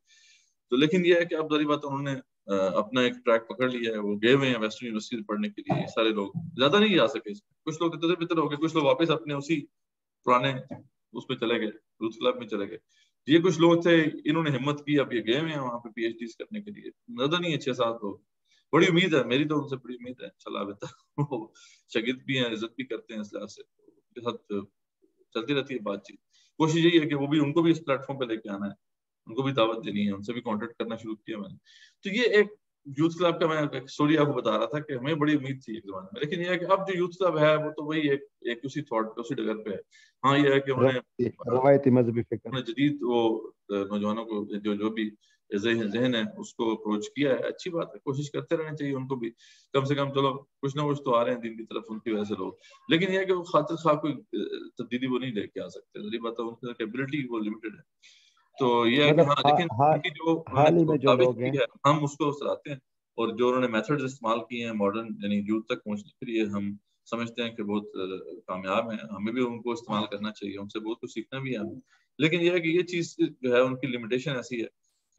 تو لیکن یہ ہے کہ اب ذری بات انہوں نے اپنا ایک ٹریک پکڑ لیا ہے، وہ گئے ہوئے ہیں ویسٹرن یونیورسٹی پڑھنے کے لیے. سارے لوگ زیادہ نہیں جا سکے، کچھ لوگ اتنے بہتر ہو گئے، کچھ لوگ واپس اپنے اسی پرانے اس میں چلے گئے، یوتھ کلب میں چلے گئے. یہ کچھ لوگ تھے انہوں نے ہمت کی، اب یہ گئے ہوئے ہیں وہاں پہ پی ایچ ڈیز کرنے کے لیے. زیادہ نہیں ہے 6-7 لوگ. بڑی امید ہے میری، تو ان سے بڑی امید ہے انشاءاللہ. بہتر وہ شاگرد بھی ہیں، عزت بھی کرتے ہیں، اس لحاظ سے ان کے ساتھ چلتی رہتی ہے بات چیت. کوشش یہی ہے کہ وہ بھی ان کو بھی اس پلیٹ فارم پہ لے کے آنا ہے، ان کو بھی دعوت دینی ہے، ان سے بھی کانٹیکٹ کرنا شروع کیا میں نے. تو یہ ایک یوتھ کلب کا میں اسٹوری آپ کو بتا رہا تھا کہ ہمیں بڑی امید تھی ایک زمانے میں، لیکن یہ ہے کہ اب جو یوتھ کلب ہے وہ تو وہی ایک اسی تھاٹ پہ، اسی ڈگر پہ ہے. ہاں یہ ہے کہ انہوں نے روایتی مذہبی فکر جدید وہ نوجوانوں کو جو بھی ذہن ہے اس کو اپروچ کیا ہے. اچھی بات ہے، کوشش کرتے رہنا چاہیے ان کو بھی. کم سے کم چلو کچھ نہ کچھ تو آ رہے ہیں دین کی طرف ان کی وجہ سے لوگ. لیکن یہ ہے کہ وہ خاطر خواہ کوئی تبدیلی وہ نہیں لے کے آ سکتے. ذریعہ بات ہے ان کی کیپبلٹی وہ لمیٹڈ ہے. تو یہ ہے کہ ہاں لیکن ان کی جو کاوش کی ہے ہم اس کو سراہتے ہیں، اور جو انہوں نے میتھڈز استعمال کیے ہیں ماڈرن یعنی یوتھ تک پہنچنے کے لیے ہم سمجھتے ہیں کہ بہت کامیاب ہیں. ہمیں بھی ان کو استعمال کرنا چاہیے، ان سے بہت کچھ سیکھنا بھی ہے. لیکن یہ ہے کہ یہ چیز جو ہے ان کی لمیٹیشن ایسی ہے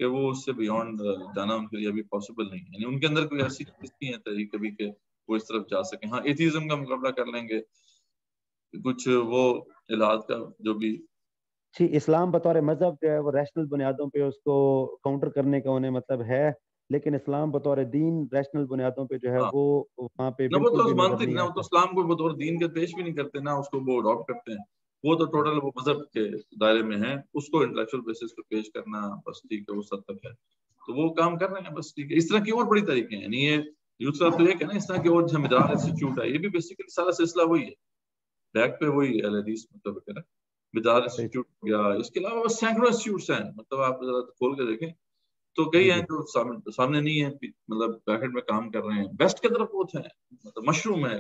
کہ وہ اس سے بیونڈ جانا ان کے لیے ابھی پاسبل نہیں ہے. یعنی ان کے اندر کوئی ایسی چیز نہیں ہے طریقہ کبھی کہ وہ اس طرف جا سکیں. ہاں ایتھیزم کا مقابلہ کر لیں گے، کچھ وہ الہاد کا جو بھی. جی اسلام بطور مذہب جو ہے وہ ریشنل بنیادوں پہ اس کو کاؤنٹر کرنے کا انہیں مطلب ہے، لیکن اسلام بطور دین ریشنل بنیادوں پہ جو ہے وہ وہاں پہ بالکل بھی نظر نہیں آتا. وہ تو اسلام کو بطور دین کے پیش بھی نہیں کرتے، نہ اس کو وہ اڈاپٹ کرتے ہیں. وہ تو ٹوٹل وہ مذہب کے دائرے میں ہیں، اس کو انٹلیکچوئل بیسس پہ پیش کرنا بس ٹھیک ہے، اس حد تک ہے. تو وہ کام کر رہے ہیں بس ٹھیک ہے. اس طرح کی اور بڑی طریقے ہیں. یعنی یہ یوتھ کلب تو یہ کہ نا اس طرح کی اور مدار انسٹیٹیوٹ ہے، یہ بھی بیسیکلی سارا سلسلہ وہی ہے، بیک پہ وہی اہل حدیث مطلب ہے نا. مدار انسٹیٹیوٹ ہو گیا، اس کے علاوہ سینکڑوں انسٹیٹیوٹس ہیں. مطلب آپ ذرا کھول کے دیکھیں تو کئی ہیں جو سامنے نہیں ہے، مطلب بیکٹ میں کام کر رہے ہیں. بیسٹ کی طرف بہت ہیں، مطلب مشروم ہے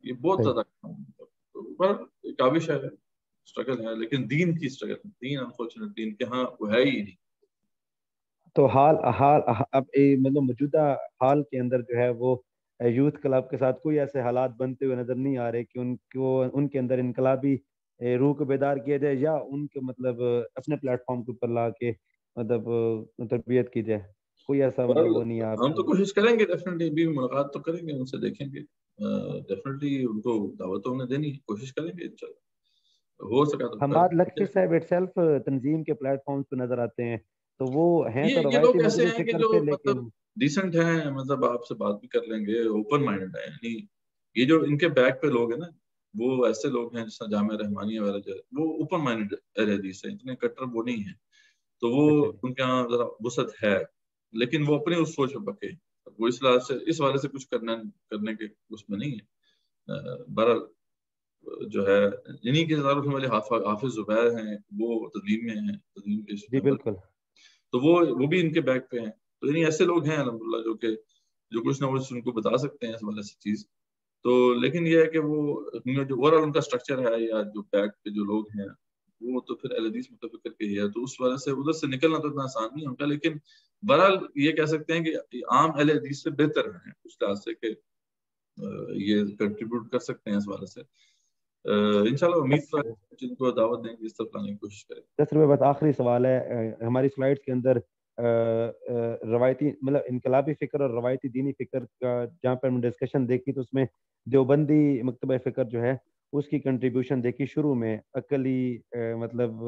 یہ بہت زیادہ. کاوش ہے، اسٹرگل ہے، لیکن دین کی اسٹرگل، دین انفارچونیٹ دین کے ہاں وہ ہے ہی نہیں. تو اب مطلب موجودہ حال کے اندر جو ہے وہ یوتھ کلب کے ساتھ کوئی ایسے حالات بنتے ہوئے نظر نہیں آ رہے کہ ان کے اندر انقلابی روح کو بیدار کیا جائے، یا ان کے مطلب اپنے پلیٹ فارم کے اوپر لا کے مطلب تربیت کی جائے. کوئی ایسا مطلب وہ نہیں. آپ ہم تو کوشش کریں گے ڈیفینیٹلی، بھی ملاقات تو کریں گے ان سے، دیکھیں گے ڈیفینیٹلی ان کو دعوتوں نے دینی، کوشش کریں گے انشاءاللہ ہو سکا تو. حماد لکھنوی صاحب اٹ سیلف تنظیم کے پلیٹ فارمز پہ نظر آتے ہیں، تو وہ ہیں تو یہ روایتی لوگ ایسے مذہبی ہیں کہ فکر جو سے، مطلب لیکن ڈیسنٹ ہیں، مطلب آپ سے بات بھی کر لیں گے، اوپن مائنڈ ہے. یعنی یہ جو ان کے بیک پہ لوگ ہیں نا وہ ایسے لوگ ہیں جس طرح جامعہ رحمانیہ وغیرہ، وہ اوپن مائنڈ اہل حدیث ہیں، اتنے کٹر وہ نہیں ہیں. تو وہ ان کے یہاں ذرا وسعت ہے، لیکن وہ اپنی اس سوچ میں پکے. وہ اس وجہ سے کچھ کرنے کے اس میں نہیں ہے. بہرحال جو ہے انہی کے والے حافظ زبیر ہیں، وہ تدوین میں ہیں، تدوین کے جی بالکل. تو وہ بھی ان کے بیک پہ ہیں. تو یعنی ایسے لوگ ہیں الحمدللہ جو کچھ نہ کچھ ان کو بتا سکتے ہیں اس والے سے چیز. تو لیکن یہ ہے کہ وہ جو اوور آل ان کا اسٹرکچر ہے یا جو بیک پہ جو لوگ ہیں وہ تو پھر اہل حدیث متفق کر کے ہی ہے, تو اس وجہ سے ادھر سے نکلنا تو اتنا آسان نہیں ہوگا. لیکن بہرحال یہ کہہ سکتے ہیں کہ عام اہل حدیث سے بہتر ہیں اس لحاظ سے کہ یہ کنٹریبیوٹ کر سکتے ہیں اس وجہ سے. انشاءاللہ امید ہے جن کو دعوت دیں گے اس طرح لانے کی کوشش کریں. جس میں بس آخری سوال ہے, ہماری سلائڈس کے اندر روایتی مطلب انقلابی فکر اور روایتی دینی فکر کا جہاں پر ہم نے ڈسکشن دیکھی تو اس میں دیوبندی مکتبہ فکر جو ہے اس کی کنٹریبیوشن دیکھی شروع میں عقلی مطلب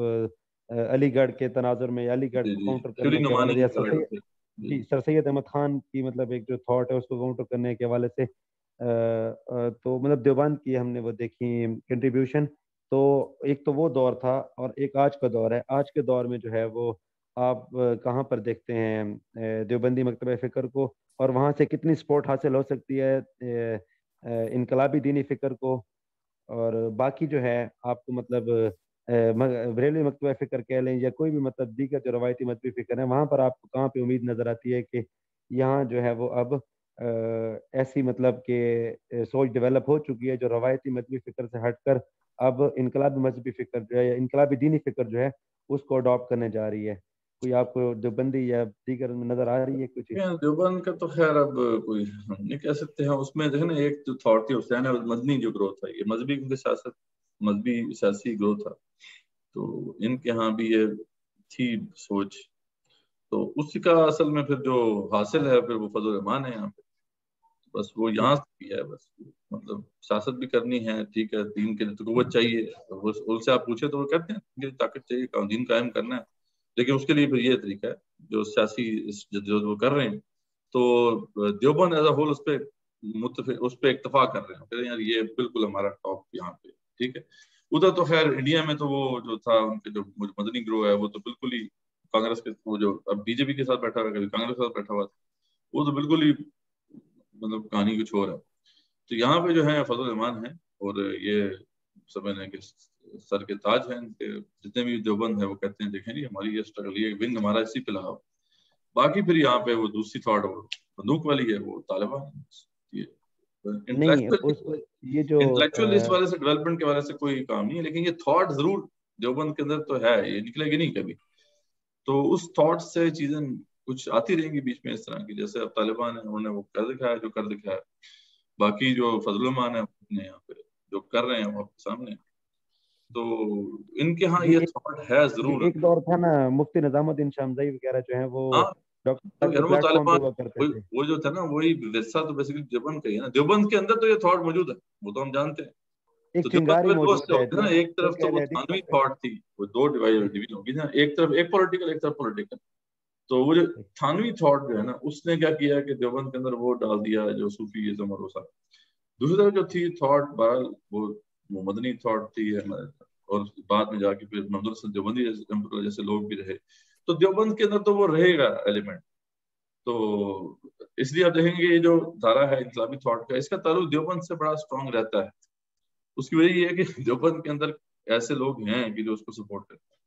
علی گڑھ کے تناظر میں, علی گڑھ کو کاؤنٹر کرنے کے حوالے سے سر سید احمد خان کی مطلب ایک جو تھاٹ ہے اس کو کاؤنٹر کرنے کے حوالے سے, تو مطلب دیوبند کی ہم نے وہ دیکھی کنٹریبیوشن. تو ایک تو وہ دور تھا اور ایک آج کا دور ہے. آج کے دور میں جو ہے وہ آپ کہاں پر دیکھتے ہیں دیوبندی مکتبہ فکر کو, اور وہاں سے کتنی سپورٹ حاصل ہو سکتی ہے انقلابی دینی فکر کو, اور باقی جو ہے آپ کو مطلب بریلوی مکتبہ فکر کہہ لیں یا کوئی بھی مطلب دیگر جو روایتی مذہبی فکر ہے, وہاں پر آپ کو کہاں پہ امید نظر آتی ہے کہ یہاں جو ہے وہ اب ایسی مطلب کہ سوچ ڈیولپ ہو چکی ہے جو روایتی مذہبی فکر سے ہٹ کر اب انقلابی مذہبی فکر جو ہے یا انقلابی دینی فکر جو ہے اس کو اڈاپٹ کرنے جا رہی ہے؟ کوئی آپ کو دیوبندی یا دیگر نظر آ رہی ہے کچھ؟ دیوبند کا تو خیر اب کوئی ہم نہیں کہہ سکتے ہیں. اس میں دیکھیں نا ایک جو تھاٹ تھی حسین مدنی جو گروتھ ہے, یہ مذہبی سیاست مذہبی سیاسی گروتھ تھا, تو ان کے ہاں بھی یہ تھی سوچ. تو اسی کا اصل میں پھر جو حاصل ہے پھر وہ فضل الرحمان ہے یہاں پہ. بس وہ یہاں سے بھی ہے, بس مطلب سیاست بھی کرنی ہے, ٹھیک ہے, دین کے لیے تو قوت چاہیے. ان سے آپ پوچھے تو وہ کہتے ہیں طاقت چاہیے, دین قائم کرنا ہے, لیکن اس کے لیے پھر یہ طریقہ ہے جو سیاسی جو وہ کر رہے ہیں. تو دیوبند ایز اے ہول اس پہ متفق, اس پہ اکتفا کر رہے ہیں, کہہ رہے ہیں یار یہ بالکل ہمارا ٹاپ یہاں پہ, ٹھیک ہے. ادھر تو خیر انڈیا میں تو وہ جو تھا ان کے جو مدنی گروہ ہے وہ تو بالکل ہی کانگریس کے, وہ جو اب بی جے پی کے ساتھ بیٹھا ہوا ہے, کبھی کانگریس کے ساتھ بیٹھا ہوا تھا, وہ تو بالکل ہی مطلب کہانی کچھ اور ہے. تو یہاں پہ جو ہے فضل الرحمان ہے, اور یہ سمجھنے کے سر کے تاج ہیں ان کے. جتنے بھی دیوبند ہیں وہ کہتے ہیں دیکھیں جی ہماری یہ اسٹرگل, یہ ونگ ہمارا اسی پہ لگا. باقی پھر یہاں پہ وہ دوسری تھاٹ وہ بندوق والی ہے, وہ طالبان. یہ جو انٹلیکچوئل اس والے سے ڈیولپمنٹ کے والے سے کوئی کام نہیں ہے, لیکن یہ تھاٹ ضرور دیوبند کے اندر تو ہے, یہ نکلے گی نہیں کبھی. تو اس تھاٹ سے چیزیں کچھ آتی رہیں گی بیچ میں اس طرح کی, جیسے اب طالبان ہیں انہوں نے وہ کر دکھایا جو کر دکھایا. باقی جو فضل الرحمان ہے اپنے یہاں پہ جو کر رہے ہیں وہ آپ کے سامنے. تو ان کے ہاں یہ تھاٹ ہے ضرور. ایک دور تھا نا مفتی نظام الدین شامزائی وغیرہ جو ہیں وہ وہ جو تھا نا وہی ورثہ تو بیسیکلی دیوبند کا ہی ہے نا. دیوبند کے اندر تو یہ تھاٹ موجود ہے, وہ تو ہم جانتے ہیں. تو دیوبند میں دو حصے ہوتے ہیں نا, ایک طرف تو وہ تھانوی تھاٹ تھی, وہ دو ڈویژن ہوگی نا, ایک طرف ایک پولیٹیکل ایک طرف پولیٹیکل. تو وہ جو تھانوی تھاٹ جو ہے نا اس نے کیا کیا کہ دیوبند کے اندر وہ ڈال دیا جو صوفیزم اور وہ سب. دوسری طرف جو تھی تھاٹ بہرحال وہ مدنی تھاٹ تھی, اور بعد میں جا کے پھر محمد الحسن دیوبندی جیسے لوگ بھی رہے. تو دیوبند کے اندر تو وہ رہے گا ایلیمنٹ. تو اس لیے آپ دیکھیں گے یہ جو دھارا ہے انقلابی تھاٹ کا, اس کا تعلق دیوبند سے بڑا اسٹرانگ رہتا ہے. اس کی وجہ یہ ہے کہ دیوبند کے اندر ایسے لوگ ہیں کہ جو اس کو سپورٹ کرتے ہیں.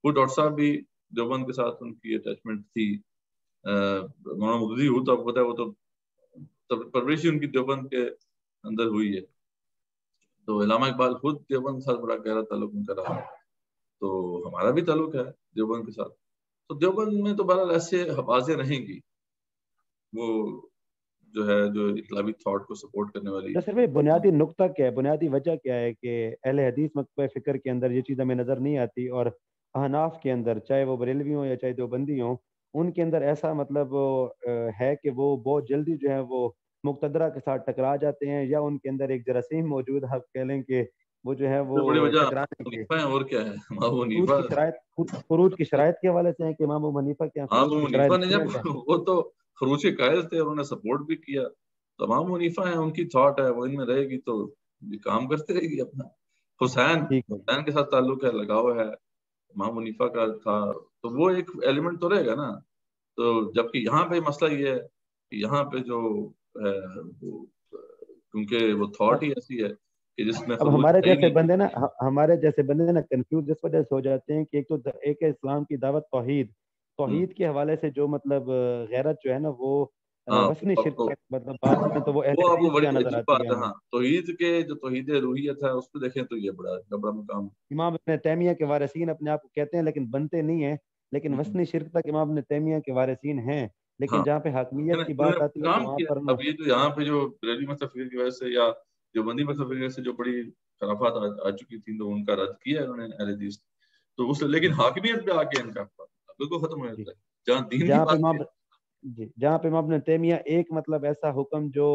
وہ ڈاکٹر صاحب بھی دیوبند کے ساتھ ان کی اٹیچمنٹ تھی. مولانا مقتدی ہو تو آپ کو پتا ہے وہ تو پرورشی ان کی دیوبند کے اندر ہوئی ہے. تو علامہ اقبال خود دیوبند کے ساتھ بڑا گہرا تعلق ان کا رہا ہے. تو ہمارا بھی تعلق ہے دیوبند کے ساتھ. تو دیوبند میں تو بہرحال ایسے آوازیں رہیں گی, وہ جو ہے جو انقلابی تھاٹ کو سپورٹ کرنے والی. سر بنیادی نقطہ کیا ہے, بنیادی وجہ کیا ہے کہ اہل حدیث مکتبہ فکر کے اندر یہ چیز ہمیں نظر نہیں آتی, اور احناف کے اندر چاہے وہ بریلوی ہوں یا چاہے دیوبندی ہوں ان کے اندر ایسا مطلب ہے کہ وہ بہت جلدی جو ہے وہ مقتدرہ کے ساتھ ٹکرا جاتے ہیں, یا ان کے اندر ایک جراثیم موجود ہے, آپ کہہ لیں کہ وہ جو ہے وہ ٹکرانے کے اور کیا ہے خروج کی شرائط کے حوالے سے ہیں کہ امام ابو حنیفہ کے وہ تو خروج کے قائل تھے اور انہوں نے سپورٹ بھی کیا. امام ابو حنیفہ ہیں, ان کی تھاٹ ہے وہ ان میں رہے گی تو یہ کام کرتے رہے گی اپنا. حسین کے ساتھ تعلق ہے, لگاؤ ہے, امام ابو حنیفہ کا تھا, تو وہ ایک ایلیمنٹ تو رہے گا نا. تو جبکہ یہاں پہ مسئلہ یہ ہے کہ یہاں پہ جو ہے کیونکہ وہ تھاٹ ہی ایسی ہے کہ جس میں اب ہمارے جیسے بندے نا کنفیوز اس وجہ سے ہو جاتے ہیں کہ ایک ہے اسلام کی دعوت توحید, توحید کے حوالے سے جو مطلب غیرت جو ہے نا وہ ہاں وثنی اب شرک تو تک مطلب بات کریں تو وہ اہل وہ آپ کو حدیث بڑی کیا نظر عجیب آتی بات ہے ہے. ہمیں. ہاں توحید کے جو توحید روحیت ہے اس پہ دیکھیں تو یہ بڑا مقام. امام ابن تیمیہ کے وارثین اپنے آپ کو کہتے ہیں لیکن بنتے نہیں ہیں, لیکن وثنی شرک تک امام ابن تیمیہ کے وارثین ہیں, لیکن ہاں جہاں پہ حاکمیت کی انہوں بات نے آتی ہے تو کام وہاں کیا. پر نا اب یہ جو یہاں پہ جو بریلوی مذہب فکر کی وجہ سے یا جو بندی مذہب فکر سے جو بڑی خرافات آ چکی تھیں تو ان کا رد کیا ہے انہوں نے اہل حدیث. تو اس لیکن حاکمیت پہ آ کے ان کا بالکل ختم ہو جاتا ہے جہاں دین کی جہاں پہ بات امام ہے. جہاں پہ امام ابن تیمیہ ایک مطلب ایسا حکم جو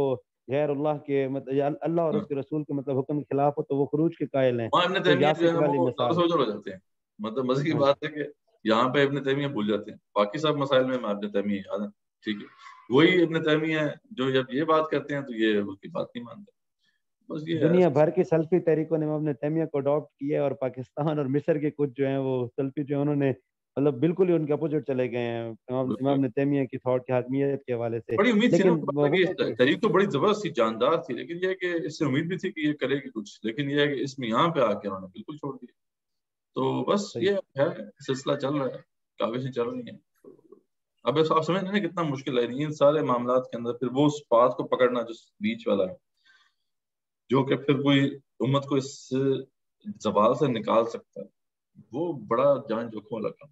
غیر اللہ کے مطلب یا اللہ اور اس کے رسول کے مطلب حکم کے خلاف ہو تو وہ خروج کے قائل ہیں. وہاں ابن تو تیمیہ جو ہے یاسک والی وہ مثال. ہو جاتے ہیں. مطلب مزے کی بات ہے کہ یہاں پہ ابن تیمیہ بھول جاتے ہیں, باقی سب مسائل میں ابن تیمیہ یاد ہے. ٹھیک ہے, وہی ابن تیمیہ جو جب یہ بات کرتے ہیں تو یہ اس کی بات نہیں مانتے. بس یہ دنیا ہے. بھر کی سلفی تحریکوں نے امام ابن تیمیہ کو اڈاپٹ کیا ہے, اور پاکستان اور مصر کے کچھ جو ہیں وہ سلفی جو ہیں انہوں نے مطلب بالکل ہی ان کے اپوزٹ چلے گئے ہیں امام ابن تیمیہ کی تھاٹ کی حاکمیت کے حوالے سے. بڑی امید تھی نا لیکن وہ ہے کہ تحریک تو بڑی زبردست تھی, جاندار تھی, لیکن یہ ہے کہ اس سے امید بھی تھی کہ یہ کرے گی کچھ, لیکن یہ ہے کہ اس میں یہاں پہ آ کے انہوں نے بالکل چھوڑ دیا. تو بس یہ ہے سلسلہ چل رہا ہے, کاوشیں چل رہی ہیں. اب آپ سمجھ رہے ہیں کتنا مشکل ہے ان سارے معاملات کے اندر پھر وہ اس بات کو پکڑنا جو بیچ والا ہے, جو کہ پھر کوئی امت کو اس زوال سے نکال سکتا ہے, وہ بڑا جان جوکھوں والا کام.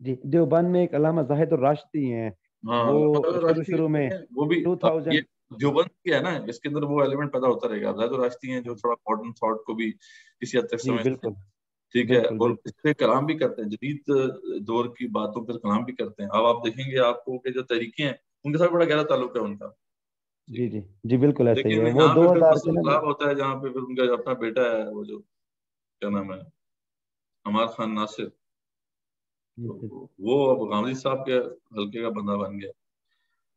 جی دیوبند میں ایک علامہ زاہد الراشدی ہیں, وہ شروع میں وہ بھی 2000 دیوبند کی ہے نا, اس کے اندر وہ ایلیمنٹ پیدا ہوتا رہے گا. زاہد الراشدی ہیں جو تھوڑا ماڈرن تھاٹ کو بھی کسی حد تک جی سمجھتے ہیں. بالکل ٹھیک ہے, بالکل اور بالکل اس پہ کلام بھی کرتے ہیں, جدید دور کی باتوں پر کلام بھی کرتے ہیں. اب آپ دیکھیں گے آپ کو کہ جو طریقے ہیں ان کے ساتھ بڑا گہرا تعلق ہے ان کا. جی جی جی بالکل ایسا ہی لیکن ہے. وہ یہاں پہ پھر 2000 کے مسئلہ نا خراب ہوتا ہے جہاں پہ پھر ان کا اپنا بیٹا ہے, وہ جو کیا نام ہے عمار خان ناصر, وہ اب غامدی صاحب کے حلقے کا بندہ بن گیا.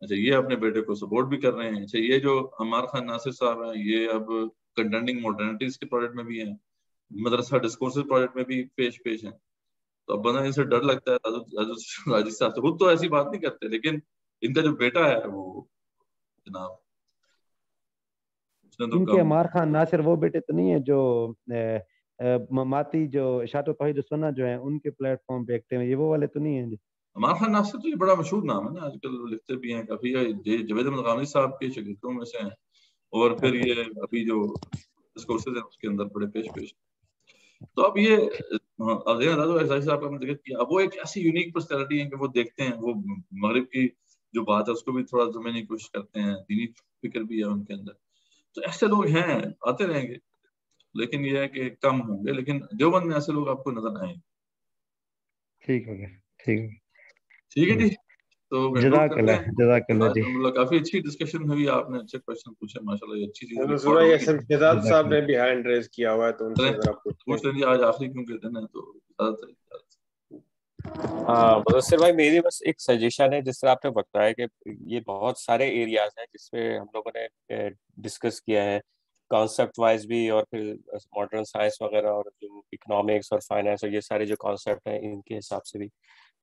اچھا یہ اپنے بیٹے کو سپورٹ بھی کر رہے ہیں. اچھا یہ جو عمار خان ناصر صاحب ہیں یہ اب کنٹینڈنگ ماڈرنٹیز کے پروجیکٹ میں بھی ہیں, مدرسہ ڈسکورسز پروجیکٹ میں بھی پیش ہیں. تو اب بندہ ان سے ڈر لگتا ہے. راجد صاحب سے خود تو ایسی بات نہیں کرتے, لیکن ان کا جو بیٹا ہے وہ جناب ان کے عمار خان ناصر وہ بیٹے تو نہیں ہے جو ماتی جو اشاعت و توحید و سنت جو ہیں ان کے پلیٹ فارم پہ ایکٹیو ہیں, یہ وہ والے تو نہیں ہیں جی؟ عمار خان ناصر تو یہ بڑا مشہور نام ہے نا, آج کل لکھتے بھی ہیں کافی, جاوید احمد غامدی صاحب کے شاگردوں میں سے ہیں. اور پھر یہ ابھی جو ڈسکورسز ہیں اس کے اندر بڑے پیش. تو اب یہ صاحب کا ذکر کیا, اب وہ ایک ایسی یونیک پرسنالٹی ہے کہ وہ دیکھتے ہیں, وہ مغرب کی جو بات ہے اس کو بھی تھوڑا سمجھنے کی کوشش کرتے ہیں, دینی فکر بھی ہے ان کے اندر. تو ایسے لوگ ہیں, آتے رہیں گے, لیکن یہ ہے کہ کم ہوں گے, لیکن دیوبند میں ایسے لوگ آپ کو نظر آئیں گے. ٹھیک ہو گیا, ٹھیک ہے جی, تو کنکلوڈ جزاک کرتے اللہ ہیں. جزاک اللہ جی. کافی اچھی ڈسکشن ہوئی, آپ نے اچھے کوشچن پوچھے, ماشاءاللہ یہ اچھی چیز منصورہ احسن شہزاد صاحب نے بھی ہینڈ ریز کیا ہوا ہے, تو ان سے ذرا پوچھ لیں. آج آخری کیونکہ دن ہے تو ہاں مدثر بھائی, میری بس ایک سجیشن ہے. جس طرح آپ نے بتایا کہ یہ بہت سارے ایریاز ہیں جس پہ ہم لوگوں نے ڈسکس کیا ہے, کانسیپٹ وائز بھی, اور پھر ماڈرن سائنس وغیرہ, اور جو اکنامکس اور فائنانس اور یہ سارے جو کانسیپٹ ہیں ان کے حساب سے بھی.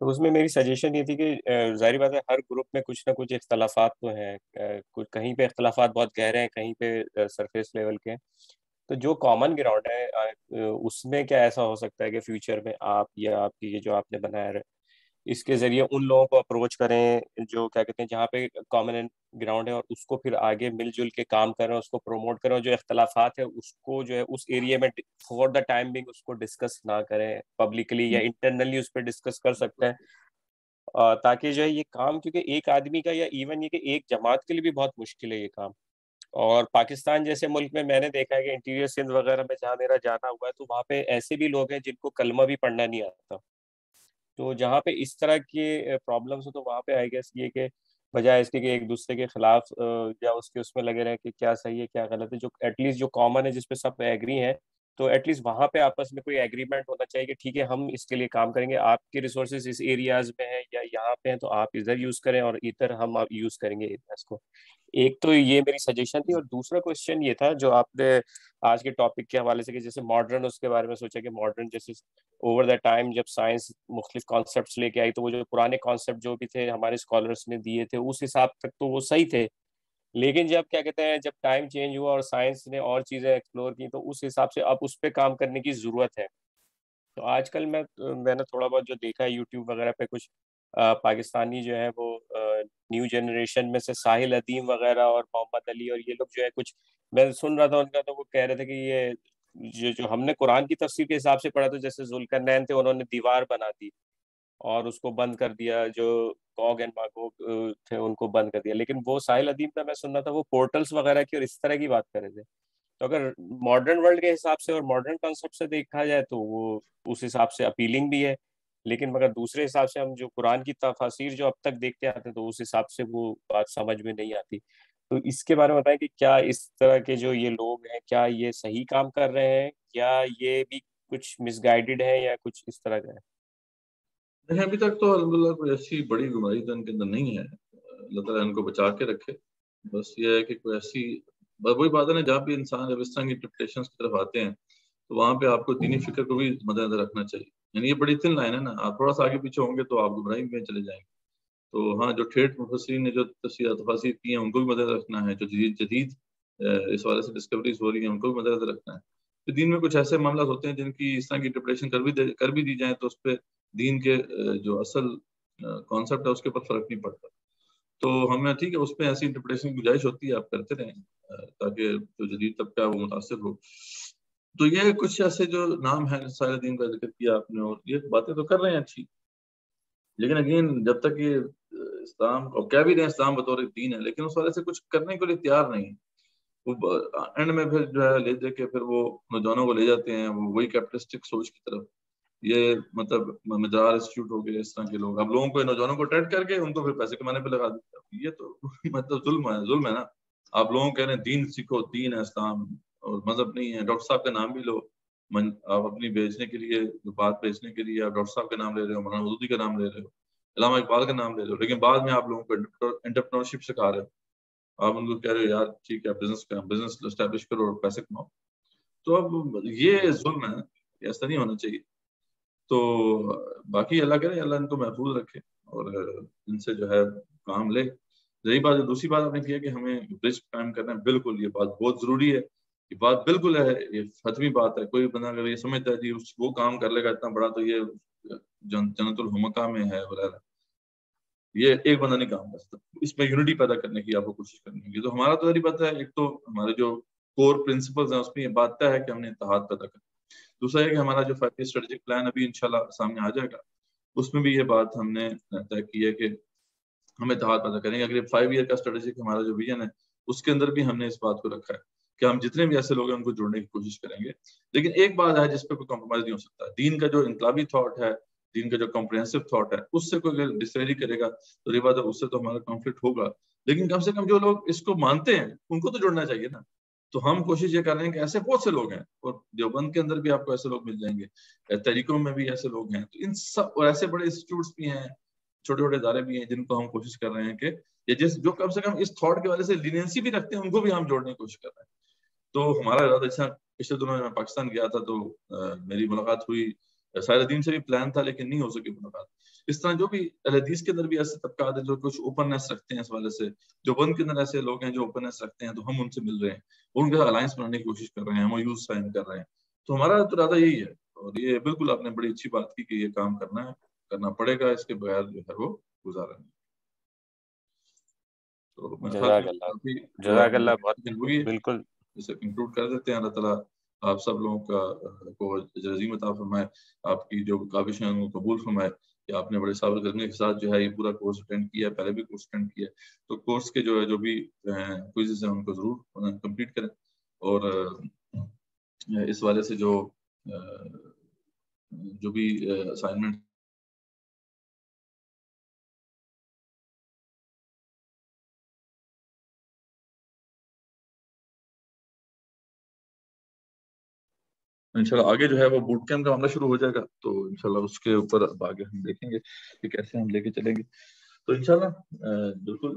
تو اس میں میری سجیشن یہ تھی کہ ظاہری بات ہے ہر گروپ میں کچھ نہ کچھ اختلافات تو ہیں, کہیں پہ اختلافات بہت گہرے ہیں, کہیں پہ سرفیس لیول کے ہیں. تو جو کامن گراؤنڈ ہے اس میں کیا ایسا ہو سکتا ہے کہ فیوچر میں آپ یا آپ کی یہ جو آپ نے بنایا ہے اس کے ذریعے ان لوگوں کو اپروچ کریں جو کیا کہتے ہیں جہاں پہ کامن گراؤنڈ ہے, اور اس کو پھر آگے مل جل کے کام کریں, اس کو پروموٹ کریں, اور جو اختلافات ہے اس کو جو ہے اس ایریا میں فور دا ٹائم بینگ اس کو ڈسکس نہ کریں پبلکلی, یا انٹرنلی اس پہ ڈسکس کر سکتے ہیں, تاکہ جو ہے یہ کام, کیونکہ ایک آدمی کا یا ایون یہ کہ ایک جماعت کے لیے بھی بہت مشکل ہے یہ کام. اور پاکستان جیسے ملک میں نے دیکھا ہے کہ انٹیریئر سندھ وغیرہ میں جہاں میرا جانا ہوا ہے تو وہاں پہ ایسے بھی لوگ ہیں جن کو کلمہ بھی پڑھنا نہیں آتا. تو جہاں پہ اس طرح کے پرابلمس ہو تو وہاں پہ آئی گیس یہ کہ بجائے اس کے کہ ایک دوسرے کے خلاف یا اس میں لگے رہے کہ کیا صحیح ہے کیا غلط ہے, جو ایٹ لیسٹ جو کامن ہے جس پہ سب ایگری ہیں, تو ایٹ لیسٹ وہاں پہ آپس میں کوئی ایگریمنٹ ہونا چاہیے کہ ٹھیک ہے ہم اس کے لیے کام کریں گے, آپ کے ریسورسز اس ایریاز میں ہیں یا یہاں پہ ہیں تو آپ ادھر یوز کریں اور ادھر ہم یوز کریں گے ایریاز کو. ایک تو یہ میری سجیشن تھی. اور دوسرا کوشچن یہ تھا جو آپ نے آج کے ٹاپک کے حوالے سے کہ جیسے ماڈرن, اس کے بارے میں سوچا کہ ماڈرن جیسے اوور دا ٹائم جب سائنس مختلف کانسیپٹس لے کے آئی تو وہ جو پرانے کانسیپٹ جو بھی تھے ہمارے اسکالرس نے دیے تھے اس حساب تک تو وہ صحیح تھے, لیکن جب کیا کہتے ہیں جب ٹائم چینج ہوا اور سائنس نے اور چیزیں ایکسپلور کی تو اس حساب سے اب اس پہ کام کرنے کی ضرورت ہے. تو آج کل میں نے تھوڑا بہت جو دیکھا ہے یوٹیوب وغیرہ پہ، کچھ پاکستانی جو ہے وہ نیو جنریشن میں سے ساحل ادیم وغیرہ اور محمد علی اور یہ لوگ جو ہے کچھ میں سن رہا تھا ان کا، تو وہ کہہ رہے تھے کہ یہ جو ہم نے قرآن کی تفسیر کے حساب سے پڑھا، تو جیسے ذوالقرنین تھے انہوں نے دیوار بنا دی اور اس کو بند کر دیا، جو گوگ اینڈ ماگوگ تھے ان کو بند کر دیا. لیکن وہ ساحل ادیم کا میں سن رہا تھا وہ پورٹلز وغیرہ کی اور اس طرح کی بات کر رہے تھے. تو اگر ماڈرن ورلڈ کے حساب سے اور ماڈرن کانسیپٹ سے دیکھا جائے تو وہ اس حساب سے اپیلنگ بھی ہے، لیکن مگر دوسرے حساب سے ہم جو قرآن کی تفاسیر جو اب تک دیکھتے آتے ہیں تو اس حساب سے وہ بات سمجھ میں نہیں آتی. تو اس کے بارے میں بتائیں کہ کیا اس طرح کے جو یہ لوگ ہیں کیا یہ صحیح کام کر رہے ہیں یا یہ بھی کچھ مس گائیڈڈ ہے یا کچھ اس طرح کا ہے؟ نہیں، ابھی تک تو الحمدللہ کوئی ایسی بڑی گمراہی تو ان کے اندر نہیں ہے. اللہ تعالیٰ ان کو بچا کے رکھے. بس یہ ہے کہ کوئی ایسی وہی بات ہے نا، جہاں بھی انسان جب اس طرح کی انٹرپریٹیشنز کی طرف آتے ہیں تو وہاں پہ آپ کو دینی فکر کو بھی مد نظر رکھنا چاہیے. یعنی یہ بڑی تھن لائن ہے نا، آپ تھوڑا سا آگے پیچھے ہوں گے تو آپ گمراہی میں چلے جائیں گے. تو ہاں، جو ٹھیٹ مفسرین نے جو تفاسیر کی ہیں ان کو بھی مد نظر رکھنا ہے. جو جدید اس والے سے ڈسکوریز ہو رہی ہیں ان کو بھی مد نظر رکھنا ہے. تو دین میں کچھ ایسے معاملات ہوتے ہیں جن کی اس طرح کی انٹرپریٹیشن کر بھی دی جائیں تو اس پہ دین کے جو اصل کانسیپٹ ہے اس کے اوپر فرق نہیں پڑتا. تو ہمیں ٹھیک ہے اس پہ ایسی انٹرپریٹیشن کی گنجائش ہوتی ہے، آپ کرتے رہیں تاکہ جو جدید طبقہ ہے وہ متاثر ہو. تو یہ کچھ ایسے جو نام ہیں سارے دین کا ذکر کیا آپ نے، اور یہ باتیں تو کر رہے ہیں اچھی، لیکن اگین جب تک یہ اسلام کو کہہ بھی رہے ہیں اسلام بطور دین ہے، لیکن اس والے سے کچھ کرنے کے لیے تیار نہیں. وہ اینڈ میں پھر جو ہے لے دے کے پھر وہ نوجوانوں کو لے جاتے ہیں وہی کیپٹلسٹک سوچ کی طرف. یہ مطلب مدرار انسٹیٹیوٹ ہو گئے، اس طرح کے لوگ اب لوگوں کو نوجوانوں کو ٹریڈ کر کے ان کو پھر پیسے کمانے پہ لگا دیتے ہیں. یہ تو مطلب ظلم ہے نا. آپ لوگوں کو کہہ رہے ہیں دین سیکھو، دین ہے اسلام اور مذہب نہیں ہے. ڈاکٹر صاحب کا نام بھی لو، آپ اپنی بیچنے کے لیے بات بیچنے کے لیے آپ ڈاکٹر صاحب کا نام لے رہے ہو، مولانا مودودی کا نام لے رہے ہو، علامہ اقبال کا نام لے رہے ہو، لیکن بعد میں آپ لوگوں کو انٹرپرینورشپ سکھا رہے ہو. آپ ان کو کہہ رہے ہو یار ٹھیک ہے بزنس اسٹیبلش کرو اور پیسے کماؤ. تو اب یہ ظلم ہے، ایسا نہیں ہونا چاہیے. تو باقی اللہ کرے اللہ ان کو محفوظ رکھے اور ان سے جو ہے کام لے. یہی بات ہے. دوسری بات آپ نے کیا کہ ہمیں برج قائم کرنا ہے، بالکل یہ بات بہت ضروری ہے. یہ بات بالکل ہے، یہ حتمی بات ہے. کوئی بندہ اگر یہ سمجھتا ہے جی وہ کام کر لے گا اتنا بڑا تو یہ جنت الحمقہ میں ہے وغیرہ، یہ ایک بندہ نہیں کام کر سکتا. اس میں یونٹی پیدا کرنے کی آپ کو کوشش کرنی ہوگی. تو ہمارا تو ظاہری بات ہے، ایک تو ہمارے جو کور پرنسپلز ہیں اس میں یہ بات طے ہے کہ ہم نے اتحاد پیدا کرنا. دوسرا ہے کہ ہمارا جو 5 ایئر اسٹریٹجک پلان ابھی انشاءاللہ سامنے آ جائے گا، اس میں بھی یہ بات ہم نے طے کی ہے کہ ہم اتحاد پیدا کریں گے. اگر 5 ایئر کا اسٹریٹجک ہمارا جو ویژن ہے اس کے اندر بھی ہم نے اس بات کو رکھا ہے کہ ہم جتنے بھی ایسے لوگ ہیں ان کو جوڑنے کی کوشش کریں گے. لیکن ایک بات ہے جس پہ کوئی کمپرومائز نہیں ہو سکتا. دین کا جو انقلابی تھاٹ ہے، دین کا جو کمپریہنسو تھاٹ ہے، اس سے کوئی ڈسیری کرے گا تو یہ بات ہے اس سے تو ہمارا کانفلکٹ ہوگا. لیکن کم سے کم جو لوگ اس کو مانتے ہیں ان کو تو جوڑنا چاہیے نا. تو ہم کوشش یہ کر رہے ہیں کہ ایسے بہت سے لوگ ہیں، اور دیوبند کے اندر بھی آپ کو ایسے لوگ مل جائیں گے، طریقوں میں بھی ایسے لوگ ہیں. تو ان سب اور ایسے بڑے انسٹیٹیوٹس بھی ہیں، چھوٹے چھوٹے ادارے بھی ہیں جن کو ہم کوشش کر رہے ہیں کہ یہ جو کم سے کم اس تھاٹ کی وجہ سے لینینسی بھی رکھتے ہیں ان کو بھی ہم جوڑنے کی کوشش کر رہے ہیں. تو ہمارا ارادہ جیسا پچھلے دنوں میں پاکستان گیا تھا تو میری ملاقات ہوئی ساحل ادیم سے بھی پلان تھا لیکن نہیں ہو سکی ملاقات. اس طرح جو بھی حدیث کے اندر بھی ایسے طبقات ہیں جو کچھ اوپننس رکھتے ہیں اس والے سے، جو بند کے اندر ایسے لوگ ہیں جو اوپننس رکھتے ہیں، تو ہم ان سے مل رہے ہیں، ان کے الائنس بنانے کی کوشش کر رہے ہیں، ہم یوز سائن کر رہے ہیں. تو ہمارا تو ارادہ یہی ہے. اور یہ بالکل آپ نے بڑی اچھی بات کی کہ یہ کام کرنا پڑے گا، اس کے بغیر جو ہے وہ گزارا نہیں. تو جزاک اللہ بہت بالکل اسے کنکلوڈ کر دیتے ہیں. اللہ تعالیٰ آپ سب لوگوں کو عظیم عطا فرمائے، آپ کی جو کاوشیں ہیں ان کو قبول فرمائے کہ آپ نے بڑے صابر کرنے کے ساتھ جو ہے یہ پورا کورس اٹینڈ کیا، پہلے بھی کورس اٹینڈ کیا. تو کورس کے جو بھی کوئزز ہیں ان کو ضرور کمپلیٹ کریں. اور اس والے سے جو بھی اسائنمنٹ انشاءاللہ آگے جو ہے وہ بوٹ کیمپ کا معاملہ شروع ہو جائے گا، تو انشاءاللہ اس کے اوپر اب آگے ہم دیکھیں گے کہ کیسے ہم لے کے چلیں گے. تو انشاءاللہ بالکل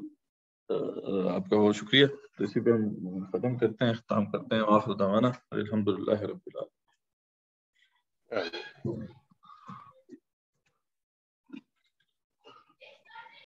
آپ کا بہت شکریہ. تو اسی پہ ہم ختم کرتے ہیں، اختتام کرتے ہیں. وآخر دعوانا الحمدللہ رب العالمین.